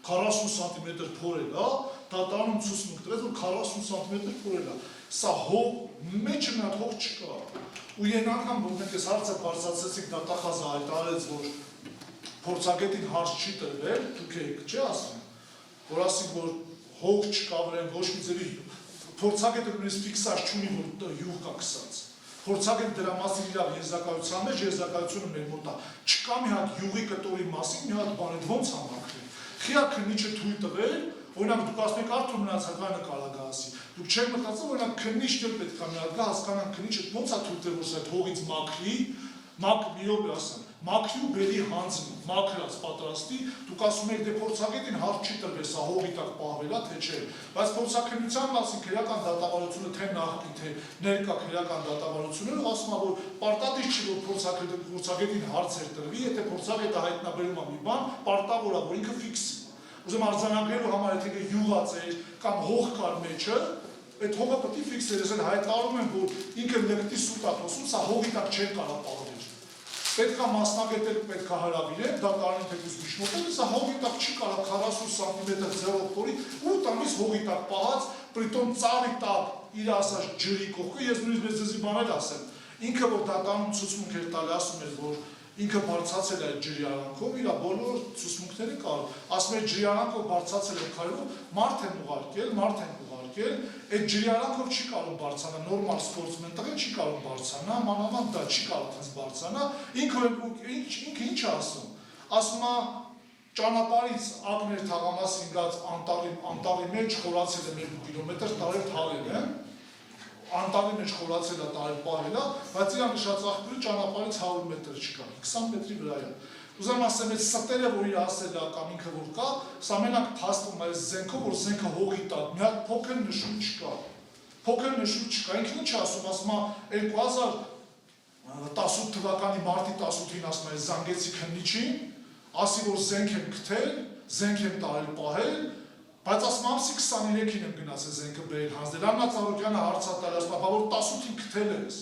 40 սանտիմետր փորել է, դատարանում ցուցմունք տվեց, որ 40 սանտիմետր փորել է, սա հող, մեջը մի հատ հող չկա, ու են անգամ, որ մենք այս հարցը բարձրացրեցինք, դատախազը հայտարարեց, որ փորձագետին հարց չի տրվել, դուք եք, չէ՞ ասում, որ ասենք, որ հող չկա վրան ոչ մի ձևի փորձագետը նույնիսկ ֆիքսаж չունի, որ յուղ կա քսած։ Փորձագետը դրա մասին իր եզրակացության մեջ, եզրակացությունը մեր մոտ է։ Չկա մի հատ յուղի կտորի մասին մի հատ բան, ոնց համակրել։ Խիա քննիչը թույլ տվել, օրինակ դուք ասում եք Արթուր Մնացականը կարա գա ասի։ Դուք չեք մտածում, օրինակ քննիչն էլ պետք է մի հատ գա, հասկանան քննիչը ոնց է թույլ տվել, որ սա հողից մաքրի, մի րոպե ասեմ, մաքրի ու բերի հանձնում, մաքրած պատրաստի, դուք ասում եք դե փորձագետին հարց չի տրվել, սա հողի տակ պահվել է, թե չէ, բայց փորձաքննության մասին քրեական դատավարությունը թե նախկին, թե ներկա քրեական դատավարությունները ասում է, որ պարտադիր չի, որ փորձագետին հարց էր տրվի, եթե փորձագետը հայտնաբերում է մի բան, պարտավոր է, որ ինքը ֆիքսի։ Ուզում արձանագրելու համար, եթե յուղած էր կամ հող կար մեջը, այդ հողը պետք է ֆիքսեր, ես հայտարարում եմ, որ ինքը լկտի սուտ է խոսում, սա հողի տակ չէր կարող պահել։ Պետք է մասնագետել, պետք է հրավիրել, դատարանին թեկուզ միջնորդել, սա հողի տակ չի կարող 40 սանտիմետր ձեռով փորի, 8 ամիս հողի տակ պահած, պրիտոմ ծառի տակ իր ասած ջրի կողքը, ես նույնիսկ մեզ ձեզի բաներ ասեմ, ինքը որ դատարանում ցուցմունք էր տալի, ասում էր, որ ինքը բարձրացել է ջրի արանքով, իր բոլոր ցուցմունքները կար, ասում էր ջրի արանքով բարձրացել է քայլով, մարդ են ուղարկել, այդ ջրի արանքով չի կարող բարձրանա, նորմալ սպորտսմեն տղեն չի կարող բարձրանա, մանավանդ դա չի կարող տենց բարձրանա, ինքը ինչ է ասում, ասում է ճանապարհից ակներ թաղամասին գած անտառի մեջ խորացել է 1 կիլոմետր տարել թաղել է, անտառի մեջ խորացել է տարել պահել է, բայց իր նշած աղբյուրը ճանապարհից 100 մետր չկա, 20 մետրի վրա է։ Ուզեմ ասեմ, այդ ստերը, որ իր ասել է կամ ինքը որ կա, սա մենակ փաստում է այս զենքով, որ զենքը հողի տակ, մի հատ փոքր նշում չկա։ Փոքր նշում չկա, ինքն ինչ ասում, ասում է 2018 թվականի մարտի 18-ին ասում է զանգեցի քննիչին, ասի որ զենք եմ գտել, զենք եմ տարել պահել, բայց ասում ամսի 23-ին եմ գնացել զենքը բերել հանձնել, Աննա Ծառուկյանը հարց է տալի, ասում է, բա որ 18-ին գտել ես։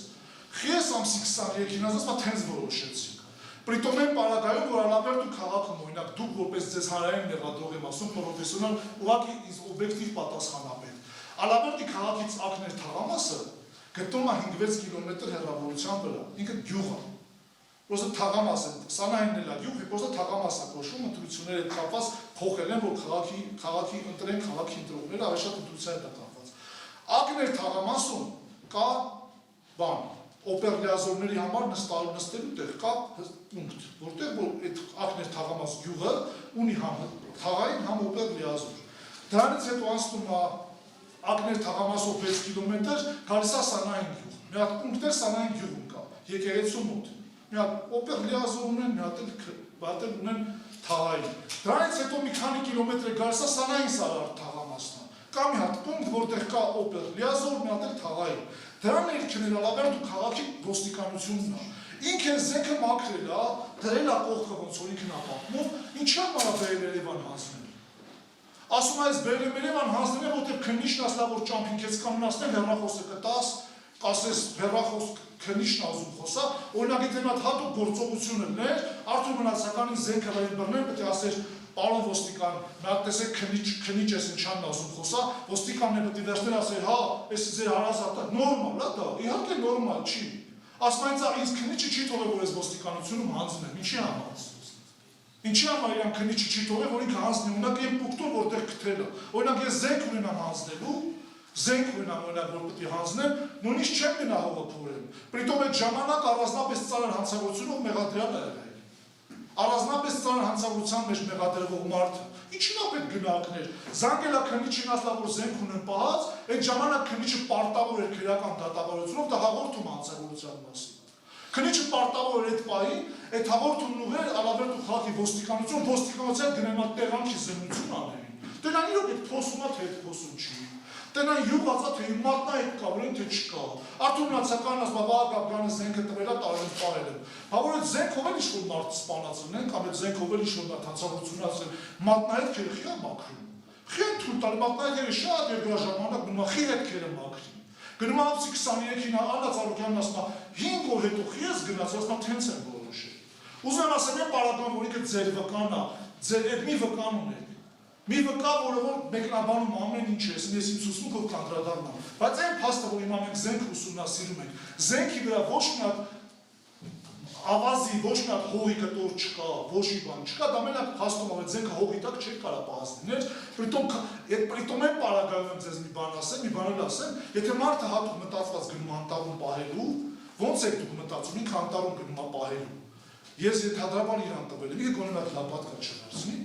Խի ես ամսի 23-ին ասում, ասում է թենց որոշեցի։ Պրիտոմ են պարագայում, որ Ալաբերտու քաղաքում, օրինակ, դուք որպես ձեզ հանրային մեղադրող եմ ասում, պրոֆեսիոնալ, ուղղակի օբյեկտիվ պատասխանապետ։ Ալաբերտի քաղաքից ակներ թաղամասը գտնվում է 5-6 կիլոմետր հեռավորության վրա, ինքը գյուղ է։ Просто թաղամաս են, սանահինն էլ է գյուղ, просто թաղամաս է կոչվում, ընտրությունները հետ կապված փոխել են, որ քաղաքի ընտրեն քաղաքի ընտրողները, ավելի շատ ընտրության հետ է կապված։ Ակներ թաղամասում կա բան, օպերլիազորների համար նստելու տեղ կա պունկտ, որտեղ որ այդ ակներ թաղամաս գյուղը ունի համ թաղային, համ օպերլիազոր։ Դրանից հետո անցնում է ակներ թաղամասով 6 կիլոմետր, գալիս է սանահին գյուղ։ Մի հատ պունկտ է սանահին գյուղում կա, եկեղեցու մոտ։ Մի հատ օպերլիազոր ունեն, մի հատ ունեն թաղային։ Դրանից հետո մի քանի կիլոմետր է գալիս է սանահին Սարար թաղամասն։ Կա մի հատ պունկտ, որտեղ կա օպերլիազոր, մի հատ թաղային։ Դրան ներքնել ալավերտ ու քաղաքի ոստիկանությունն է։ Ինքը զենքը մաքրել է, դրել է կողքը ոնց որ ինքն է պատմում, ինչի համար է բերել Երևան հանձնել։ Ասում է, այս բերել Երևան հանձնել է, որտեղ քննիչն ասլա, որ ճամփինքից կանոնացնել հեռախոսը կտաս, կասես հեռախոս քննիչն ուզում խոսա, օրինակ եթե նա հատուկ գործողություն ուներ, արդյոք մնացականին զենքը վայր բռնել, պետք է ասեր պարոն ոստիկան, նա տեսեք քննիչ ես ինչանն ուզում խոսա, ոստիկանն է պետք է վերցնել ասել, հա, այս ձեր հարազատը նորմալ է դա, իհարկե նորմալ չի։ Ասում են, ինձ քննիչը չի թողել, որ այս ոստիկանությունում հանձնեմ, ինչի համար։ Ինչի համար իրան քննիչը չի թողել, որ ինքը հանձնի, օրինակ եմ պուկտում, որտեղ գտել է։ Օրինակ ես զենք ունենամ հանձնելու, զենք ունենամ օրինակ, որ պետք է հանձնեմ, նույնիսկ չեմ գնա հողը փորեմ։ Պրիտոմ այդ ժամանակ առանձնապես ծանր հանցավորությունով մեղադրյալ է եղել։ Առանձնապես ծանր հանցավորության մեջ մեղադրվող մարդը, ինչին է պետք գնահատներ։ Զանգել է քննիչին ասլա, որ զենք ունեն պահած, այդ ժամանակ քննիչը պարտավոր էր քրեական դատավարությունով դա հաղորդում հանցավորության մասին։ Քննիչը պարտավոր էր այդ պահին, այդ հաղորդումն ուղղել Ալավերտ ու քաղաքի ոստիկանության գնանա տեղանքի զննություն անեին։ Տենան իրոք այդ փոսում է, թե այդ փոսում չի։ Տենան յուղացա, թե իմատնա այդ կա, որ թե չկա։ Արդյոք մնացականն ասում է, Գաբրյանը զենքը տվել է, տարել պահել եմ։ Հա որ այդ զենքով էլ ինչ-որ մարդ սպանացել են, կամ այդ զենքով էլ ինչ-որ մարդ հանցավորությունացել, մատնահետքերը խի է մաքրում։ Խի են թույլ տալ, մատնահետքերը շատ երկրաժամանակ գնում է, խի հետքերը մաքրի։ Գնում է ապսի 23-ին Աննա Ծառուկյանն ասում է 5 օր հետո խի ես գնաց, ասում է թենց եմ որոշել։ Ուզում եմ ասեմ, այն պարագան, որ ինքը ձեր վկան է, ձեր այդ մի վկան ունեք։ Մի վկա, որը որ մեկնաբանում ամեն ինչ է, ես ինձ ուսմունքով կանդրադառնամ, բայց այն փաստը, որ հիմա մենք զենք ուսումնասիրում ենք, զենքի վրա ոչ մի հատ ավազի, ոչ մի հատ հողի կտոր չկա, ոչ մի բան չկա, դա մենակ փաստում է, զենքը հողի տակ չէր կարա պահածներ, պրիտոմ այն պարագայում ձեզ մի բան ասեմ, մի բան էլ ասեմ, եթե մարդը հատուկ մտածված գնում անտառում պահելու, ոնց եք դուք մտածում, ինքը անտառում գնում է պահելու, ես եթե հադրաբան իրան տվել եմ, ինքը գոնե մի հատ լապատկա չվերցնի,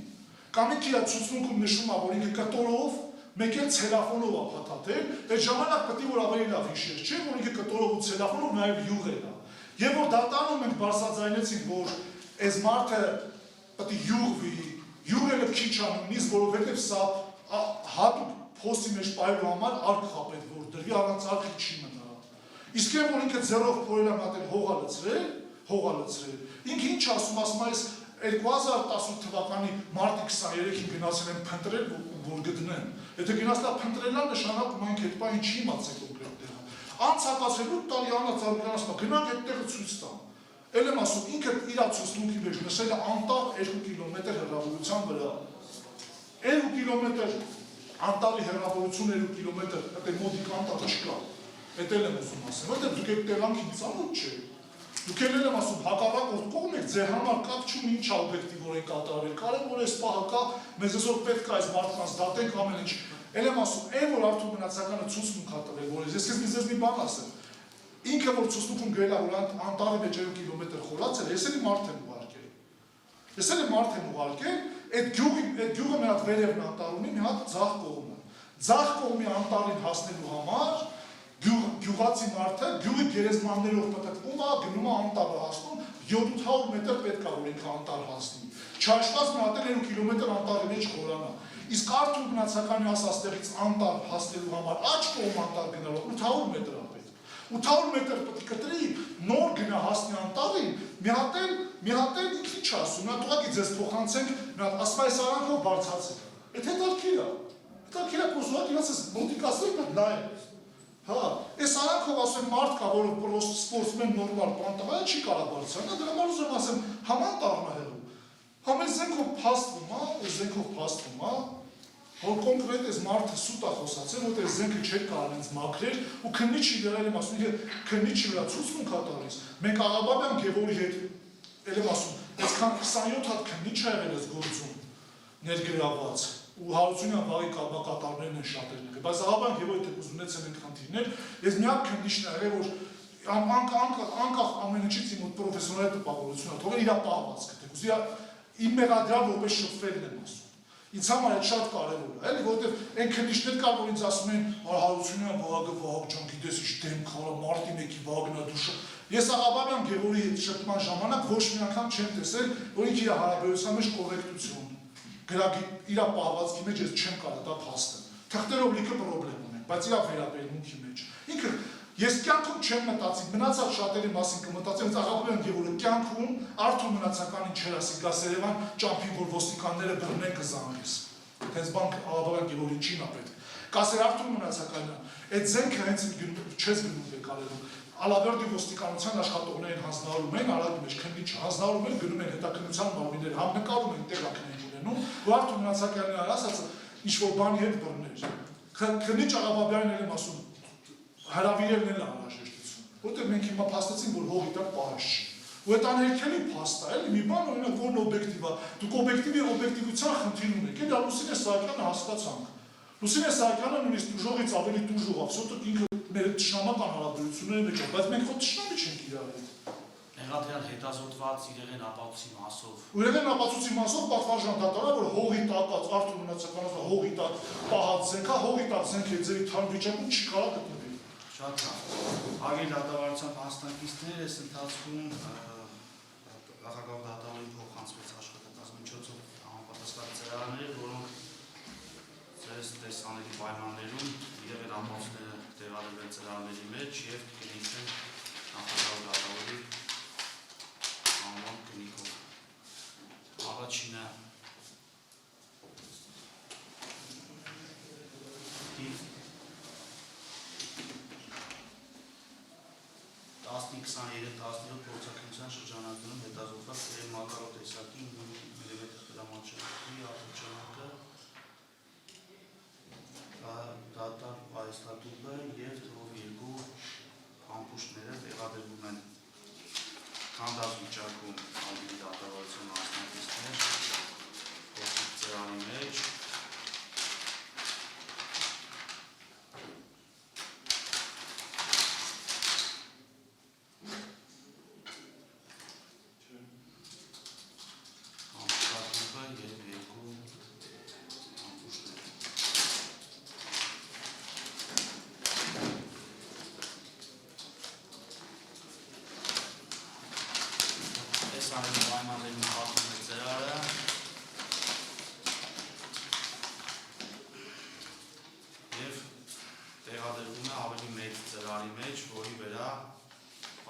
կամ ինքը իր ցուցմունքում նշում է, որ ինքը կտորով, մեկ էլ ցելաֆոնով է փաթաթել, այդ ժամանակ պետք է որ ավելի լավ հիշեր, չէ՞ որ ինքը կտորով ու ցելաֆոնով նաև յուղ է։ Եվ որ դատանում ենք բարձրաձայնեցինք, որ այս մարդը պետք է յուղվի, յուղերը քիչ անունից, որովհետև սա հատուկ փոստի մեջ պահելու համար արկ խապետ որ դրվի, առանց արկի չի մնա։ Իսկ այն որ ինքը ձեռով փորել է մատել հող է լցրել, ինքը ինչ ասում, ասում այս 2018 թվականի մարտի 23-ին գնացել են փնտրել, որ գտնեն։ Եթե գնացլա փնտրելա նշանակում այնք այդ բանը չի իմացել կոնկրետ տեղը։ Անցակացելու տալի Աննա Ծառուկյանն ասում է, գնանք այդ տեղը ցույց տամ։ Էլ եմ ասում, ինքը իր ցուցմունքի մեջ նշել է անտառ 2 կիլոմետր հեռավորության վրա։ 2 կիլոմետր անտառի հեռավորություն 2 կիլոմետր, այդ մոդիկ անտառ չկա։ Էդ էլ եմ ուզում ասեմ, որտեղ դուք եք տեղանքին ծանոթ չէ։ Դուք էլ եմ ասում, հակառակ կողմ եք, ձեր համար կապ չունի ինչ օբյեկտիվ որ եք կատարել, կարևոր է այս պահը կա, մեզ այսօր պետք է այս մարդկանց դատենք ամեն ինչ։ Էլ եմ ասում, այն որ արդյոք մնացականը ցուցմունք է տվել, որ ես քեզ մի բան ասեմ։ Ինքը որ ցուցմունքում գրել է, որ անտառի մեջ 2 կիլոմետր խորացել է, ես էլ մարդ եմ ուղարկել։ Այդ գյուղը մի հատ վերևն անտառ ունի, մի հատ ձախ կողմը։ Ձախ կողմի անտառին հասնելու համար գյուղացի մարդը գյուղի գերեզմաններով պտտվում է, գնում է անտառը հասնում, 700 մետր պետք է որ ինքը անտառ հասնի։ Չհաշված մի հատ 2 կիլոմետր անտառի մեջ խորանը։ Իսկ արդյոք մնացականի ասաստեղից անտառ հասնելու համար աջ կողմ անտառ գնալով 800 մետր է պետք։ 800 մետր պետք է կտրի, նոր գնա հասնի անտառին, մի հատ էլ ինքնի չասում, մի հատ ուղղակի ձեզ փոխանցենք, մի հատ ասում այս արանքով բարձրացեք։ Այդ հետաքրքիր է։ Հետաքրքիր է, որ իրաց մոտիկ ասենք նայեք։ Հա, այս արանքով ասում մարդ կա, որը սպորտսմեն նորմալ պանտավայ չի կարող բարձրանա, դրա համար ուզում ասեմ համանտառն է հեռու։ Համեն զենքով փաստվում է, որ կոնկրետ այս մարդը սուտ է խոսացել, որտեղ զենքը չէր կարող ինձ մաքրել ու քննիչի վրա եմ ասում, քննիչի վրա ցուցմունք է տալիս։ Մենք Աղաբաբյան Գևորի հետ Էլ եմ ասում, այսքան 27 հատ քննիչ ա եղել այս գործում ներգրավված ու Հարությունյան վաղի կազմակատարներն են շատերն եղել, բայց աղաբանք եւ այդ ունեցել են խնդիրներ, ես միակ քննիչն ա եղել, որ անկախ ամեն ինչից իմ մոտ պրոֆեսիոնալ տպավորությունը թողել իր պահվածքը, թեկուզ իմ մեղադրյալ որպես շփվելն եմ ասում։ Ինձ համար այդ շատ կարևոր է, էլի, որովհետև այն քննիչներ կար, որ ինձ ասում են Հարությունյան Վահագ ջան, գիտես ինչ դեմ քարը, մարտի 1-ի Վահագնա դուշը։ Ես Աղաբաբյան Գևորգի հետ շփման ժամանակ ոչ մի անգամ չեմ տեսել, որ ինքը իր հարաբերության մեջ կոռեկտություն իր պահվածքի մեջ ես չեմ կարող դա փաստել։ Թղթերով լիքը խնդրեմ ունենք, բայց իր վերաբերմունքի մեջ։ Ինքը ես կյանքում չեմ մտածի, մնացած շատերի մասին կմտածեմ, Աղաբաբյան Գևորգը կյանքում Արթուր Մնացականին չէր ասի, գաս Երևան ճամփին, որ ոստիկանները բռնեն կզանգես։ Այդպես բան Աղաբաբյան Գևորգին չի ապետ։ Կասեր Արթուր Մնացականյան, այդ զենքը հենց չես գնում եկալերում։ Ալավերդի ոստիկանության աշխատողներին հանձնարարում են, արագ մեջ քննիչ հանձնարարում են, գնում են հետաքննության մարմիններ, համնկարում են տեղակներ ունենում, որ Արթուր Մնացակյանն ասած ինչ-որ բանի հետ բռներ։ Քննիչ Աղաբաբյանն էլ եմ ասում, հրավիրելն էլ անհրաժեշտություն, որտեղ մենք հիմա փաստեցինք, որ հողի տակ պահած չի։ Ու այդ աներքելի փաստ է, էլի մի բան օրինակ որն օբյեկտիվ է, դուք օբյեկտիվի օբյեկտիվության խնդիր ունեք, էլի Լուսինե Սահակյանը հասկացանք։ Լուսինե Սահակյանը նույնիսկ տուժողից ավելի տուժող, absolute ինքը մեր թշնամական հարաբերությունների մեջ է, բայց մենք ոչ թշնամի չենք իրար հետ։ Մեղադրյալ հետազոտված իրեղեն ապացուցի մասով։ Իրեղեն ապացուցի մասով պատվարժան դատարան, որ հողի տակած Արթուր Մնացականով հողի տակ պահած զենք է, հողի տակ զենքը ձերի թարմ վիճակում չի կարող գտնվել։ Շատ լավ։ Հարգելի դատավարության մասնակիցներ, այս ընթացքում Նախագահ դատավորին փոխանցվեց աշխատակազմի միջոցով համապատասխան ծրագրեր, որոնք ձեզ տեսանելի պայմաններում իրեղեն ապացույցները տեղադրվել ծրագրերի մեջ եւ կնիքեն նախագահ դատավորի անվան կնիկով։ Առաջինը Տասնի 23-17 փորձաքննության շրջանակներում հետազոտված Տերեմ Մակարով տեսակի 9 մմ դրամաչափի արտադրյալը դատար պայստատուբը և թվով 2 համբուշները տեղադրվում են քանդած վիճակում ալբերի դատավարության մասնակիցներ փոքրիկ ծրանի մեջ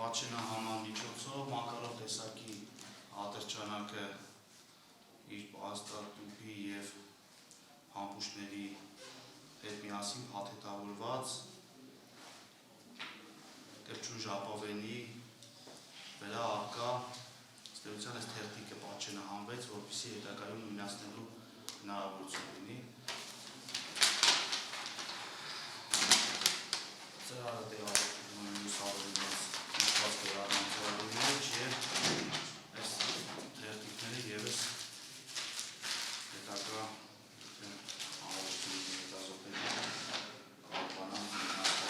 Պատշենահաման միջոցով Մակարով տեսակի ատրճանակը իր պայստատուփի և համբուշների հետ միասին փաթեթավորված կրճուն ժապավենի վրա առկա ստեղծության այս թերթիկը պատշենահանվեց, որպեսզի հետագայում նույնացնելու հնարավորություն լինի։ Ծրարը տեղադրվում է լուսավորված մեջ և այս թերթիկները ևս հետագա անորոշությունների հետազոտների կարողանան մնացել։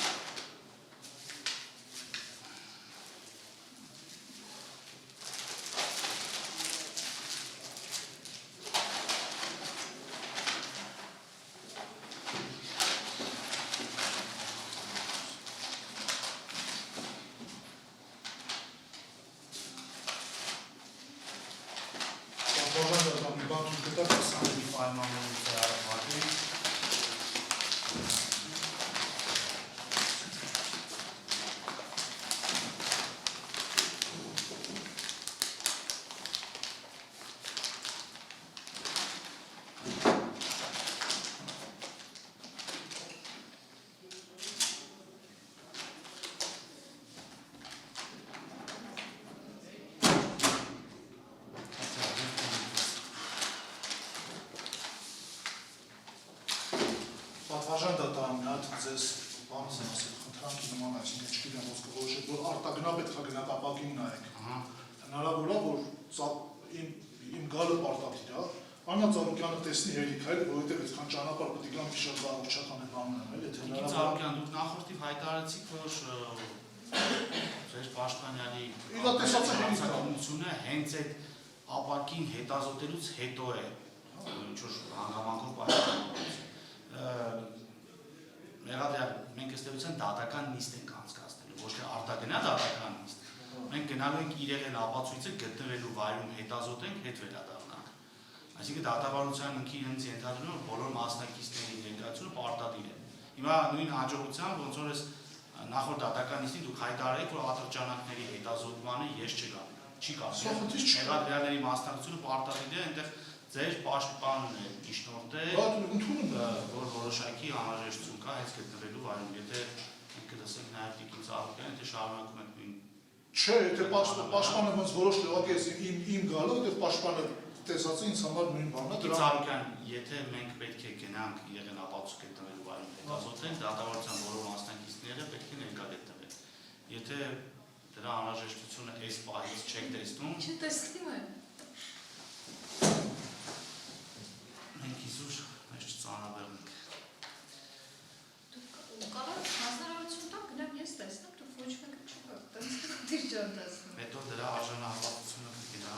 Պատվարժան դատարան մի հատ ձեզ բանս եմ ասել, խնդրանքի նման, այսինքն չգիտեմ ոսկը որոշեք, որ արտագնա պետք է գնաք ապակին նայեք։ հնարավոր է, որ իմ գալը պարտադիր է, Աննա Ծառուկյանը տեսնի հերիք այլ, որովհետև այսքան ճանապարհ պետք է գամ շատ առողջական եմ անում, այլ եթե Նիկի Ծառուկյան, դուք նախորդիվ հայտարարեցիք, որ ձեր պաշտպանյալի իրատեսությունը հենց այդ ապակին հետազոտելուց հետո է ինչ-որ հանգամանքով պաշտպանված։ Մեղադրյալ, մենք ըստ էության դատական նիստ ենք անցկացնելու, ոչ թե արտագնա դատական նիստ։ Մենք գնալու ենք իրեղեն ապացույցը գտնվելու վայրում հետազոտենք, հետ վերադառնանք։ Այսինքն դատավարության ինքը իրենց ենթադրում է, որ բոլոր մասնակիցների ներկայությունը պարտադիր է։ Հիմա նույն հաջողությամբ ոնց որ նախորդ դատական նիստին դուք հայտարարեք, որ ատրճանակների հետազոտմանը ես չգամ, չի կարելի։ Մեղադրյալների մասնակցությունը պարտադիր է, այնտեղ ձեր պաշտպանն է իշխնորդել, որ որոշակի անհրաժեշտություն կա հենց գտնվելու վայրում։ Եթե ինքը լսենք նաև Տիկին Ծառուկյանին, եթե շարունակում եք նույն։ Չէ, եթե պաշտպանը ոնց որոշ լեվակի իմ գալը, որտեղ պաշտպանը տեսածը ինձ համար նույն բանն է։ Տիկին Ծառուկյան, եթե մենք պետք է գնանք իրեն ապացույց գտնվելու վայրում հետազոտենք, դատավարության բոլոր մասնակիցները պետք է ներկա գտնվեն։ Եթե դրա անհրաժեշտությունը այս պահից չեք տեսնում, Չտեսնում եմ։ մենք իզուր մեզ չծանրաբեռնենք։ Դուք կարող եք հանրարարություն տակ գնամ ես տեսնեմ, դուք ոչ մեկը չկաք, տենց դիր ջանդասում։ Հետո դրա արժանահատկությունը կգնա։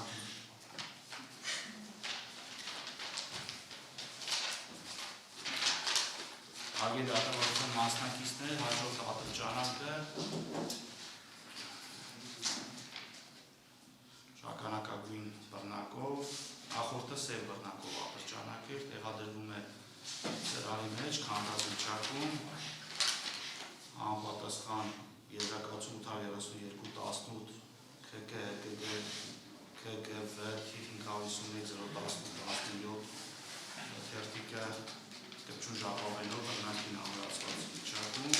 Հագի դատավարության մասնակիցներ հաջորդ ատրճանակը շագանակագույն բռնակով, նախորդը սև բռնակով ատրճանակ էր, տեղադրվում է ծրարի մեջ, քանդազնչակում, անպատասխան եզրակացում 832-18 ՔԳՎ 551-018-17 թերթիկը կպչուն ժապավելով բռնակին ամրացված վիճակում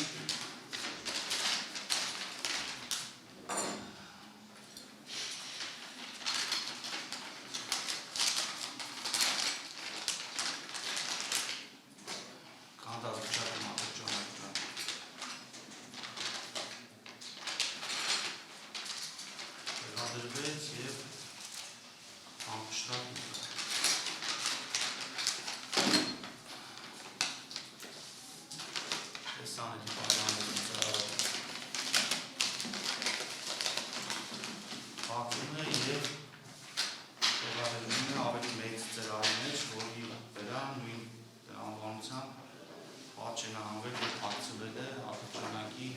դրվեց և ամպշտակ տեսանելի պարմաներից բացում է և տեղադրվում է ավելի մեծ ծրարի մեջ, որի վրա նույն անվանությամբ պատճեն հանվել և փակցվել է ատրճանակի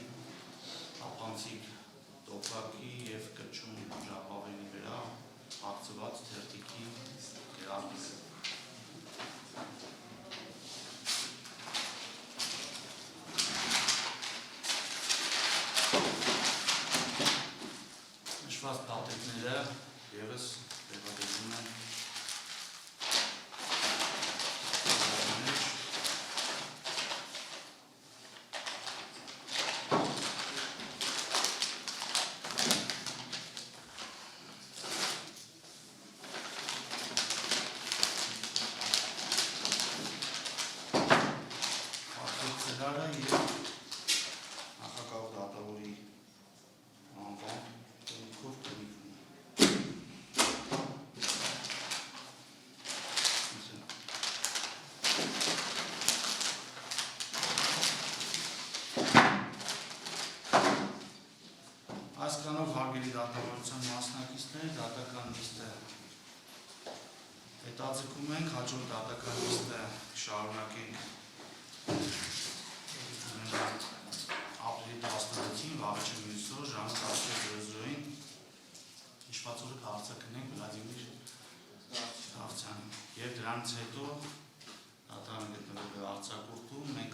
ապանցիկ տոպակի և կպչուն ժապավենի վրա փակցված թերթիկի գերարդիքը։ Նշված դատեքները ևս տեղադրվում են ծրարը և նախագահ դատավորի անվան տոնիքով տոնիքում։ Այս կանով հարգելի դատավարության մասնակիցներ, դատական նիստը հետաձգում ենք, հաջորդ դատական նիստը շարունակենք ապրիլի 16-ին, վաղը մյուս օր, ժամը 12:00-ին հիշվածորը կհարցակնենք Վլադիմիր Դավթյանին։ Եվ դրանից հետո դատարանը գտնվել է արձակուրդում, մենք